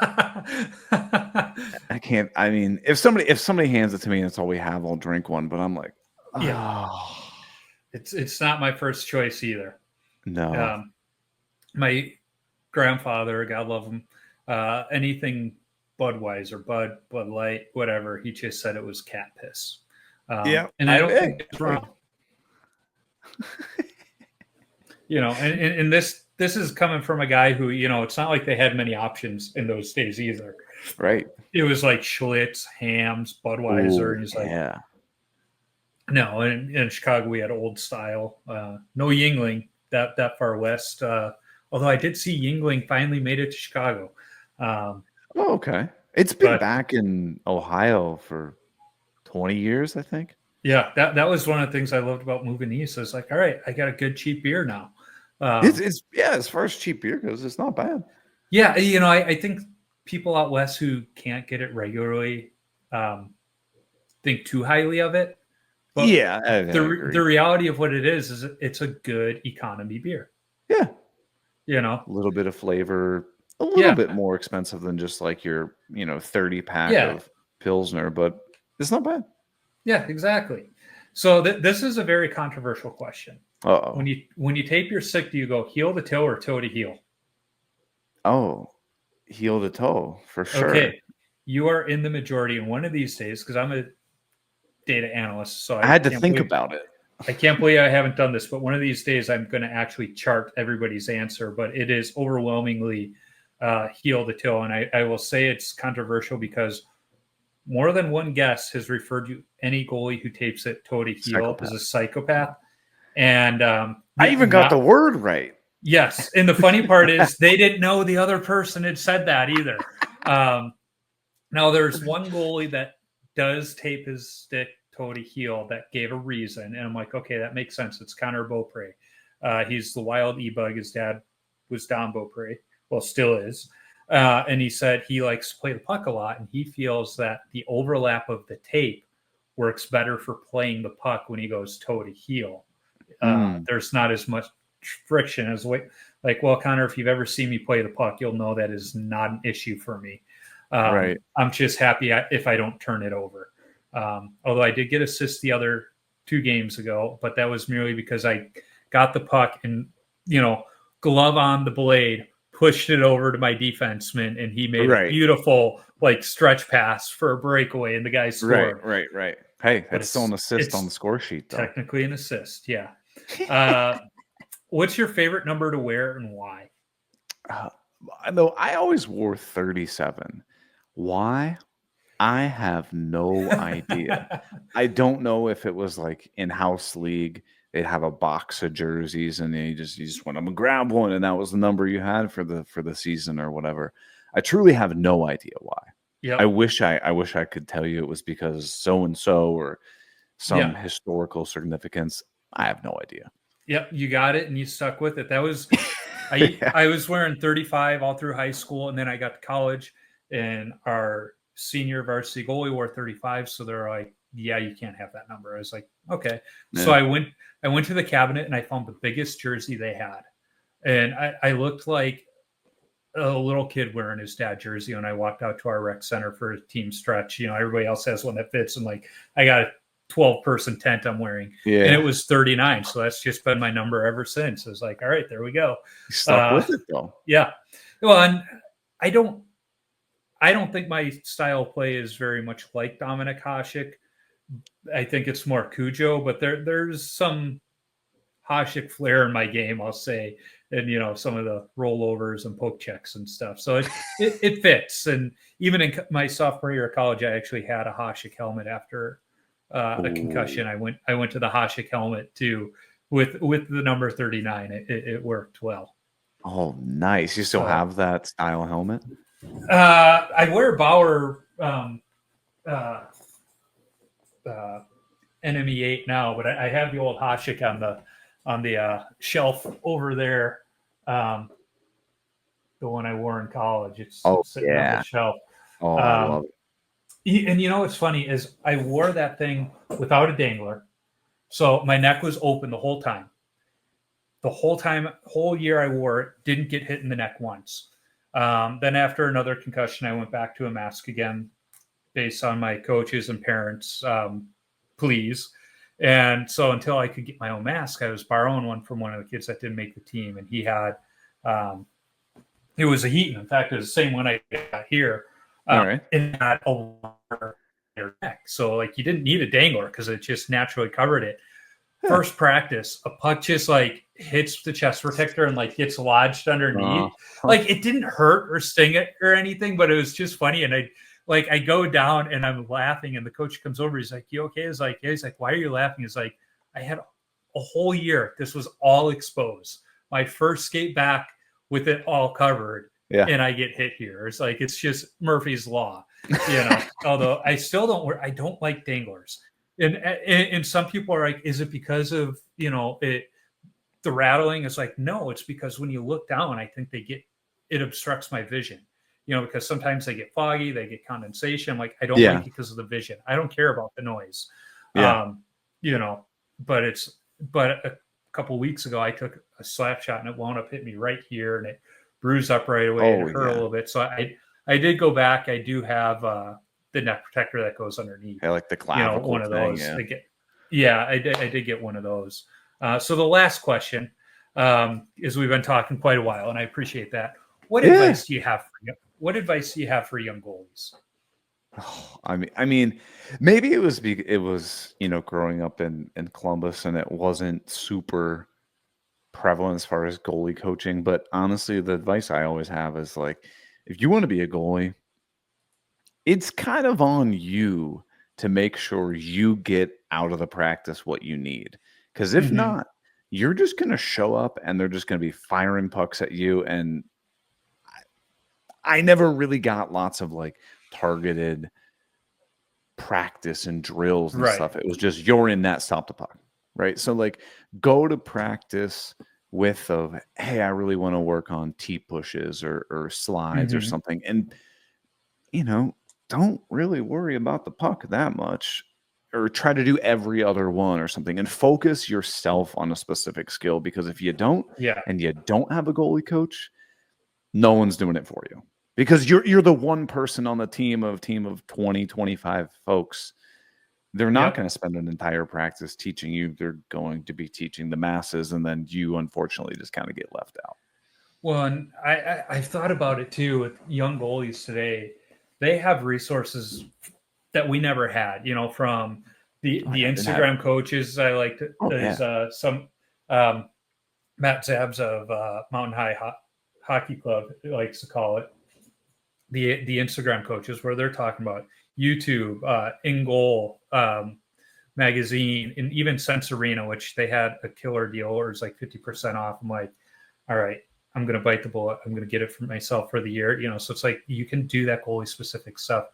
I can't. I mean, if somebody hands it to me and it's all we have, I'll drink one. But I'm like, it's not my first choice either. No. My grandfather, God love him, anything Budweiser, Bud Light, whatever, he just said it was cat piss. And I don't think it's wrong. And this is coming from a guy who, it's not like they had many options in those days either. Right. It was like Schlitz, Hams, Budweiser. Ooh, and he's like, no, in Chicago we had Old Style. No Yuengling that far west. Although I did see Yuengling finally made it to Chicago. Okay. It's been back in Ohio for 20 years, I think. Yeah, that was one of the things I loved about moving east. I was like, all right, I got a good cheap beer now. It's as far as cheap beer goes, it's not bad. Yeah, I think people out west who can't get it regularly, think too highly of it. But yeah, I agree. The reality of what it is it's a good economy beer. Yeah. A little bit of flavor, a little bit more expensive than just like your, 30 pack of Pilsner, but it's not bad. Yeah, exactly. So this is a very controversial question. Uh-oh. When you tape your stick, do you go heel to toe or toe to heel? Oh, heel to toe for sure. Okay, you are in the majority. And one of these days, because I'm a data analyst, so I had to think about it. I can't believe I haven't done this, but one of these days I'm going to actually chart everybody's answer. But it is overwhelmingly heel to toe, and I will say it's controversial because more than one guest has referred to any goalie who tapes it toe to heel as a psychopath. And I even got the word right. Yes. And the funny part is they didn't know the other person had said that either. Now, there's one goalie that does tape his stick toe to heel that gave a reason. And I'm like, okay, that makes sense. It's Connor Beaupre. He's the wild e-bug. His dad was Don Beaupre. Well, still is. And he said he likes to play the puck a lot, and he feels that the overlap of the tape works better for playing the puck when he goes toe to heel. There's not as much friction as like, well, Connor, if you've ever seen me play the puck, you'll know that is not an issue for me. Right. I'm just happy if I don't turn it over. Although I did get assists the other 2 games ago, but that was merely because I got the puck and, glove on the blade, pushed it over to my defenseman, and he made a beautiful stretch pass for a breakaway, and the guy scored. Right. Hey, that's still an assist on the score sheet, though. Technically an assist, yeah. What's your favorite number to wear and why? I always wore 37. Why? I have no idea. I don't know if it was like in-house league. They'd have a box of jerseys, and you just went up and grab one, and that was the number you had for the season or whatever. I truly have no idea why. Yep. I wish I could tell you it was because so and so or some historical significance. I have no idea. Yep, you got it, and you stuck with it. That was I was wearing 35 all through high school, and then I got to college, and our senior varsity goalie wore 35. So they're like, "Yeah, you can't have that number." I was like, "Okay." Yeah. So I went to the cabinet, and I found the biggest jersey they had, and I looked like a little kid wearing his dad jersey when I walked out to our rec center for a team stretch. Everybody else has one that fits, and I got a 12-person tent I'm wearing, and it was 39. So that's just been my number ever since. I was like, all right, there we go. You stuck with it though. Yeah. Well, and I don't think my style of play is very much like Dominic Hasek. I think it's more Cujo, but there's some Hasek flair in my game, I'll say, and some of the rollovers and poke checks and stuff. So it fits. And even in my sophomore year of college, I actually had a Hasek helmet after a concussion. I went to the Hasek helmet too with the number 39. It worked well. Oh, nice! You still have that style helmet? I wear Bauer Enemy 8 now, but I have the old Hasek on the shelf over there. The one I wore in college. It's sitting on the shelf. Oh, I love it. And what's funny is I wore that thing without a dangler. So my neck was open the whole time. Whole year I wore it, didn't get hit in the neck once. Then after another concussion, I went back to a mask again based on my coaches and parents' pleas. And so until I could get my own mask, I was borrowing one from one of the kids that didn't make the team. And he had, it was a Heaton. In fact, it was the same one I got here. All right. And had a longer neck. So you didn't need a dangler because it just naturally covered it. First practice, a puck just hits the chest protector and gets lodged underneath. It didn't hurt or sting it or anything, but it was just funny. And I go down and I'm laughing, and the coach comes over. He's like, "You okay?" He's like, "Why are you laughing?" He's like, "I had a whole year. This was all exposed. My first skate back with it all covered." Yeah. And I get hit here. It's just Murphy's Law, although I still I don't like danglers. And some people are like, is it because of, the rattling? It's like, no, it's because when you look down, I think it obstructs my vision. because sometimes they get foggy, they get condensation. Like, I don't Yeah. like it because of the vision. I don't care about the noise. Yeah. But a couple of weeks ago, I took a slap shot and it wound up hitting me right here, and it bruised up right away and it hurt a little bit. So I did go back. I do have the neck protector that goes underneath. I like the clavicle one of thing, those. I did get one of those. So the last question is, we've been talking quite a while, and I appreciate that. What advice do you have for young goalies? Oh, I mean, maybe it was growing up in Columbus, and it wasn't super prevalent as far as goalie coaching. But honestly, the advice I always have is like, if you want to be a goalie, it's kind of on you to make sure you get out of the practice what you need. Because if not, you're just going to show up and they're just going to be firing pucks at you. And I never really got lots of like targeted practice and drills and stuff. It was just, you're in that, stop the puck. Right. So like, go to practice with hey, I really want to work on T pushes or slides or something. And, don't really worry about the puck that much, or try to do every other one or something, and focus yourself on a specific skill. Because if you don't, and you don't have a goalie coach, no one's doing it for you, because you're the one person on the team of 20, 25 folks. They're not going to spend an entire practice teaching you. They're going to be teaching the masses, and then you unfortunately just kind of get left out. Well, and I've thought about it too with young goalies today. They have resources that we never had, from the Instagram coaches. I liked it. There's some Matt Zabs of Mountain High Hockey Club likes to call it the Instagram coaches, where they're talking about YouTube, In Goal magazine, and even Sense Arena, which they had a killer deal, or it's like 50% off. I'm like, all right, I'm going to bite the bullet. I'm going to get it for myself for the year. So it's like, you can do that goalie specific stuff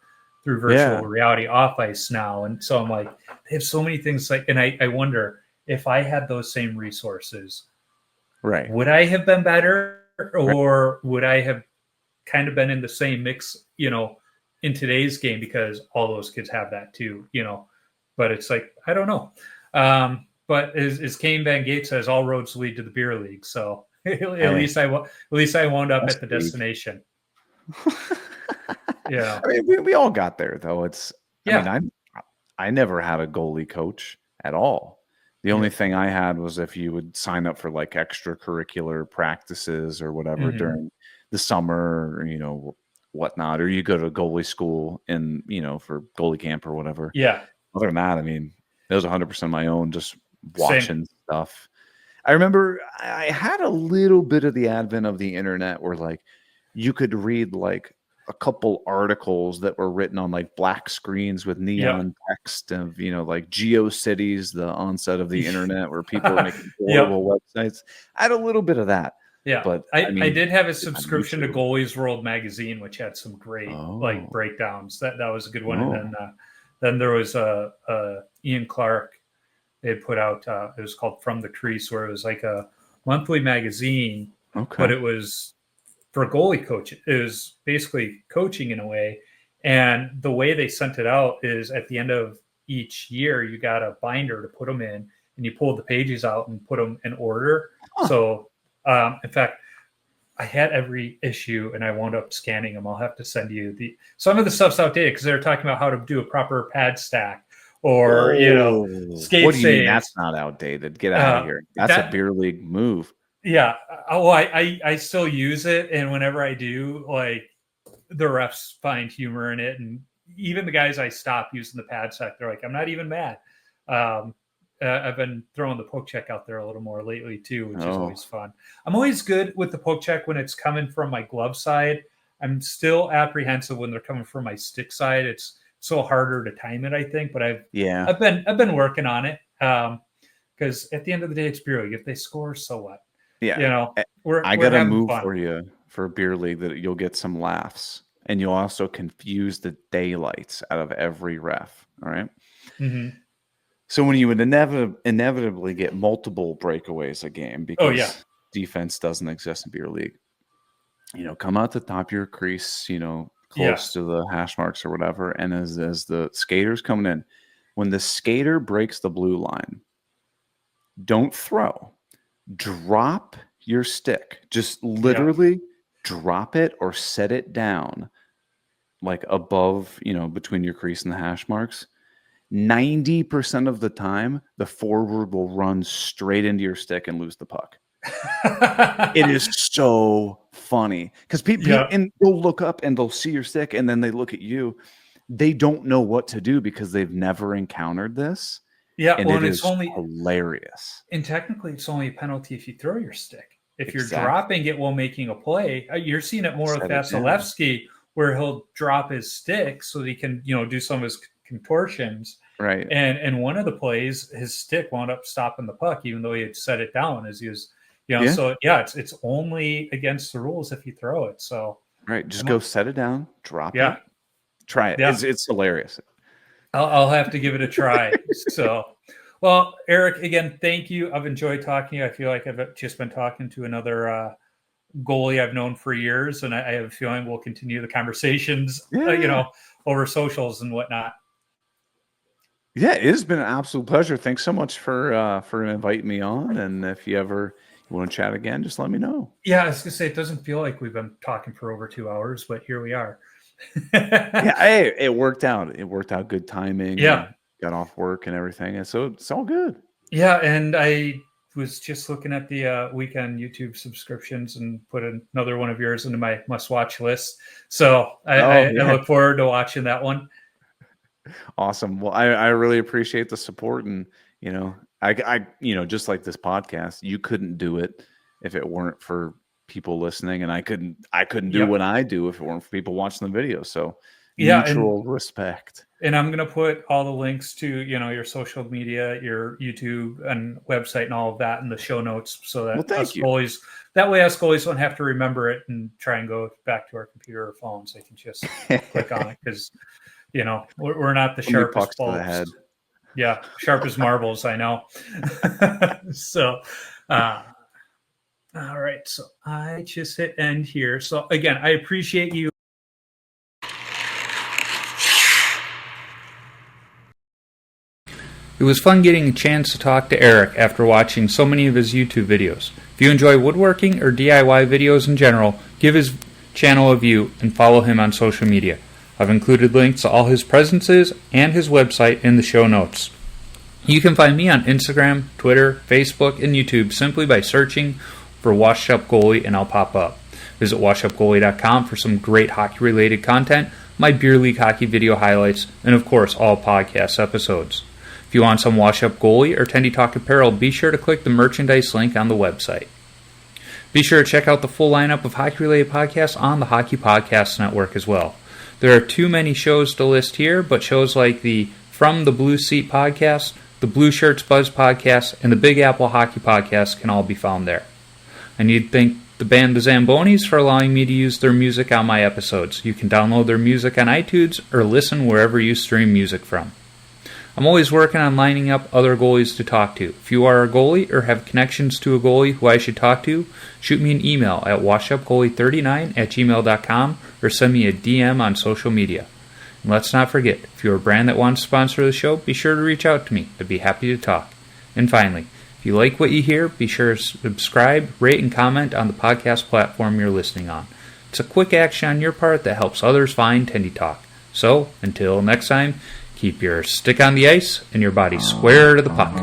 through virtual reality off ice now. And so I'm like, they have so many things and I wonder, if I had those same resources, would I have been better, or would I have kind of been in the same mix, in today's game, because all those kids have that too, but it's like, I don't know. But as Kane Van Gate says, all roads lead to the beer league. So at least I wound up at the destination. I mean, we all got there though. I never had a goalie coach at all. The only thing I had was if you would sign up for like extracurricular practices or whatever during the summer, or whatnot, or you go to goalie school and, for goalie camp or whatever. Yeah. Other than that, I mean, it was 100% my own, just watching stuff. I remember I had a little bit of the advent of the internet where like you could read like a couple articles that were written on like black screens with neon text of, like GeoCities, the onset of the internet, where people were making horrible websites. I had a little bit of that. Yeah, but I did have a subscription to Goalies World magazine, which had some great like breakdowns. That was a good one. And then there was Ian Clark. They had put out it was called From the Crease, where it was like a monthly magazine, but it was for goalie coach. It was basically coaching in a way. And the way they sent it out is, at the end of each year, you got a binder to put them in, and you pulled the pages out and put them in order. So in fact, I had every issue and I wound up scanning them. I'll have to send you some of the stuff's outdated, because they're talking about how to do a proper pad stack, or skate what do you saves. mean that's not outdated? Get out of here. That's a beer league move. Yeah. Oh, I still use it, and whenever I do, like, the refs find humor in it, and even the guys I stop using the pad stack, they're like, I'm not even mad. I've been throwing the poke check out there a little more lately too, which is always fun. I'm always good with the poke check when it's coming from my glove side. I'm still apprehensive when they're coming from my stick side. It's so harder to time it, I think. But I've been working on it, because at the end of the day, it's beer league. If they score, so what? Yeah, I got a move for you for beer league that you'll get some laughs, and you'll also confuse the daylights out of every ref. All right. So when you would inevitably get multiple breakaways a game, because defense doesn't exist in beer league, come out the top of your crease, close to the hash marks or whatever. And as the skater's coming in, when the skater breaks the blue line, don't throw. Drop your stick. Just literally drop it or set it down like above, between your crease and the hash marks. 90% of the time, the forward will run straight into your stick and lose the puck. It is so funny because people and they'll look up and they'll see your stick and then they look at you. They don't know what to do because they've never encountered this. Yeah, and well, it's only hilarious. And technically, it's only a penalty if you throw your stick. If you're dropping it while making a play, you're seeing it more with Vasilevsky, where he'll drop his stick so that he can, do some of his contortions. Right. And one of the plays, his stick wound up stopping the puck, even though he had set it down as he was, So it's only against the rules if you throw it. So just go set it down, drop it, try it. It's hilarious. I'll have to give it a try. So, well, Eric, again, thank you. I've enjoyed talking to you. I feel like I've just been talking to another goalie I've known for years, and I have a feeling we'll continue the conversations, over socials and whatnot. Yeah, it has been an absolute pleasure. Thanks so much for inviting me on. And if you ever want to chat again, just let me know. Yeah, I was gonna say it doesn't feel like we've been talking for over 2 hours, but here we are. Hey, it worked out. It worked out good timing. Yeah, got off work and everything, and so it's all good. Yeah, and I was just looking at the weekend YouTube subscriptions and put another one of yours into my must-watch list. So I look forward to watching that one. Awesome. Well, I really appreciate the support, and I just like this podcast, you couldn't do it if it weren't for people listening, and I couldn't do what I do if it weren't for people watching the video. So mutual respect. And I'm going to put all the links to, your social media, your YouTube and website and all of that in the show notes so that goalies won't have to remember it and try and go back to our computer or phones. They can just click on it because, we're not the sharpest bulbs. Yeah, sharp as marbles, I know. So, all right. So I just hit end here. So again, I appreciate you. It was fun getting a chance to talk to Eric after watching so many of his YouTube videos. If you enjoy woodworking or DIY videos in general, give his channel a view and follow him on social media. I've included links to all his presences and his website in the show notes. You can find me on Instagram, Twitter, Facebook, and YouTube simply by searching for Washed Up Goalie and I'll pop up. Visit washedupgoalie.com for some great hockey-related content, my beer league hockey video highlights, and of course all podcast episodes. If you want some Wash Up Goalie or Tendy Talk apparel, be sure to click the merchandise link on the website. Be sure to check out the full lineup of hockey-related podcasts on the Hockey Podcast Network as well. There are too many shows to list here, but shows like the From the Blue Seat podcast, the Blue Shirts Buzz podcast, and the Big Apple Hockey podcast can all be found there. I need to thank the band The Zambonis for allowing me to use their music on my episodes. You can download their music on iTunes or listen wherever you stream music from. I'm always working on lining up other goalies to talk to. If you are a goalie or have connections to a goalie who I should talk to, shoot me an email at washupgoalie39@gmail.com or send me a DM on social media. And let's not forget, if you're a brand that wants to sponsor the show, be sure to reach out to me. I'd be happy to talk. And finally, if you like what you hear, be sure to subscribe, rate, and comment on the podcast platform you're listening on. It's a quick action on your part that helps others find Tendy Talk. So, until next time, keep your stick on the ice and your body square to the puck.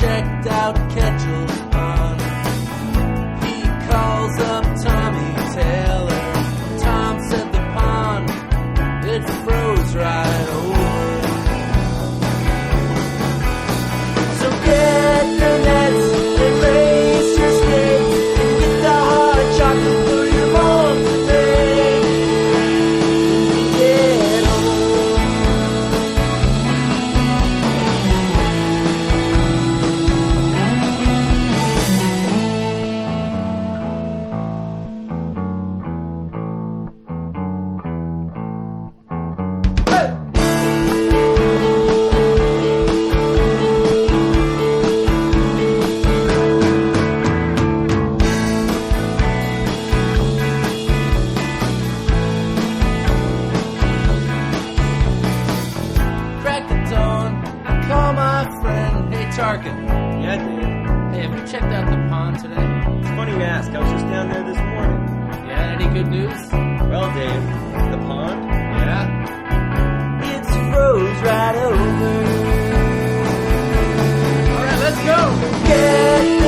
Checked out Ketchup's Pond. Well, Dave, the pond? Yeah. It's froze right over. All right, let's go. Get